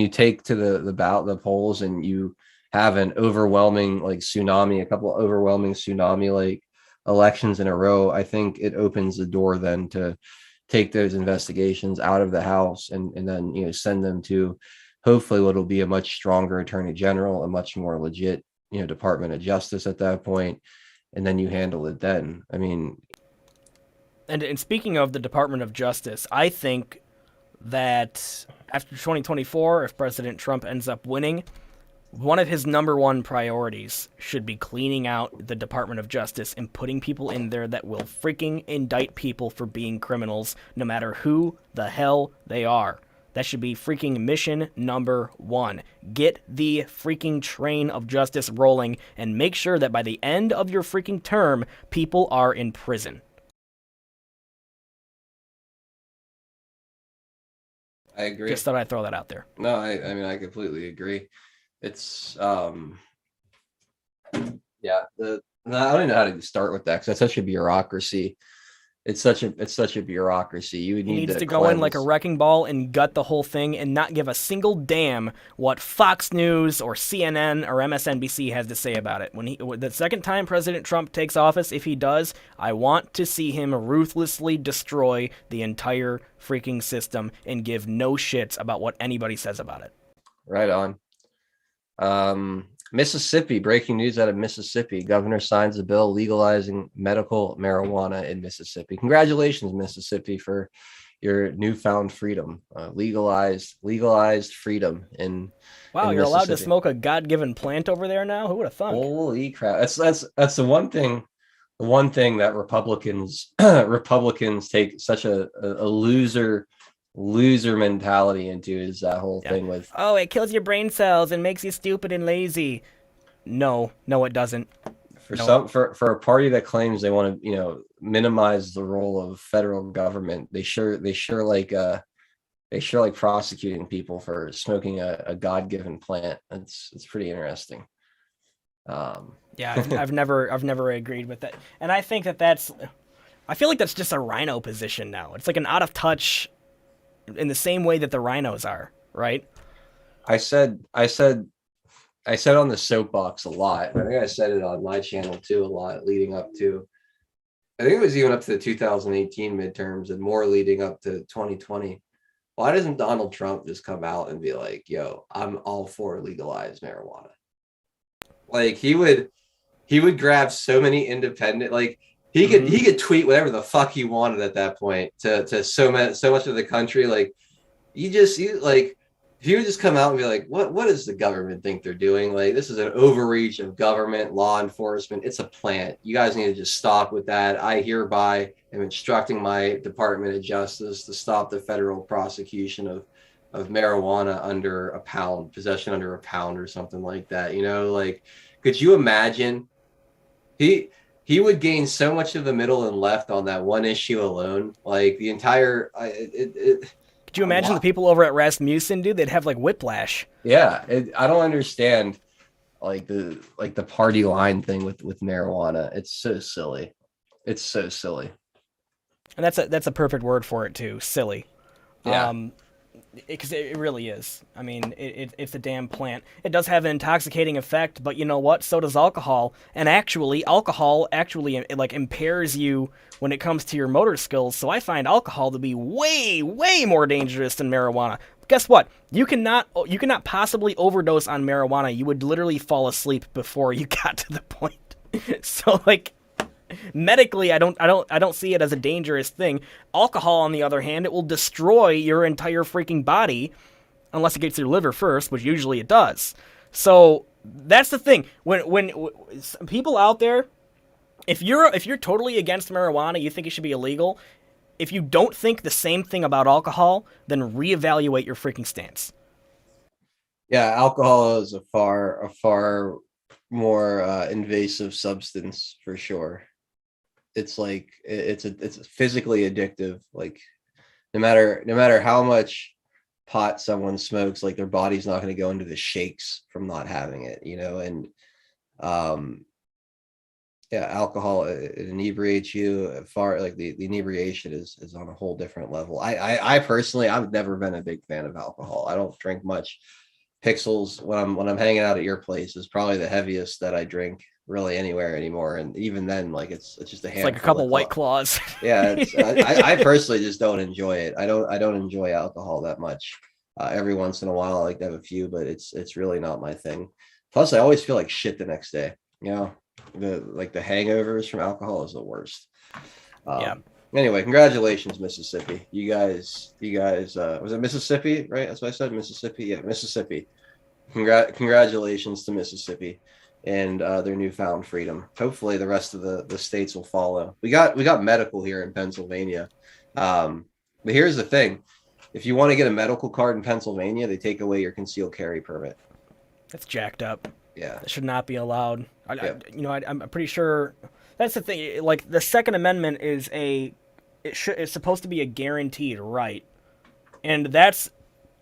take to the polls and you have an overwhelming like tsunami, a couple overwhelming tsunami like elections in a row, I think it opens the door then to take those investigations out of the House and then, you know, send them to hopefully what will be a much stronger attorney general, a much more legit, you know, Department of Justice at that point, and then you handle it then. I mean, and speaking of the Department of Justice, I think that after 2024, if President Trump ends up winning, one of his number one priorities should be cleaning out the Department of Justice and putting people in there that will freaking indict people for being criminals, no matter who the hell they are. That should be freaking mission number one. Get the freaking train of justice rolling and make sure that by the end of your freaking term, people are in prison. I agree. Just thought I'd throw that out there. No, I mean, I completely agree. It's, yeah, I don't even know how to start with that because that's such a bureaucracy. It's such a bureaucracy. You would He need needs to cleanse. go in like a wrecking ball and gut the whole thing and not give a single damn what Fox News or CNN or MSNBC has to say about it. When the second time President Trump takes office, if he does, I want to see him ruthlessly destroy the entire freaking system and give no shits about what anybody says about it. Right on. Mississippi, breaking news out of Mississippi. Governor signs a bill legalizing medical marijuana in Mississippi. Congratulations, Mississippi, for your newfound freedom. Legalized freedom in Wow, in you're allowed to Mississippi. smoke a God-given plant over there now? Who would have thunk? Holy crap. That's the one thing that Republicans take such a loser mentality into is that whole thing with, oh, it kills your brain cells and makes you stupid and lazy. No, it doesn't. for a party that claims they want to, you know, minimize the role of federal government, they sure like prosecuting people for smoking a God-given plant. It's pretty interesting. Yeah, I've never agreed with that, and I think I feel like that's just a rhino position now. It's like an out of touch, in the same way that the rhinos are, right? I said on the soapbox a lot. I think I said it on my channel too a lot leading up to, I think it was even up to the 2018 midterms and more leading up to 2020. Why doesn't Donald Trump just come out and be like, yo, I'm all for legalized marijuana? Like he would grab so many independent, like he could tweet whatever the fuck he wanted at that point to so much of the country. Like if you would just come out and be like, what does the government think they're doing? Like, this is an overreach of government, law enforcement. It's a plant. You guys need to just stop with that. I hereby am instructing my Department of Justice to stop the federal prosecution of marijuana under a pound, possession under a pound or something like that. You know, like, could you imagine? He would gain so much of the middle and left on that one issue alone. Like the entire, Could you imagine the people over at Rasmussen, dude? They'd have like whiplash. Yeah, I don't understand like the party line thing with marijuana. It's so silly. It's so silly. And that's a perfect word for it too, silly. Yeah. Because it really is. I mean, it's a damn plant. It does have an intoxicating effect, but you know what? So does alcohol. And alcohol actually like impairs you when it comes to your motor skills. So I find alcohol to be way, way more dangerous than marijuana. Guess what? You cannot possibly overdose on marijuana. You would literally fall asleep before you got to the point. So like, medically, I don't see it as a dangerous thing. Alcohol, on the other hand, it will destroy your entire freaking body unless it gets to your liver first, which usually it does. So that's the thing. When people out there, if you're totally against marijuana, you think it should be illegal. If you don't think the same thing about alcohol, then reevaluate your freaking stance. Yeah, alcohol is a far more invasive substance for sure. It's like it's physically addictive. Like no matter how much pot someone smokes, like their body's not going to go into the shakes from not having it, you know. And yeah, alcohol, it inebriates you far. Like the inebriation is on a whole different level. I personally, I've never been a big fan of alcohol. I don't drink much Pixels when I'm hanging out at your place is probably the heaviest that I drink really anywhere anymore. And even then, like it's just a handful. It's like a couple White Claws. Yeah, I personally just don't enjoy it. I don't enjoy alcohol that much. Every once in a while, I like to have a few, but it's really not my thing. Plus, I always feel like shit the next day. You know, the hangovers from alcohol is the worst. Yeah. Anyway, congratulations, Mississippi. You guys, was it Mississippi, right? That's what I said, Mississippi. Yeah, Mississippi. Congratulations to Mississippi and their newfound freedom. Hopefully, the rest of the states will follow. We got medical here in Pennsylvania, but here's the thing: if you want to get a medical card in Pennsylvania, they take away your concealed carry permit. That's jacked up. Yeah, that should not be allowed. I'm pretty sure that's the thing. Like the Second Amendment is it's supposed to be a guaranteed right, and that's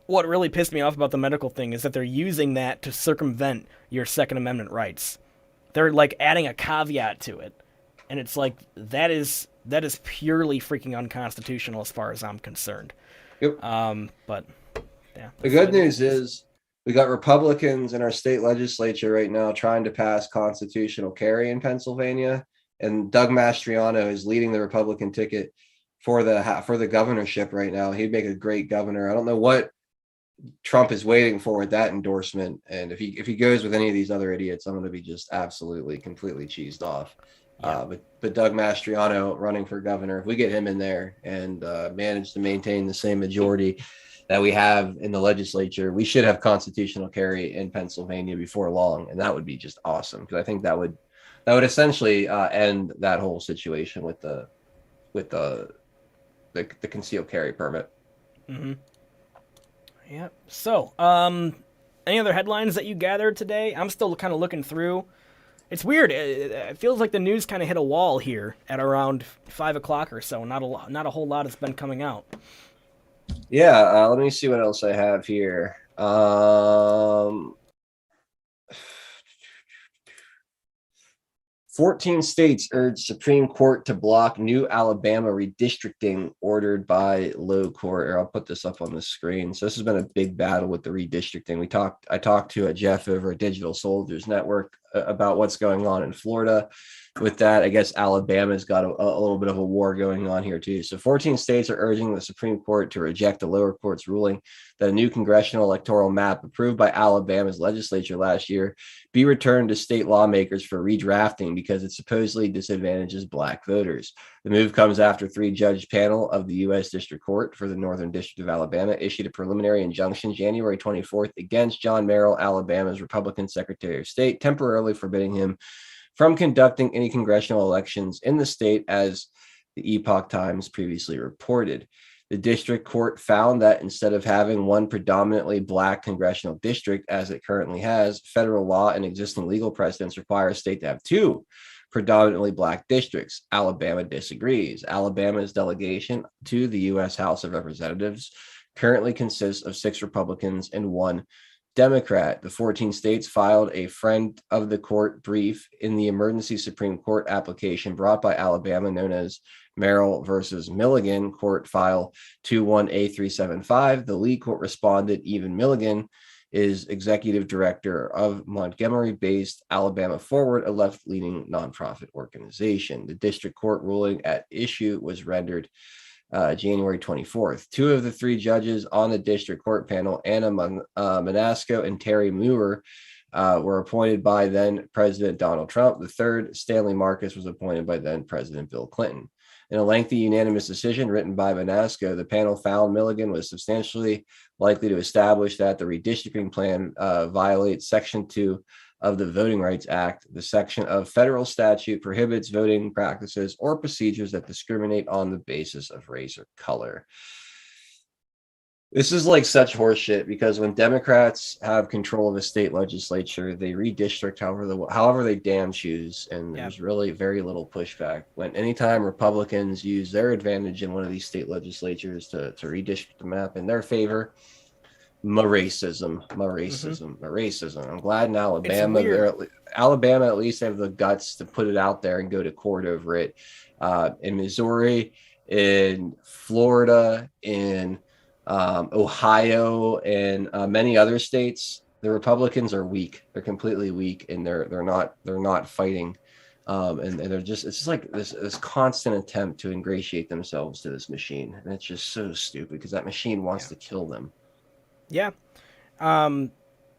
what really pissed me off about the medical thing is that they're using that to circumvent your Second Amendment rights. They're like adding a caveat to it, and it's like that is purely freaking unconstitutional as far as I'm concerned. Yep. But yeah. The good news is we got Republicans in our state legislature right now trying to pass constitutional carry in Pennsylvania, and Doug Mastriano is leading the Republican ticket for the governorship right now. He'd make a great governor. I don't know what Trump is waiting for with that endorsement, and if he goes with any of these other idiots, I'm going to be just absolutely completely cheesed off. Yeah. But Doug Mastriano running for governor, if we get him in there and manage to maintain the same majority that we have in the legislature, we should have constitutional carry in Pennsylvania before long, and that would be just awesome because I think that would essentially end that whole situation with the concealed carry permit. Mm-hmm. Yeah. So, any other headlines that you gathered today? I'm still kind of looking through. It's weird. It feels like the news kind of hit a wall here at around 5 o'clock or so. Not a whole lot has been coming out. Yeah. Let me see what else I have here. 14 states urge Supreme Court to block new Alabama redistricting ordered by low court. Or I'll put this up on the screen. So this has been a big battle with the redistricting. I talked to Jeff over at Digital Soldiers Network about what's going on in Florida. With that, I guess Alabama's got a little bit of a war going on here too. So 14 states are urging the Supreme Court to reject the lower court's ruling that a new congressional electoral map approved by Alabama's legislature last year be returned to state lawmakers for redrafting because it supposedly disadvantages Black voters. The move comes after 3-judge panel of the U.S. District Court for the Northern District of Alabama issued a preliminary injunction January 24th against John Merrill, Alabama's Republican Secretary of State, temporarily forbidding him from conducting any congressional elections in the state, as the Epoch Times previously reported. The district court found that instead of having one predominantly Black congressional district, as it currently has, federal law and existing legal precedents require a state to have 2 predominantly Black districts. Alabama disagrees. Alabama's delegation to the U.S. House of Representatives currently consists of 6 Republicans and 1 Democrat. The 14 states filed a friend of the court brief in the emergency Supreme Court application brought by Alabama, known as Merrill versus Milligan, court file 21A375. The lead court responded. Even Milligan is executive director of Montgomery-based Alabama Forward, a left-leaning nonprofit organization. The district court ruling at issue was rendered January 24th. 2 of the 3 judges on the district court panel, Anna Manasco and Terry Moore, were appointed by then President Donald Trump. The third, Stanley Marcus, was appointed by then President Bill Clinton. In a lengthy unanimous decision written by Manasco, the panel found Milligan was substantially likely to establish that the redistricting plan violates Section 2 of the Voting Rights Act. The section of federal statute prohibits voting practices or procedures that discriminate on the basis of race or color. This is like such horseshit because when Democrats have control of a state legislature, they redistrict however they damn choose, and there's really very little pushback. When anytime Republicans use their advantage in one of these state legislatures to redistrict the map in their favor, racism. I'm glad in Alabama at least have the guts to put it out there and go to court over it. In Missouri, in Florida, in Ohio, and many other states, The Republicans are weak. They're completely weak, and they're not fighting. And they're just, it's just like this constant attempt to ingratiate themselves to this machine, and it's just so stupid because that machine wants to kill them. Yeah.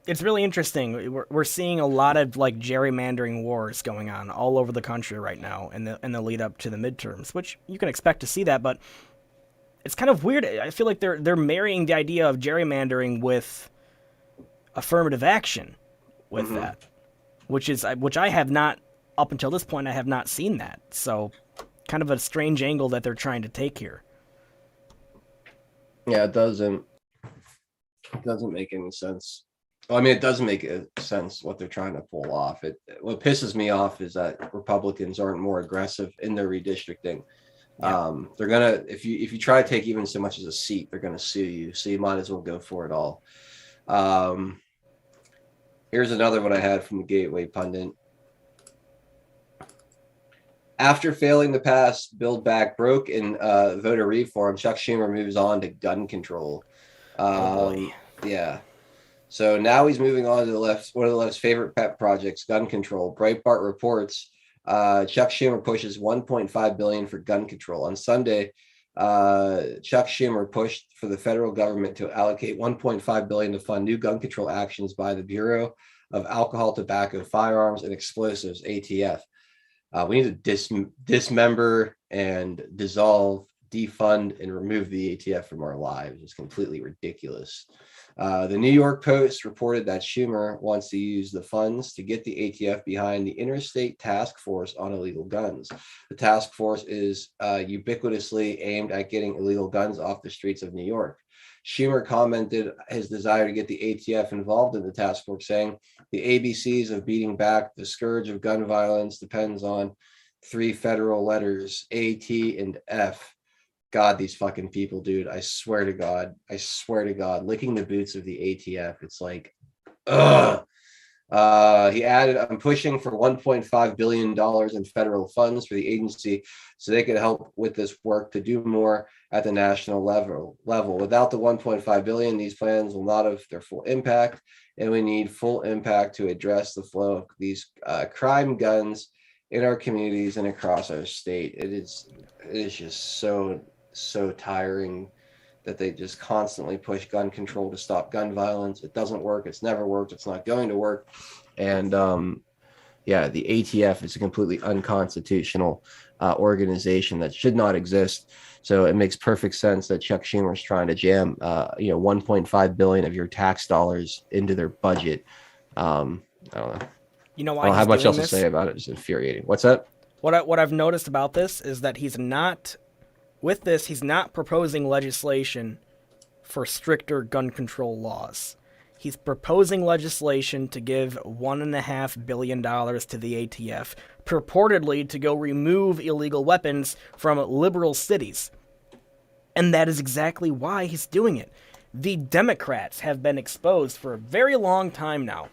It's really interesting. We're seeing a lot of like gerrymandering wars going on all over the country right now in the lead up to the midterms, which you can expect to see that, but it's kind of weird. I feel like they're marrying the idea of gerrymandering with affirmative action with that, which I have not, up until this point, I have not seen that. So kind of a strange angle that they're trying to take here. Yeah, it doesn't make any sense. Well, I mean, it doesn't make sense what they're trying to pull off. What pisses me off is that Republicans aren't more aggressive in their redistricting. Yeah. They're gonna, if you try to take even so much as a seat, they're gonna sue you. So you might as well go for it all. Here's another one I had from the Gateway Pundit. After failing to pass Build Back Broke in voter reform, Chuck Schumer moves on to gun control. Yeah. So now he's moving on to one of the left's favorite pet projects, gun control. Breitbart reports Chuck Schumer pushes $1.5 billion for gun control. On Sunday, Chuck Schumer pushed for the federal government to allocate $1.5 billion to fund new gun control actions by the Bureau of Alcohol, Tobacco, Firearms, and Explosives, ATF. We need to dismember and dissolve, defund, and remove the ATF from our lives. It's completely ridiculous. The New York Post reported that Schumer wants to use the funds to get the ATF behind the Interstate Task Force on Illegal Guns. The task force is ubiquitously aimed at getting illegal guns off the streets of New York. Schumer commented his desire to get the ATF involved in the task force, saying the ABCs of beating back the scourge of gun violence depends on 3 federal letters, A, T, and F. God, these fucking people, dude. I swear to God, licking the boots of the ATF. It's like, ugh. He added, I'm pushing for $1.5 billion in federal funds for the agency so they could help with this work to do more at the national level. Without the $1.5 billion, these plans will not have their full impact, and we need full impact to address the flow of these crime guns in our communities and across our state. It is just so tiring that they just constantly push gun control to stop gun violence. It doesn't work. It's never worked. It's not going to work. And yeah, the ATF is a completely unconstitutional organization that should not exist. So it makes perfect sense that Chuck Schumer is trying to jam, $1.5 billion of your tax dollars into their budget. I don't know. You know why? I don't have much else to say about it. It's infuriating. What's that? What I've noticed about this is that he's not proposing legislation for stricter gun control laws. He's proposing legislation to give $1.5 billion to the ATF, purportedly to go remove illegal weapons from liberal cities. And that is exactly why he's doing it. The Democrats have been exposed for a very long time now.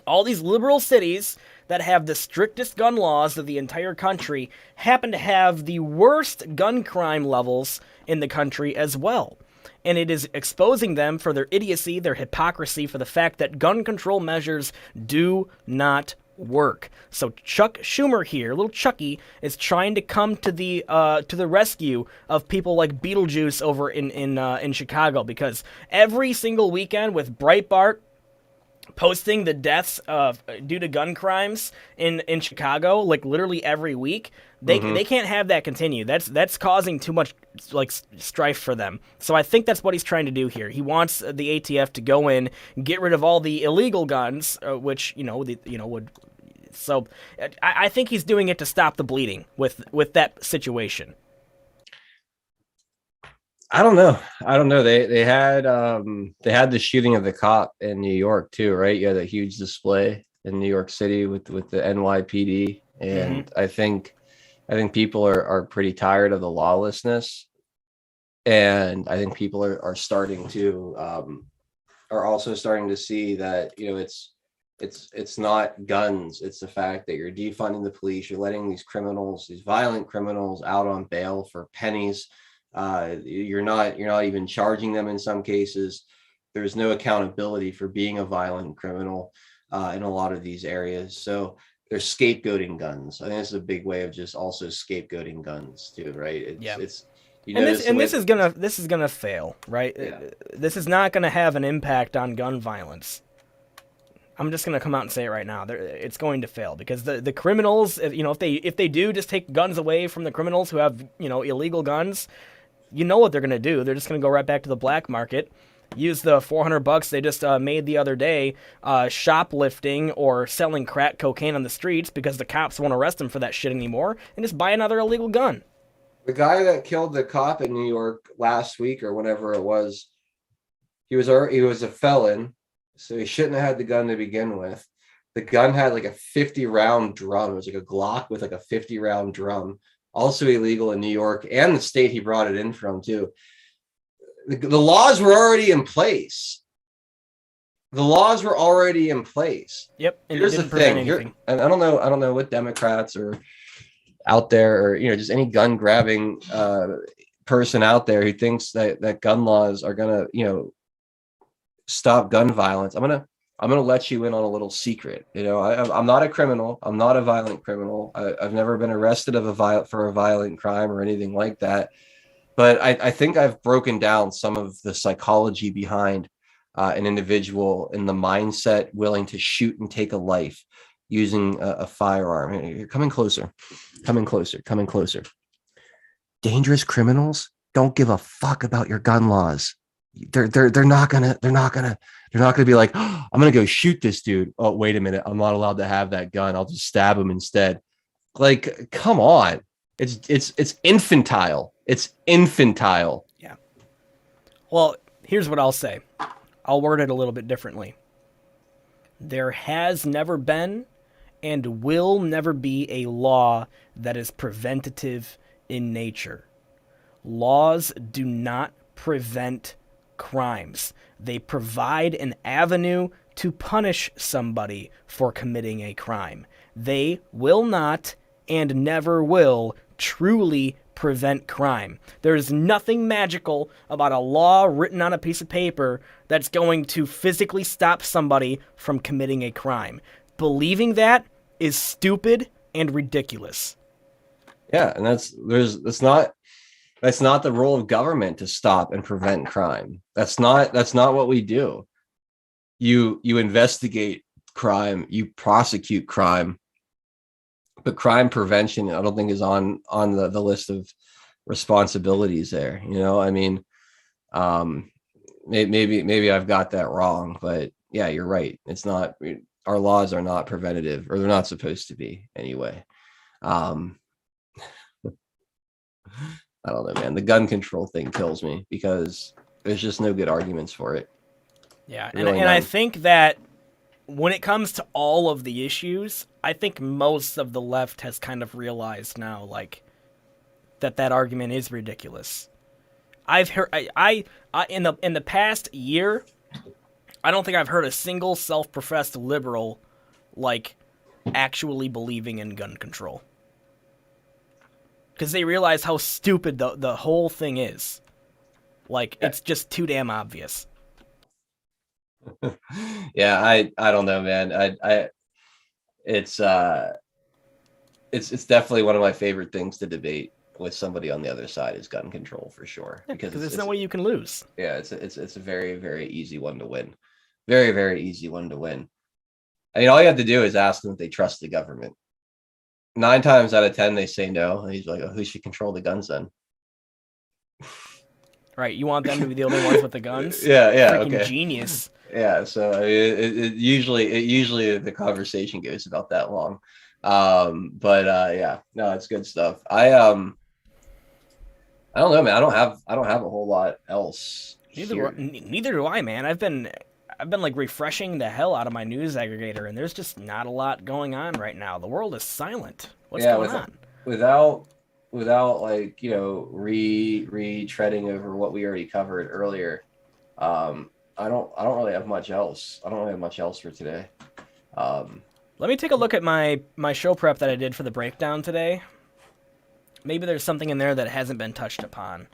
All these liberal cities that have the strictest gun laws of the entire country happen to have the worst gun crime levels in the country as well. And it is exposing them for their idiocy, their hypocrisy, for the fact that gun control measures do not work. So Chuck Schumer here, little Chucky, is trying to come to the rescue of people like Beetlejuice over in Chicago, because every single weekend with Breitbart posting the deaths due to gun crimes in Chicago, like literally every week, they can't have that continue. That's causing too much like strife for them. So I think that's what he's trying to do here. He wants the ATF to go in, get rid of all the illegal guns, which would. So I think he's doing it to stop the bleeding with that situation. I don't know. They had the shooting of the cop in New York too, right? You had a huge display in New York City with the NYPD, and I think people are pretty tired of the lawlessness, and I think people are starting to are also starting to see that it's not guns. It's the fact that you're defunding the police. You're letting these violent criminals out on bail for pennies. You're not even charging them in some cases. there's no accountability for being a violent criminal in a lot of these areas. So they're scapegoating guns. I think that's a big way of just also scapegoating guns too, right? It's you And notice this is gonna fail, right? This is not gonna have an impact on gun violence. I'm just gonna come out and say it right now. It's going to fail because the criminals, if they do just take guns away from the criminals who have illegal guns, you know what they're gonna do. They're just gonna go right back to the black market, use the $400 they just made the other day, shoplifting or selling crack cocaine on the streets because the cops won't arrest them for that shit anymore, and just buy another illegal gun. The guy that killed the cop in New York last week or whenever it was, he was a felon, so he shouldn't have had the gun to begin with. The gun had like a 50-round drum. It was like a Glock with like a 50-round drum. Also illegal in New York and the state he brought it in from too. The laws were already in place. The laws were already in place. Yep. And here's the thing. And I don't know what Democrats or out there, or just any gun grabbing person out there who thinks that gun laws are gonna stop gun violence. I'm gonna let you in on a little secret. I'm not a criminal. I'm not a violent criminal. I've never been arrested for a violent crime or anything like that. But I think I've broken down some of the psychology behind an individual in the mindset willing to shoot and take a life using a firearm. You're coming closer. Dangerous criminals don't give a fuck about your gun laws. They're not gonna be like, oh, I'm gonna go shoot this dude. Oh, wait a minute, I'm not allowed to have that gun. I'll just stab him instead. Like, come on. It's infantile. It's infantile. Yeah. Well, here's what I'll say. I'll word it a little bit differently. There has never been and will never be a law that is preventative in nature. Laws do not prevent crimes. They provide an avenue to punish somebody for committing a crime. They will not and never will truly prevent crime. There's nothing magical about a law written on a piece of paper that's going to physically stop somebody from committing a crime. Believing that is stupid and ridiculous. Yeah, and that's not the role of government to stop and prevent crime. That's not what we do. You investigate crime, you prosecute crime, but crime prevention, I don't think, is on the list of responsibilities there. I mean, maybe I've got that wrong, but yeah, you're right. It's not. Our laws are not preventative, or they're not supposed to be anyway. I don't know, man. The gun control thing kills me because there's just no good arguments for it. Yeah, and I think that when it comes to all of the issues, I think most of the left has kind of realized now, like, that argument is ridiculous. I've heard in the past year, I don't think I've heard a single self-professed liberal like actually believing in gun control, because they realize how stupid the whole thing is. Like, it's just too damn obvious. Yeah, I don't know, man. It's definitely one of my favorite things to debate with somebody on the other side is gun control, for sure. Because there's no way you can lose. Yeah, it's a very, very easy one to win. Very, very easy one to win. I mean, all you have to do is ask them if they trust the government. 9 times out of 10, they say no. And he's like, oh, who should control the guns then? Right, you want them to be the only ones with the guns? Yeah, freaking okay. Genius. Yeah, so I mean, it usually the conversation goes about that long. Yeah, no, it's good stuff. I don't know, man. I don't have a whole lot else. Neither do I, man. I've been like refreshing the hell out of my news aggregator, and there's just not a lot going on right now. The world is silent. What's going on? Without like, retreading over what we already covered earlier. I don't really have much else. I don't really have much else for today. Let me take a look at my show prep that I did for the breakdown today. Maybe there's something in there that hasn't been touched upon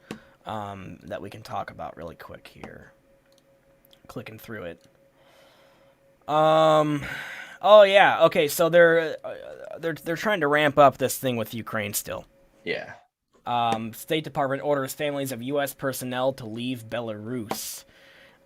that we can talk about really quick here. clicking through it. Oh yeah. Okay. So they're trying to ramp up this thing with Ukraine still. Yeah. State Department orders families of U.S. personnel to leave Belarus.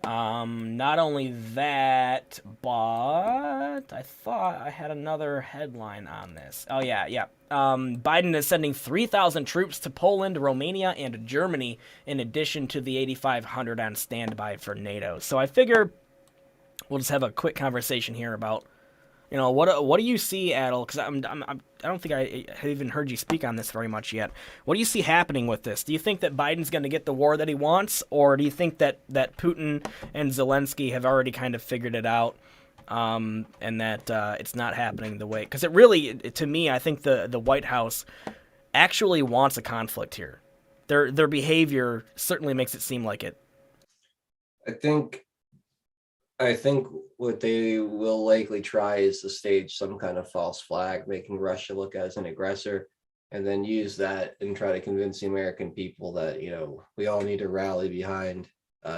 Not only that, but I thought I had another headline on this. Oh yeah. Biden is sending 3,000 troops to Poland, Romania, and Germany, in addition to the 8,500 on standby for NATO. So I figure we'll just have a quick conversation here about, what do you see, Adel? Because I don't think I have even heard you speak on this very much yet. What do you see happening with this? Do you think that Biden's going to get the war that he wants, or do you think that Putin and Zelensky have already kind of figured it out, and that it's not happening the way? Because it really, to me, I think the White House actually wants a conflict here. Their behavior certainly makes it seem like it. I think what they will likely try is to stage some kind of false flag, making Russia look as an aggressor, and then use that and try to convince the American people that, we all need to rally behind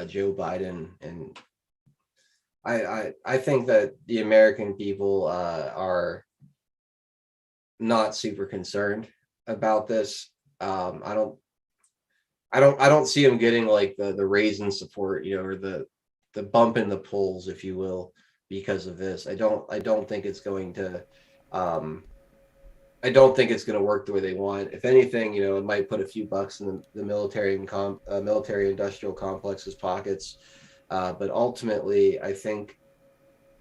Joe Biden. And I think that the American people are not super concerned about this. I don't see them getting like the raise in support, or the bump in the polls, if you will, because of this. I don't think it's going to work the way they want. If anything, it might put a few bucks in the military and military industrial complex's pockets. But ultimately, I think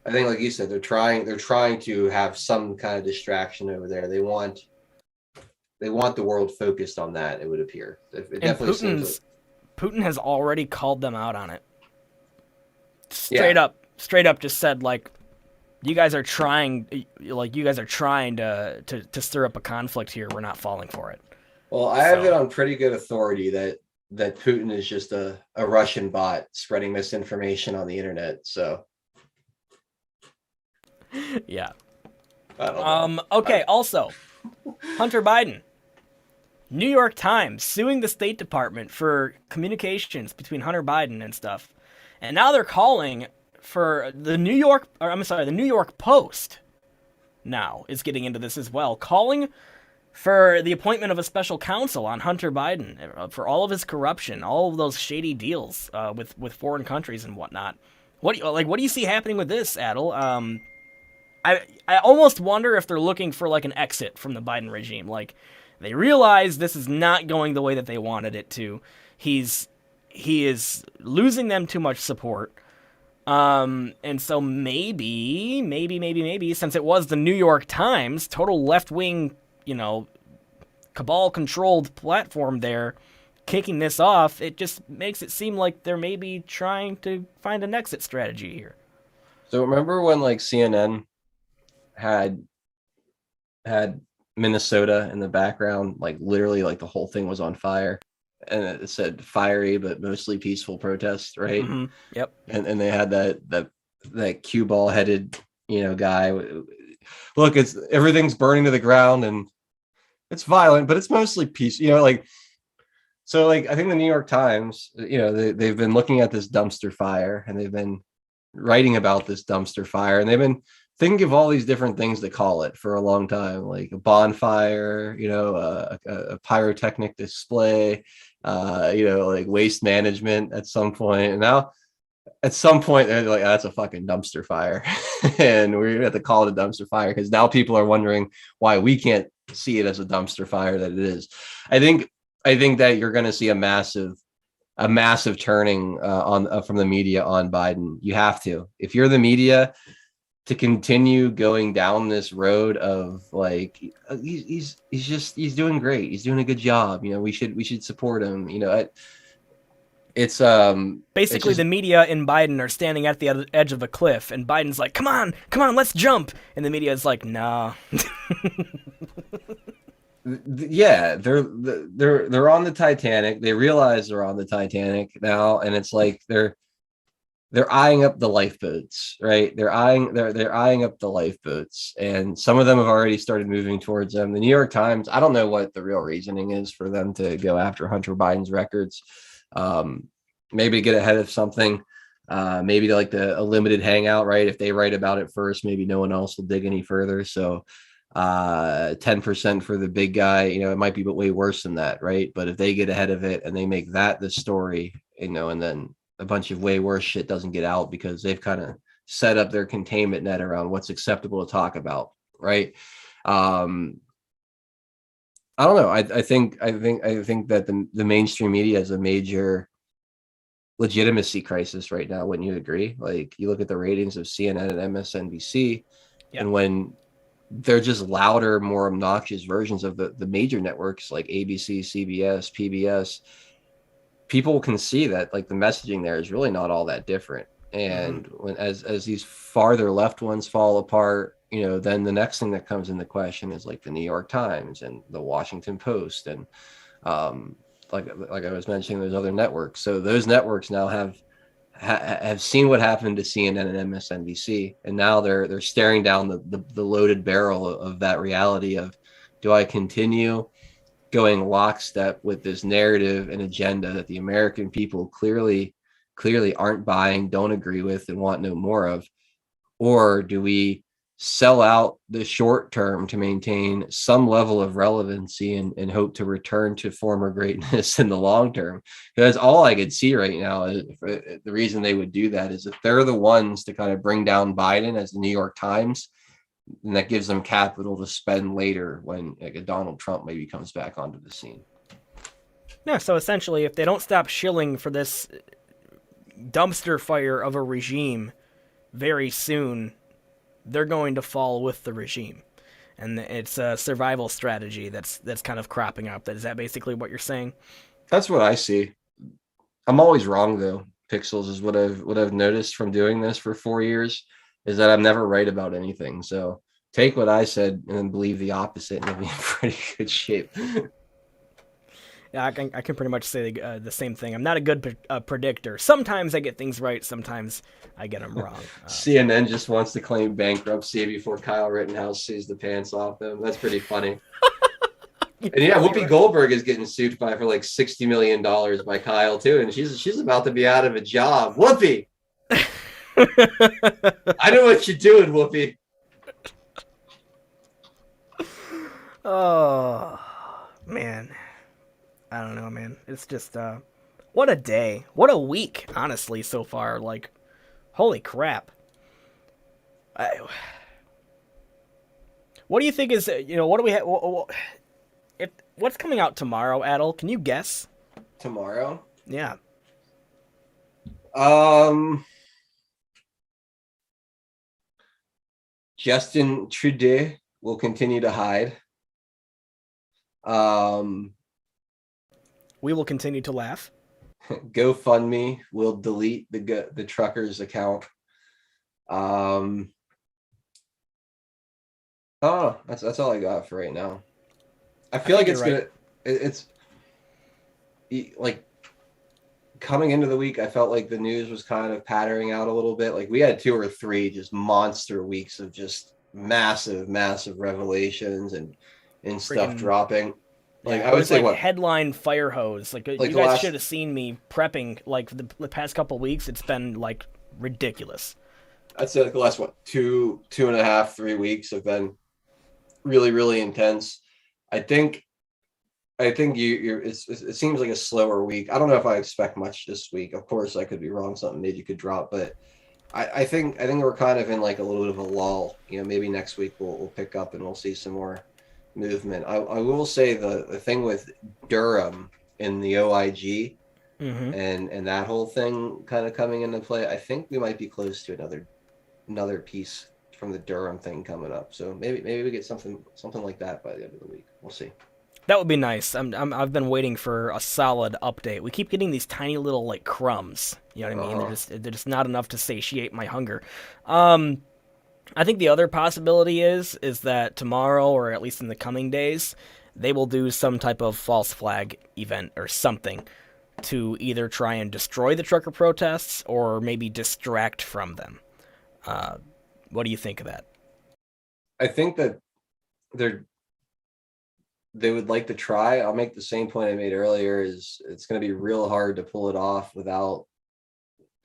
like you said, they're trying to have some kind of distraction over there. They want the world focused on that, it would appear. It definitely seems Putin has already called them out on it. Straight up just said, like, you guys are trying to stir up a conflict here. We're not falling for it. Well, I have it on pretty good authority that Putin is just a Russian bot spreading misinformation on the internet. So yeah. Okay. Also, Hunter Biden, New York Times suing the State Department for communications between Hunter Biden and stuff. And now they're calling for the New York Post now is getting into this as well, calling for the appointment of a special counsel on Hunter Biden for all of his corruption, all of those shady deals with foreign countries and whatnot. What do you see happening with this, Adel? I almost wonder if they're looking for like an exit from the Biden regime. Like, they realize this is not going the way that they wanted it to. He is losing them too much support. And so maybe, since it was the New York Times, total left-wing, cabal-controlled platform there, kicking this off, it just makes it seem like they're maybe trying to find an exit strategy here. So remember when like CNN had Minnesota in the background, like literally like the whole thing was on fire? And it said fiery but mostly peaceful protest, right? Mm-hmm. Yep. And they had that cue ball headed, guy. Look, everything's burning to the ground and it's violent, but it's mostly peace. So I think the New York Times, they've been looking at this dumpster fire and they've been writing about this dumpster fire, and they've been thinking of all these different things to call it for a long time, like a bonfire, a pyrotechnic display, like waste management at some point. And now at some point they're like, that's a fucking dumpster fire. And we're gonna have to call it a dumpster fire because now people are wondering why we can't see it as a dumpster fire that it is. I think that you're going to see a massive turning from the media on Biden. You have to, if you're the media, to continue going down this road of like he's doing great, he's doing a good job, we should support him. It's basically the media and Biden are standing at the edge of a cliff, and Biden's like, come on, let's jump, and the media is like, nah. Yeah, they're on the Titanic. They realize they're on the Titanic now, and it's like they're eyeing up the lifeboats, right? They're eyeing up the lifeboats, and some of them have already started moving towards them. The New York Times, I don't know what the real reasoning is for them to go after Hunter Biden's records. Maybe to get ahead of something. Maybe like a limited hangout, right? If they write about it first, maybe no one else will dig any further. So 10% for the big guy, it might be way worse than that, right? But if they get ahead of it and they make that the story, and then a bunch of way worse shit doesn't get out because they've kind of set up their containment net around what's acceptable to talk about, right? I don't know. I think that the mainstream media is a major legitimacy crisis right now. Wouldn't you agree? Like, you look at the ratings of CNN and MSNBC, and when they're just louder, more obnoxious versions of the major networks like ABC, CBS, PBS, people can see that like the messaging there is really not all that different. And when as these farther left ones fall apart, then the next thing that comes into question is like the New York Times and the Washington Post, and like I was mentioning, those other networks. So those networks now have seen what happened to CNN and MSNBC, and now they're staring down the loaded barrel of that reality of, do I continue going lockstep with this narrative and agenda that the American people clearly aren't buying, don't agree with, and want no more of? Or do we sell out the short term to maintain some level of relevancy and hope to return to former greatness in the long term? Because all I could see right now is the reason they would do that is if they're the ones to kind of bring down Biden as the New York Times, and that gives them capital to spend later when like a Donald Trump maybe comes back onto the scene. Yeah, so essentially, if they don't stop shilling for this dumpster fire of a regime very soon, they're going to fall with the regime. And it's a survival strategy that's kind of cropping up. Is that basically what you're saying? That's what I see. I'm always wrong, though. Pixels is what I've noticed from doing this for 4 years, is that I'm never right about anything. So take what I said and then believe the opposite, and you'll be in pretty good shape. Yeah, I can pretty much say the same thing. I'm not a good predictor. Sometimes I get things right. Sometimes I get them wrong. CNN just wants to claim bankruptcy before Kyle Rittenhouse sees the pants off them. That's pretty funny. And yeah, Whoopi Goldberg is getting sued for like $60 million by Kyle too, and she's about to be out of a job. Whoopi, I know what you're doing, Whoopi. Oh man, I don't know, man. It's just what a day, what a week, honestly, so far. Like, holy crap. What do you think is what do we have? What's coming out tomorrow, Adel? Can you guess? Tomorrow? Yeah. Justin Trudeau will continue to hide. We will continue to laugh. GoFundMe will delete the trucker's account. Oh, that's all I got for right now. I feel like it's right. It's like coming into the week, I felt like the news was kind of patterning out a little bit. Like we had 2 or 3 just monster weeks of just massive revelations and stuff dropping. Like I would say, like headline fire hose. Like you guys should have seen me prepping. Like the past couple of weeks, it's been like ridiculous. I'd say like the last 2.5, 3 weeks have been really intense. I think it seems like a slower week. I don't know if I expect much this week. Of course, I could be wrong. Something maybe could drop, but I think we're kind of in like a little bit of a lull. Maybe next week we'll pick up and we'll see some more movement. I will say the thing with Durham in the OIG and that whole thing kind of coming into play. I think we might be close to another piece from the Durham thing coming up. So maybe we get something like that by the end of the week. We'll see. That would be nice. I've been waiting for a solid update. We keep getting these tiny little like crumbs. You know what I mean? They're just not enough to satiate my hunger. I think the other possibility is that tomorrow, or at least in the coming days, they will do some type of false flag event or something to either try and destroy the trucker protests or maybe distract from them. What do you think of that? I think that they would like to try. I'll make the same point I made earlier, is it's going to be real hard to pull it off without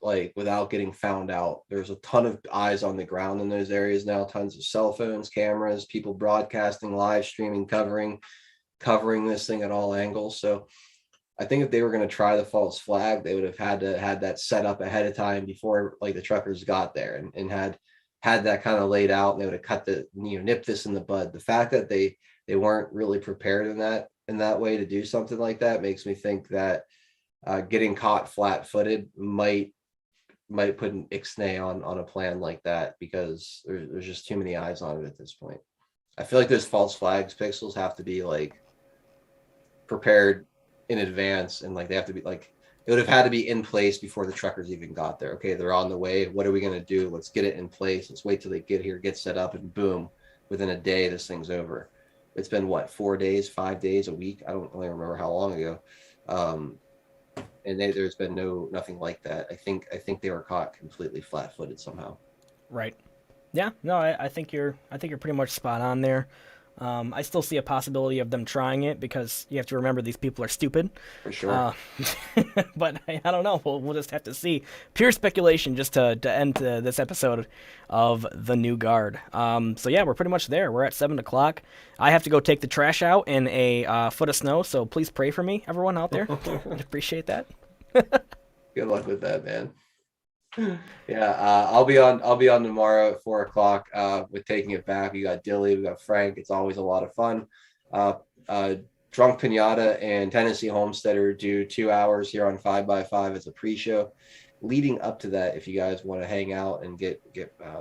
like without getting found out. There's a ton of eyes on the ground in those areas now, tons of cell phones, cameras, people broadcasting, live streaming, covering this thing at all angles. So I think if they were going to try the false flag, they would have had to had that set up ahead of time before like the truckers got there, and had that kind of laid out, and they would have cut the, nipped this in the bud. The fact that they weren't really prepared in that way to do something like that makes me think that getting caught flat-footed might put an ixnay on a plan like that, because there's just too many eyes on it at this point. I feel like those false flags pixels have to be like prepared in advance, and like they have to be like, it would have had to be in place before the truckers even got there. Okay, they're on the way. What are we going to do? Let's get it in place. Let's wait till they get here, get set up, and boom, within a day, this thing's over. It's been what, 4 days, 5 days, a week? I don't really remember how long ago. And there's been nothing like that. I think they were caught completely flat-footed somehow. Right. Yeah. No, I think you're pretty much spot on there. I still see a possibility of them trying it, because you have to remember these people are stupid. For sure. But I don't know. We'll just have to see. Pure speculation, just to end this episode of The New Guard. So yeah, we're pretty much there. We're at 7 o'clock. I have to go take the trash out in a foot of snow, so please pray for me, everyone out there. I'd appreciate that. Good luck with that, man. Yeah, I'll be on tomorrow at 4 o'clock with Taking It Back. We got Dilly, we got Frank. It's always a lot of fun. Drunk Pinata and Tennessee Homesteader do 2 hours here on 5x5 as a pre-show. Leading up to that, if you guys want to hang out and get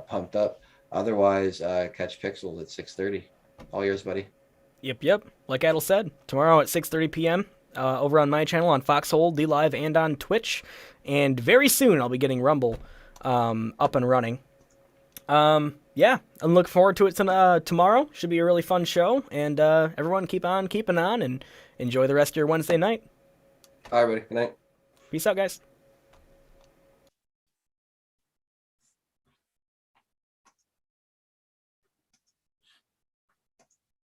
pumped up. Otherwise, catch Pixels at 6:30. All yours, buddy. Yep. Like Adel said, tomorrow at 6:30 p.m. Over on my channel on Foxhole, D-Live, and on Twitch. And very soon I'll be getting Rumble up and running. Yeah, I'm looking forward to it tomorrow. Should be a really fun show. And everyone keep on keeping on and enjoy the rest of your Wednesday night. All right, buddy. Good night. Peace out, guys.